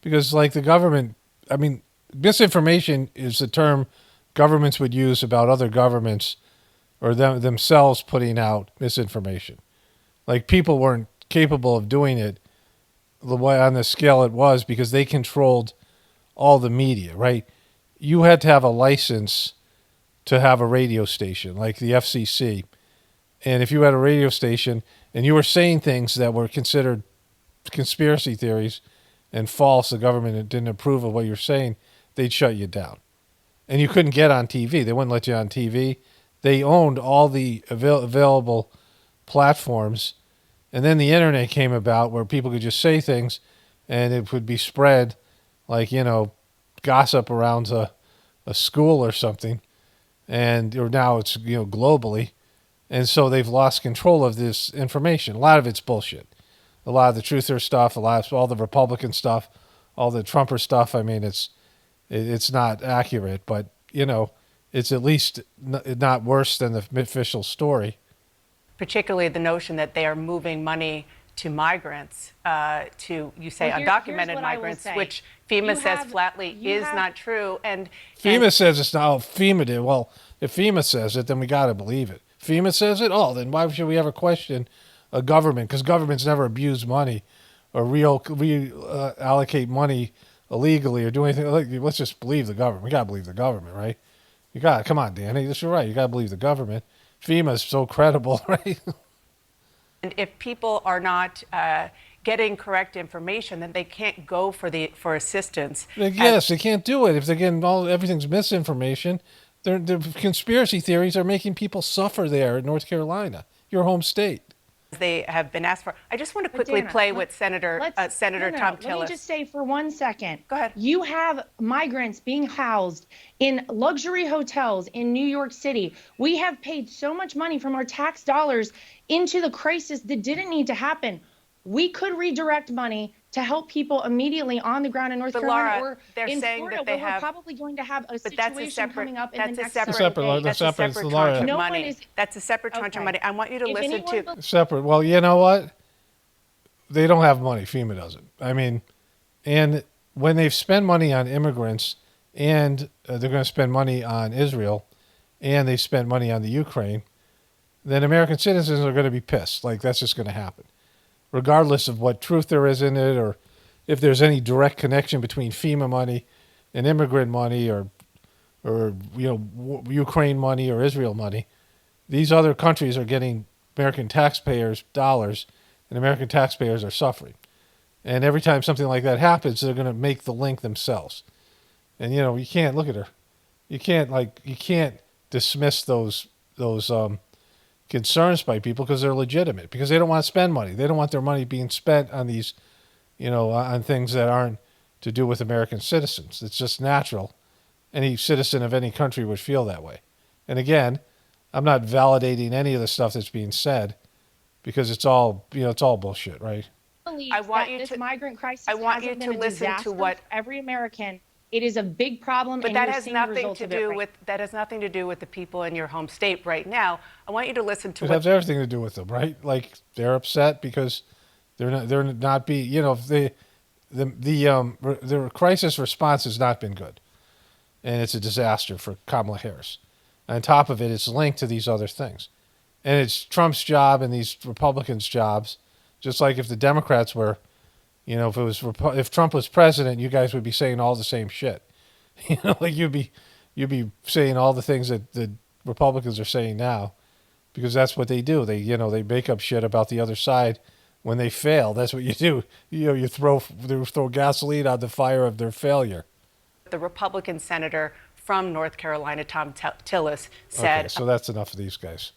S1: Because like the government, I mean, misinformation is the term governments would use about other governments or themselves putting out misinformation. Like people weren't capable of doing it the way on the scale it was because they controlled all the media, right? You had to have a license to have a radio station, like the FCC. And if you had a radio station and you were saying things that were considered conspiracy theories and false, the government didn't approve of what you're saying, they'd shut you down. And you couldn't get on TV. They wouldn't let you on TV. They owned all the available platforms. And then the internet came about where people could just say things and it would be spread like, gossip around a school or something. Or now it's, globally. And so they've lost control of this information. A lot of it's bullshit. A lot of the truther stuff, all the Republican stuff, all the Trumper stuff. I mean, it's not accurate, but, it's at least not worse than the official story.
S4: Particularly the notion that they are moving money to migrants, to, you say, undocumented migrants, which FEMA says flatly is not true. And
S1: FEMA says it's not. FEMA did. Well, if FEMA says it, then we got to believe it. FEMA says it. Oh, then why should we ever question a government? Because governments never abuse money or reallocate money illegally or do anything. Let's just believe the government. We got to believe the government, right? You got to. Come on, Danny. You're right. You got to believe the government. FEMA is so credible, right?
S4: And if people are not getting correct information, then they can't go for assistance.
S1: Yes, they can't do it if they're getting everything's misinformation. The conspiracy theories are making people suffer there in North Carolina, your home state.
S4: They have been asked for. I just want to quickly play with Senator Tom Tillis.
S6: Let me just say for 1 second.
S4: Go ahead.
S6: You have migrants being housed in luxury hotels in New York City. We have paid so much money from our tax dollars into the crisis that didn't need to happen. We could redirect money to help people immediately on the ground in North Carolina or in Florida, where we're probably going to have a situation coming up in the next several days.
S4: That's a separate tranche of money. That's a separate tranche of money. I want you to listen to...
S1: Separate. Well, you know what? They don't have money. FEMA doesn't. I mean, and when they spend money on immigrants and they're going to spend money on Israel and they spend money on the Ukraine, then American citizens are going to be pissed. Like, that's just going to happen. Regardless of what truth there is in it or if there's any direct connection between FEMA money and immigrant money or Ukraine money or Israel money, these other countries are getting American taxpayers' dollars and American taxpayers are suffering. And every time something like that happens, they're going to make the link themselves. And, you can't look at her. You can't dismiss those concerns by people because they're legitimate, because they don't want to spend money. They don't want their money being spent on these, on things that aren't to do with American citizens. It's just natural. Any citizen of any country would feel that way. And again, I'm not validating any of the stuff that's being said because it's all bullshit, right?
S6: I want you this migrant crisis hasn't been a disaster for every American. It is a big problem,
S4: but
S6: and
S4: that
S6: you're
S4: has
S6: seeing the
S4: nothing
S6: results
S4: to
S6: of it
S4: do
S6: right
S4: with that has nothing to do with the people in your home state right now. I want you to listen to
S1: it has everything to do with them, right? Like, they're upset because they're not being, if the crisis response has not been good, and it's a disaster for Kamala Harris. On top of it, it's linked to these other things, and it's Trump's job and these Republicans' jobs. Just like if the Democrats were, if Trump was president, you guys would be saying all the same shit. Like you'd be saying all the things that the Republicans are saying now, because that's what they do. They make up shit about the other side when they fail. That's what you do. You throw gasoline on the fire of their failure.
S4: The Republican senator from North Carolina, Tom Tillis, said.
S1: Okay, so that's enough of these guys.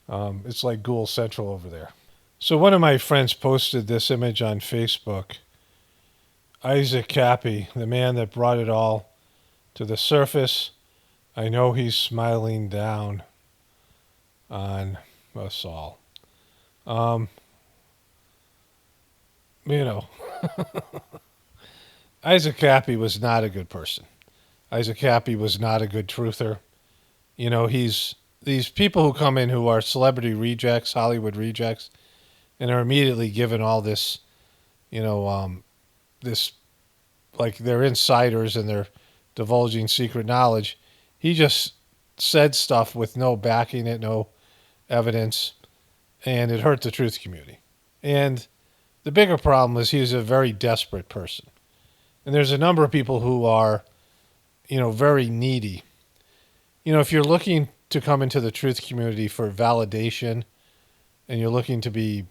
S1: It's like Ghoul Central over there. So one of my friends posted this image on Facebook. Isaac Cappy, the man that brought it all to the surface. I know he's smiling down on us all. Isaac Cappy was not a good person. Isaac Cappy was not a good truther. He's these people who come in who are celebrity rejects, Hollywood rejects, and are immediately given all this, this, like they're insiders and they're divulging secret knowledge. He just said stuff with no backing it, no evidence, and it hurt the truth community. And the bigger problem is he's a very desperate person. And there's a number of people who are, very needy. If you're looking to come into the truth community for validation and you're looking to be,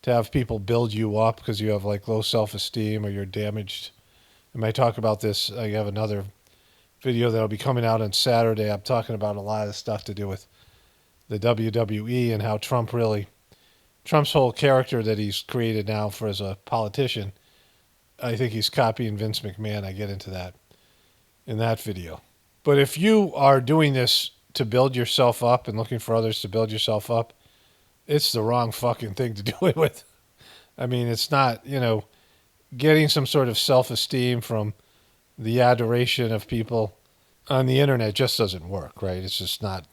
S1: to have people build you up because you have like low self-esteem or you're damaged. And I talk about this. I have another video that'll be coming out on Saturday. I'm talking about a lot of stuff to do with the WWE and how Trump's whole character that he's created now for as a politician. I think he's copying Vince McMahon. I get into that in that video. But if you are doing this to build yourself up and looking for others to build yourself up, it's the wrong fucking thing to do it with. I mean, it's not, getting some sort of self-esteem from the adoration of people on the internet just doesn't work, right? It's just not,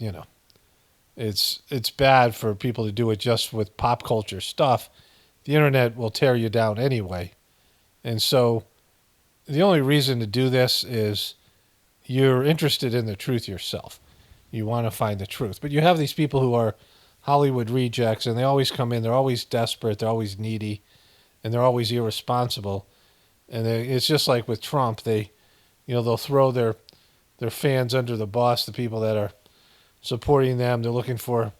S1: it's bad for people to do it just with pop culture stuff. The internet will tear you down anyway. And so the only reason to do this is you're interested in the truth yourself. You want to find the truth. But you have these people who are Hollywood rejects, and they always come in. They're always desperate. They're always needy, and they're always irresponsible. And it's just like with Trump. They'll throw their fans under the bus, the people that are supporting them. They're looking for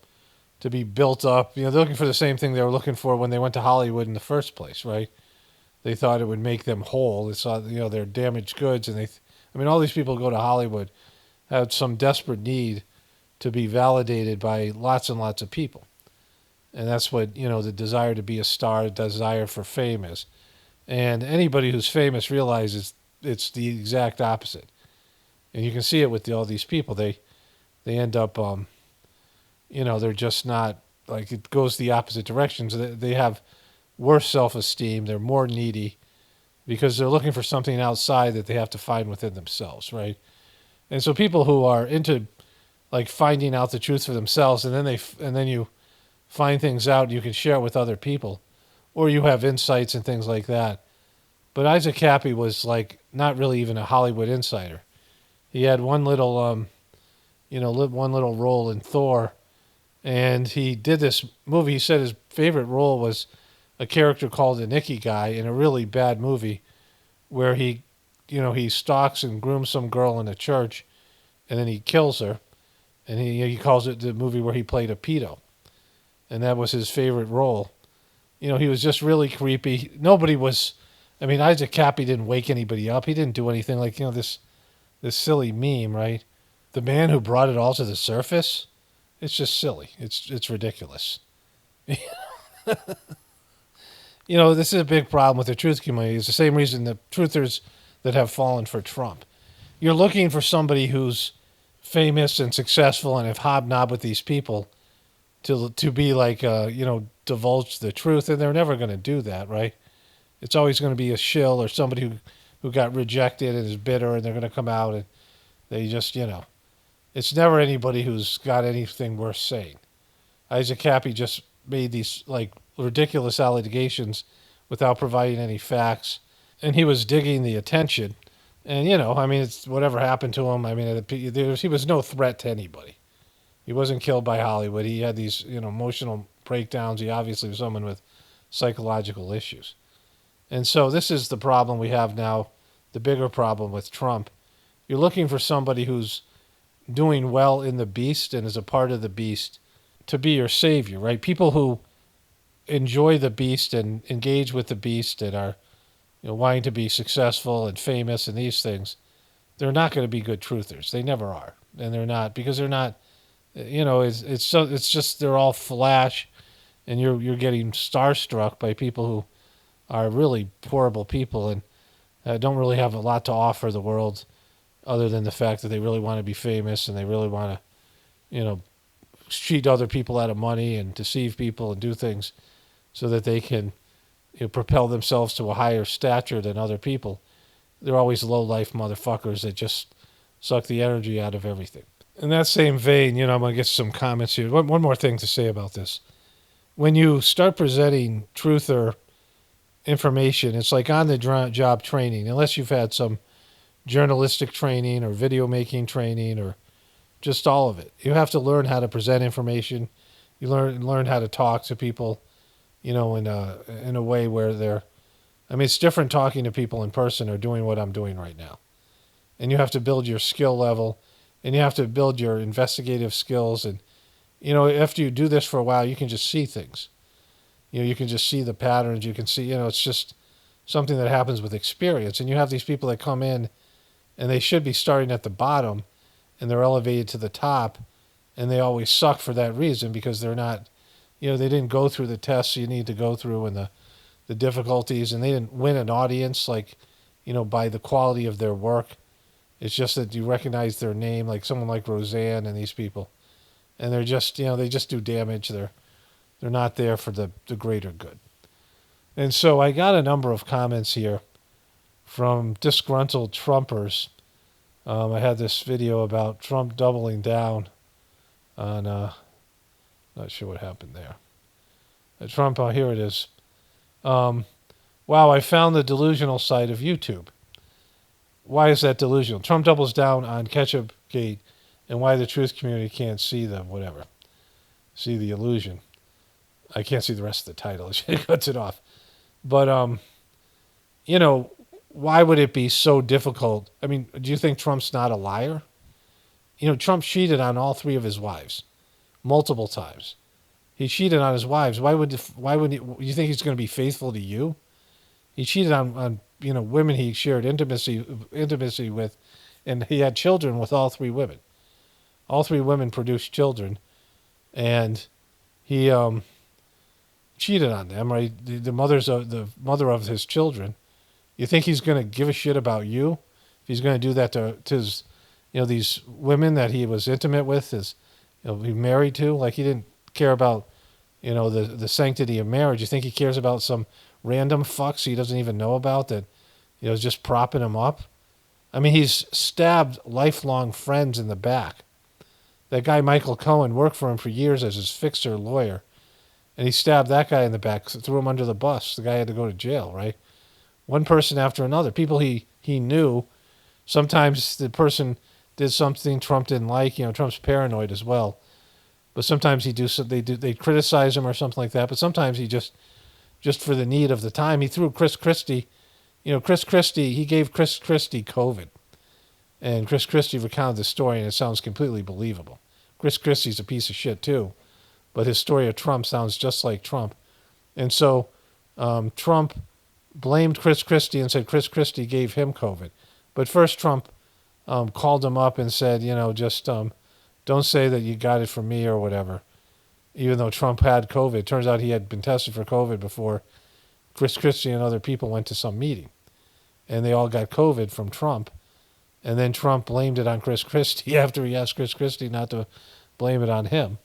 S1: to be built up. They're looking for the same thing they were looking for when they went to Hollywood in the first place, right? They thought it would make them whole. They saw, they're damaged goods, and all these people go to Hollywood have some desperate need to be validated by lots and lots of people. And that's what, the desire to be a star, the desire for fame is. And anybody who's famous realizes it's the exact opposite. And you can see it with all these people. They end up, they're just not, like, it goes the opposite direction. So they have worse self-esteem. They're more needy because they're looking for something outside that they have to find within themselves, right? And so people who are into, like, finding out the truth for themselves, and then you find things out, you can share it with other people, or you have insights and things like that. But Isaac Cappy was, like, not really even a Hollywood insider. He had one little, one little role in Thor, and he did this movie. He said his favorite role was a character called the Nicky Guy in a really bad movie where he stalks and grooms some girl in a church, and then he kills her, and he calls it the movie where he played a pedo, and that was his favorite role. He was just really creepy. Isaac Cappy didn't wake anybody up. He didn't do anything like, this silly meme, right? The man who brought it all to the surface. It's just silly. It's ridiculous. This is a big problem with the truth community. It's the same reason the truthers that have fallen for Trump. You're looking for somebody who's famous and successful and have hobnobbed with these people to be like, divulge the truth, and they're never going to do that, right? It's always going to be a shill or somebody who got rejected and is bitter, and they're going to come out and they just, it's never anybody who's got anything worth saying. Isaac Cappy just made these, like, ridiculous allegations without providing any facts, and he was digging the attention. And, it's whatever happened to him. He was no threat to anybody. He wasn't killed by Hollywood. He had these, emotional breakdowns. He obviously was someone with psychological issues. And so this is the problem we have now, the bigger problem with Trump. You're looking for somebody who's doing well in the beast and is a part of the beast to be your savior, right? People who enjoy the beast and engage with the beast and are wanting to be successful and famous and these things, they're not going to be good truthers. They never are. And they're not, because they're not, it's just they're all flash, and you're getting starstruck by people who are really horrible people and don't really have a lot to offer the world other than the fact that they really want to be famous and they really want to, cheat other people out of money and deceive people and do things so that they can propel themselves to a higher stature than other people. They're always low-life motherfuckers that just suck the energy out of everything. In that same vein, I'm going to get some comments here. One more thing to say about this. When you start presenting truth or information, it's like on-the-job training, unless you've had some journalistic training or video making training or just all of it. You have to learn how to present information. You learn how to talk to people, in a way where it's different talking to people in person or doing what I'm doing right now. And you have to build your skill level, and you have to build your investigative skills. And, after you do this for a while, you can just see things. you can just see the patterns. You can see, it's just something that happens with experience. And you have these people that come in and they should be starting at the bottom and they're elevated to the top, and they always suck for that reason because they're not, they didn't go through the tests you need to go through and the difficulties, and they didn't win an audience by the quality of their work. It's just that you recognize their name, like someone like Roseanne and these people, and they're just, they just do damage. They're not there for the greater good. And so I got a number of comments here from disgruntled Trumpers. I had this video about Trump doubling down on, not sure what happened there. Trump, here it is. Wow, I found the delusional side of YouTube. Why is that delusional? Trump doubles down on Ketchup Gate and why the truth community can't see see the illusion. I can't see the rest of the title. It cuts it off. But, why would it be so difficult? I mean, do you think Trump's not a liar? Trump cheated on all 3 of his wives multiple times. He cheated on his wives. Why would you think he's going to be faithful to you? He cheated on women he shared intimacy with, and he had children with all 3 women. All 3 women produced children, and he cheated on them. Right, the mother of his children. You think he's going to give a shit about you if he's going to do that to his, these women that he was intimate with, he married to? Like, he didn't care about, the sanctity of marriage. You think he cares about some random fucks he doesn't even know about that, is just propping him up? I mean, he's stabbed lifelong friends in the back. That guy Michael Cohen worked for him for years as his fixer lawyer, and he stabbed that guy in the back, threw him under the bus. The guy had to go to jail, right? One person after another. People he knew. Sometimes the person did something Trump didn't like. Trump's paranoid as well. But sometimes they criticize him or something like that. But sometimes he just for the need of the time, he threw Chris Christie. He gave Chris Christie COVID. And Chris Christie recounted the story, and it sounds completely believable. Chris Christie's a piece of shit too. But his story of Trump sounds just like Trump. And so Trump blamed Chris Christie and said Chris Christie gave him COVID. But first Trump called him up and said, don't say that you got it from me or whatever, even though Trump had COVID. Turns out he had been tested for COVID before Chris Christie and other people went to some meeting. And they all got COVID from Trump. And then Trump blamed it on Chris Christie after he asked Chris Christie not to blame it on him.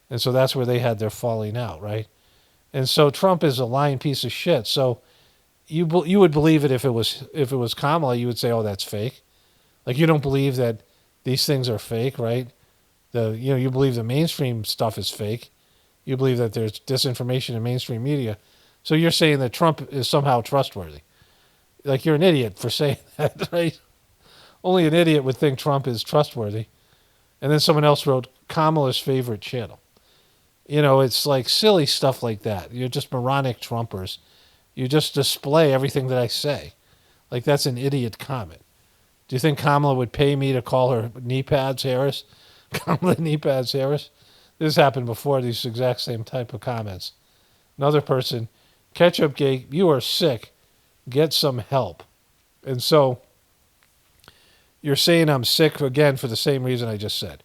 S1: And so that's where they had their falling out, right? And so Trump is a lying piece of shit. So you would believe it if it was Kamala. You would say, oh, that's fake. Like, you don't believe that these things are fake, right? You believe the mainstream stuff is fake. You believe that there's disinformation in mainstream media. So you're saying that Trump is somehow trustworthy. Like, you're an idiot for saying that, right? Only an idiot would think Trump is trustworthy. And then someone else wrote Kamala's favorite channel. It's like silly stuff like that. You're just moronic Trumpers. You just display everything that I say. Like, that's an idiot comment. Do you think Kamala would pay me to call her knee pads Harris? Kamala knee pads Harris? This happened before, these exact same type of comments. Another person, Ketchup Gate, you are sick. Get some help. And so you're saying I'm sick, again, for the same reason I just said.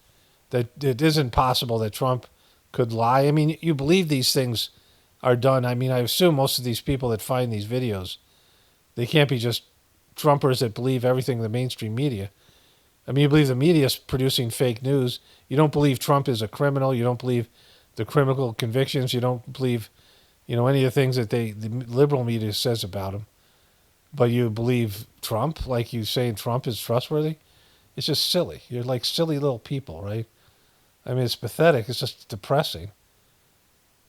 S1: That it isn't possible that Trump could lie. I mean, you believe these things are done. I mean, I assume most of these people that find these videos, they can't be just Trumpers that believe everything in the mainstream media. I mean, you believe the media is producing fake news. You don't believe Trump is a criminal. You don't believe the criminal convictions. You don't believe, any of the things that the liberal media says about him. But you believe Trump, like you saying Trump is trustworthy? It's just silly. You're like silly little people, right? I mean, it's pathetic. It's just depressing.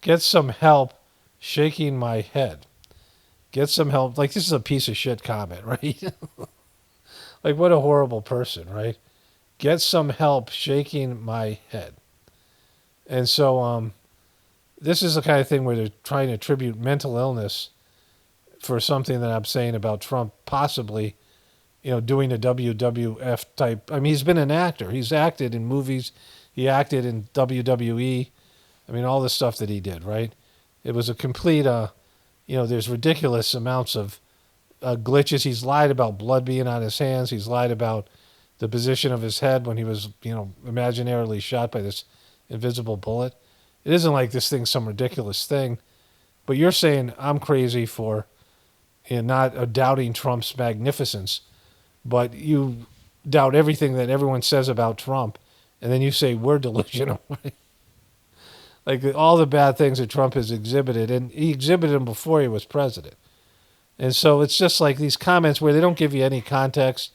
S1: Get some help shaking my head. Get some help. Like, this is a piece of shit comment, right? Like, what a horrible person, right? Get some help shaking my head. And so this is the kind of thing where they're trying to attribute mental illness for something that I'm saying about Trump possibly, doing a WWF type. I mean, he's been an actor. He's acted in movies. He acted in WWE. I mean, all the stuff that he did, right? It was a complete, there's ridiculous amounts of glitches. He's lied about blood being on his hands. He's lied about the position of his head when he was, imaginarily shot by this invisible bullet. It isn't like this thing's some ridiculous thing. But you're saying I'm crazy for not doubting Trump's magnificence, but you doubt everything that everyone says about Trump, and then you say we're delusional. Like all the bad things that Trump has exhibited, and he exhibited them before he was president. And so it's just like these comments where they don't give you any context.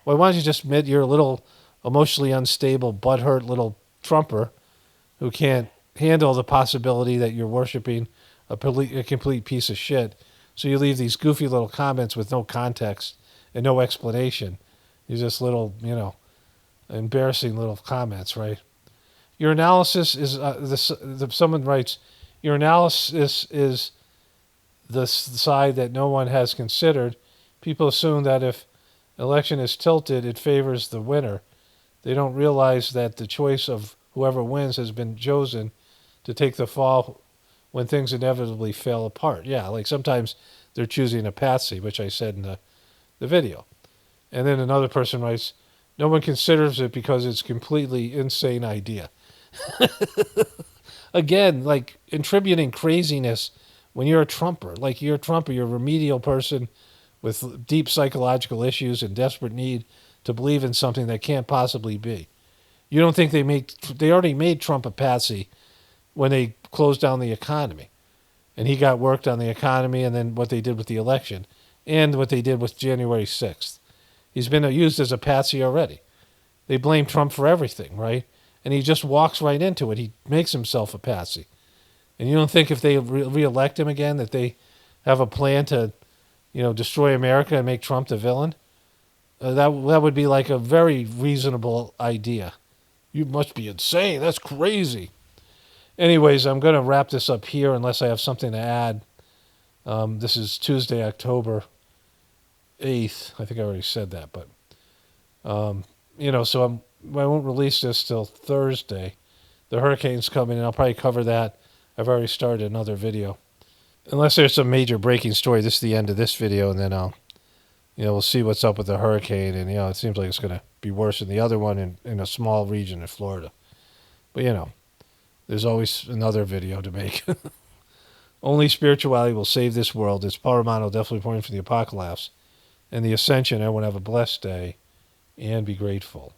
S1: Why don't you just admit you're a little emotionally unstable, butthurt little Trumper who can't handle the possibility that you're worshiping a complete piece of shit. So you leave these goofy little comments with no context and no explanation. These just little, embarrassing little comments, right? Your analysis is, someone writes, your analysis is the side that no one has considered. People assume that if election is tilted, it favors the winner. They don't realize that the choice of whoever wins has been chosen to take the fall when things inevitably fail apart. Yeah, like sometimes they're choosing a patsy, which I said in the video. And then another person writes, no one considers it because it's a completely insane idea. Again, like attributing craziness when you're a Trumper. Like you're a Trumper, you're a remedial person with deep psychological issues and desperate need to believe in something that can't possibly be. You don't think they already made Trump a patsy when they closed down the economy. And he got worked on the economy and then what they did with the election and what they did with January 6th. He's been used as a patsy already. They blame Trump for everything, right? And he just walks right into it. He makes himself a patsy. And you don't think if they re-elect him again that they have a plan to, destroy America and make Trump the villain? That would be like a very reasonable idea. You must be insane. That's crazy. Anyways, I'm going to wrap this up here unless I have something to add. This is Tuesday, October 8th. I think I already said that, but, so I won't release this till Thursday. The hurricane's coming, and I'll probably cover that. I've already started another video. Unless there's some major breaking story, this is the end of this video, and then we'll see what's up with the hurricane. And, it seems like it's going to be worse than the other one in a small region in Florida. But, there's always another video to make. Only spirituality will save this world. It's Paul Romano, definitely pointing for the apocalypse. And the ascension. Everyone have a blessed day and be grateful.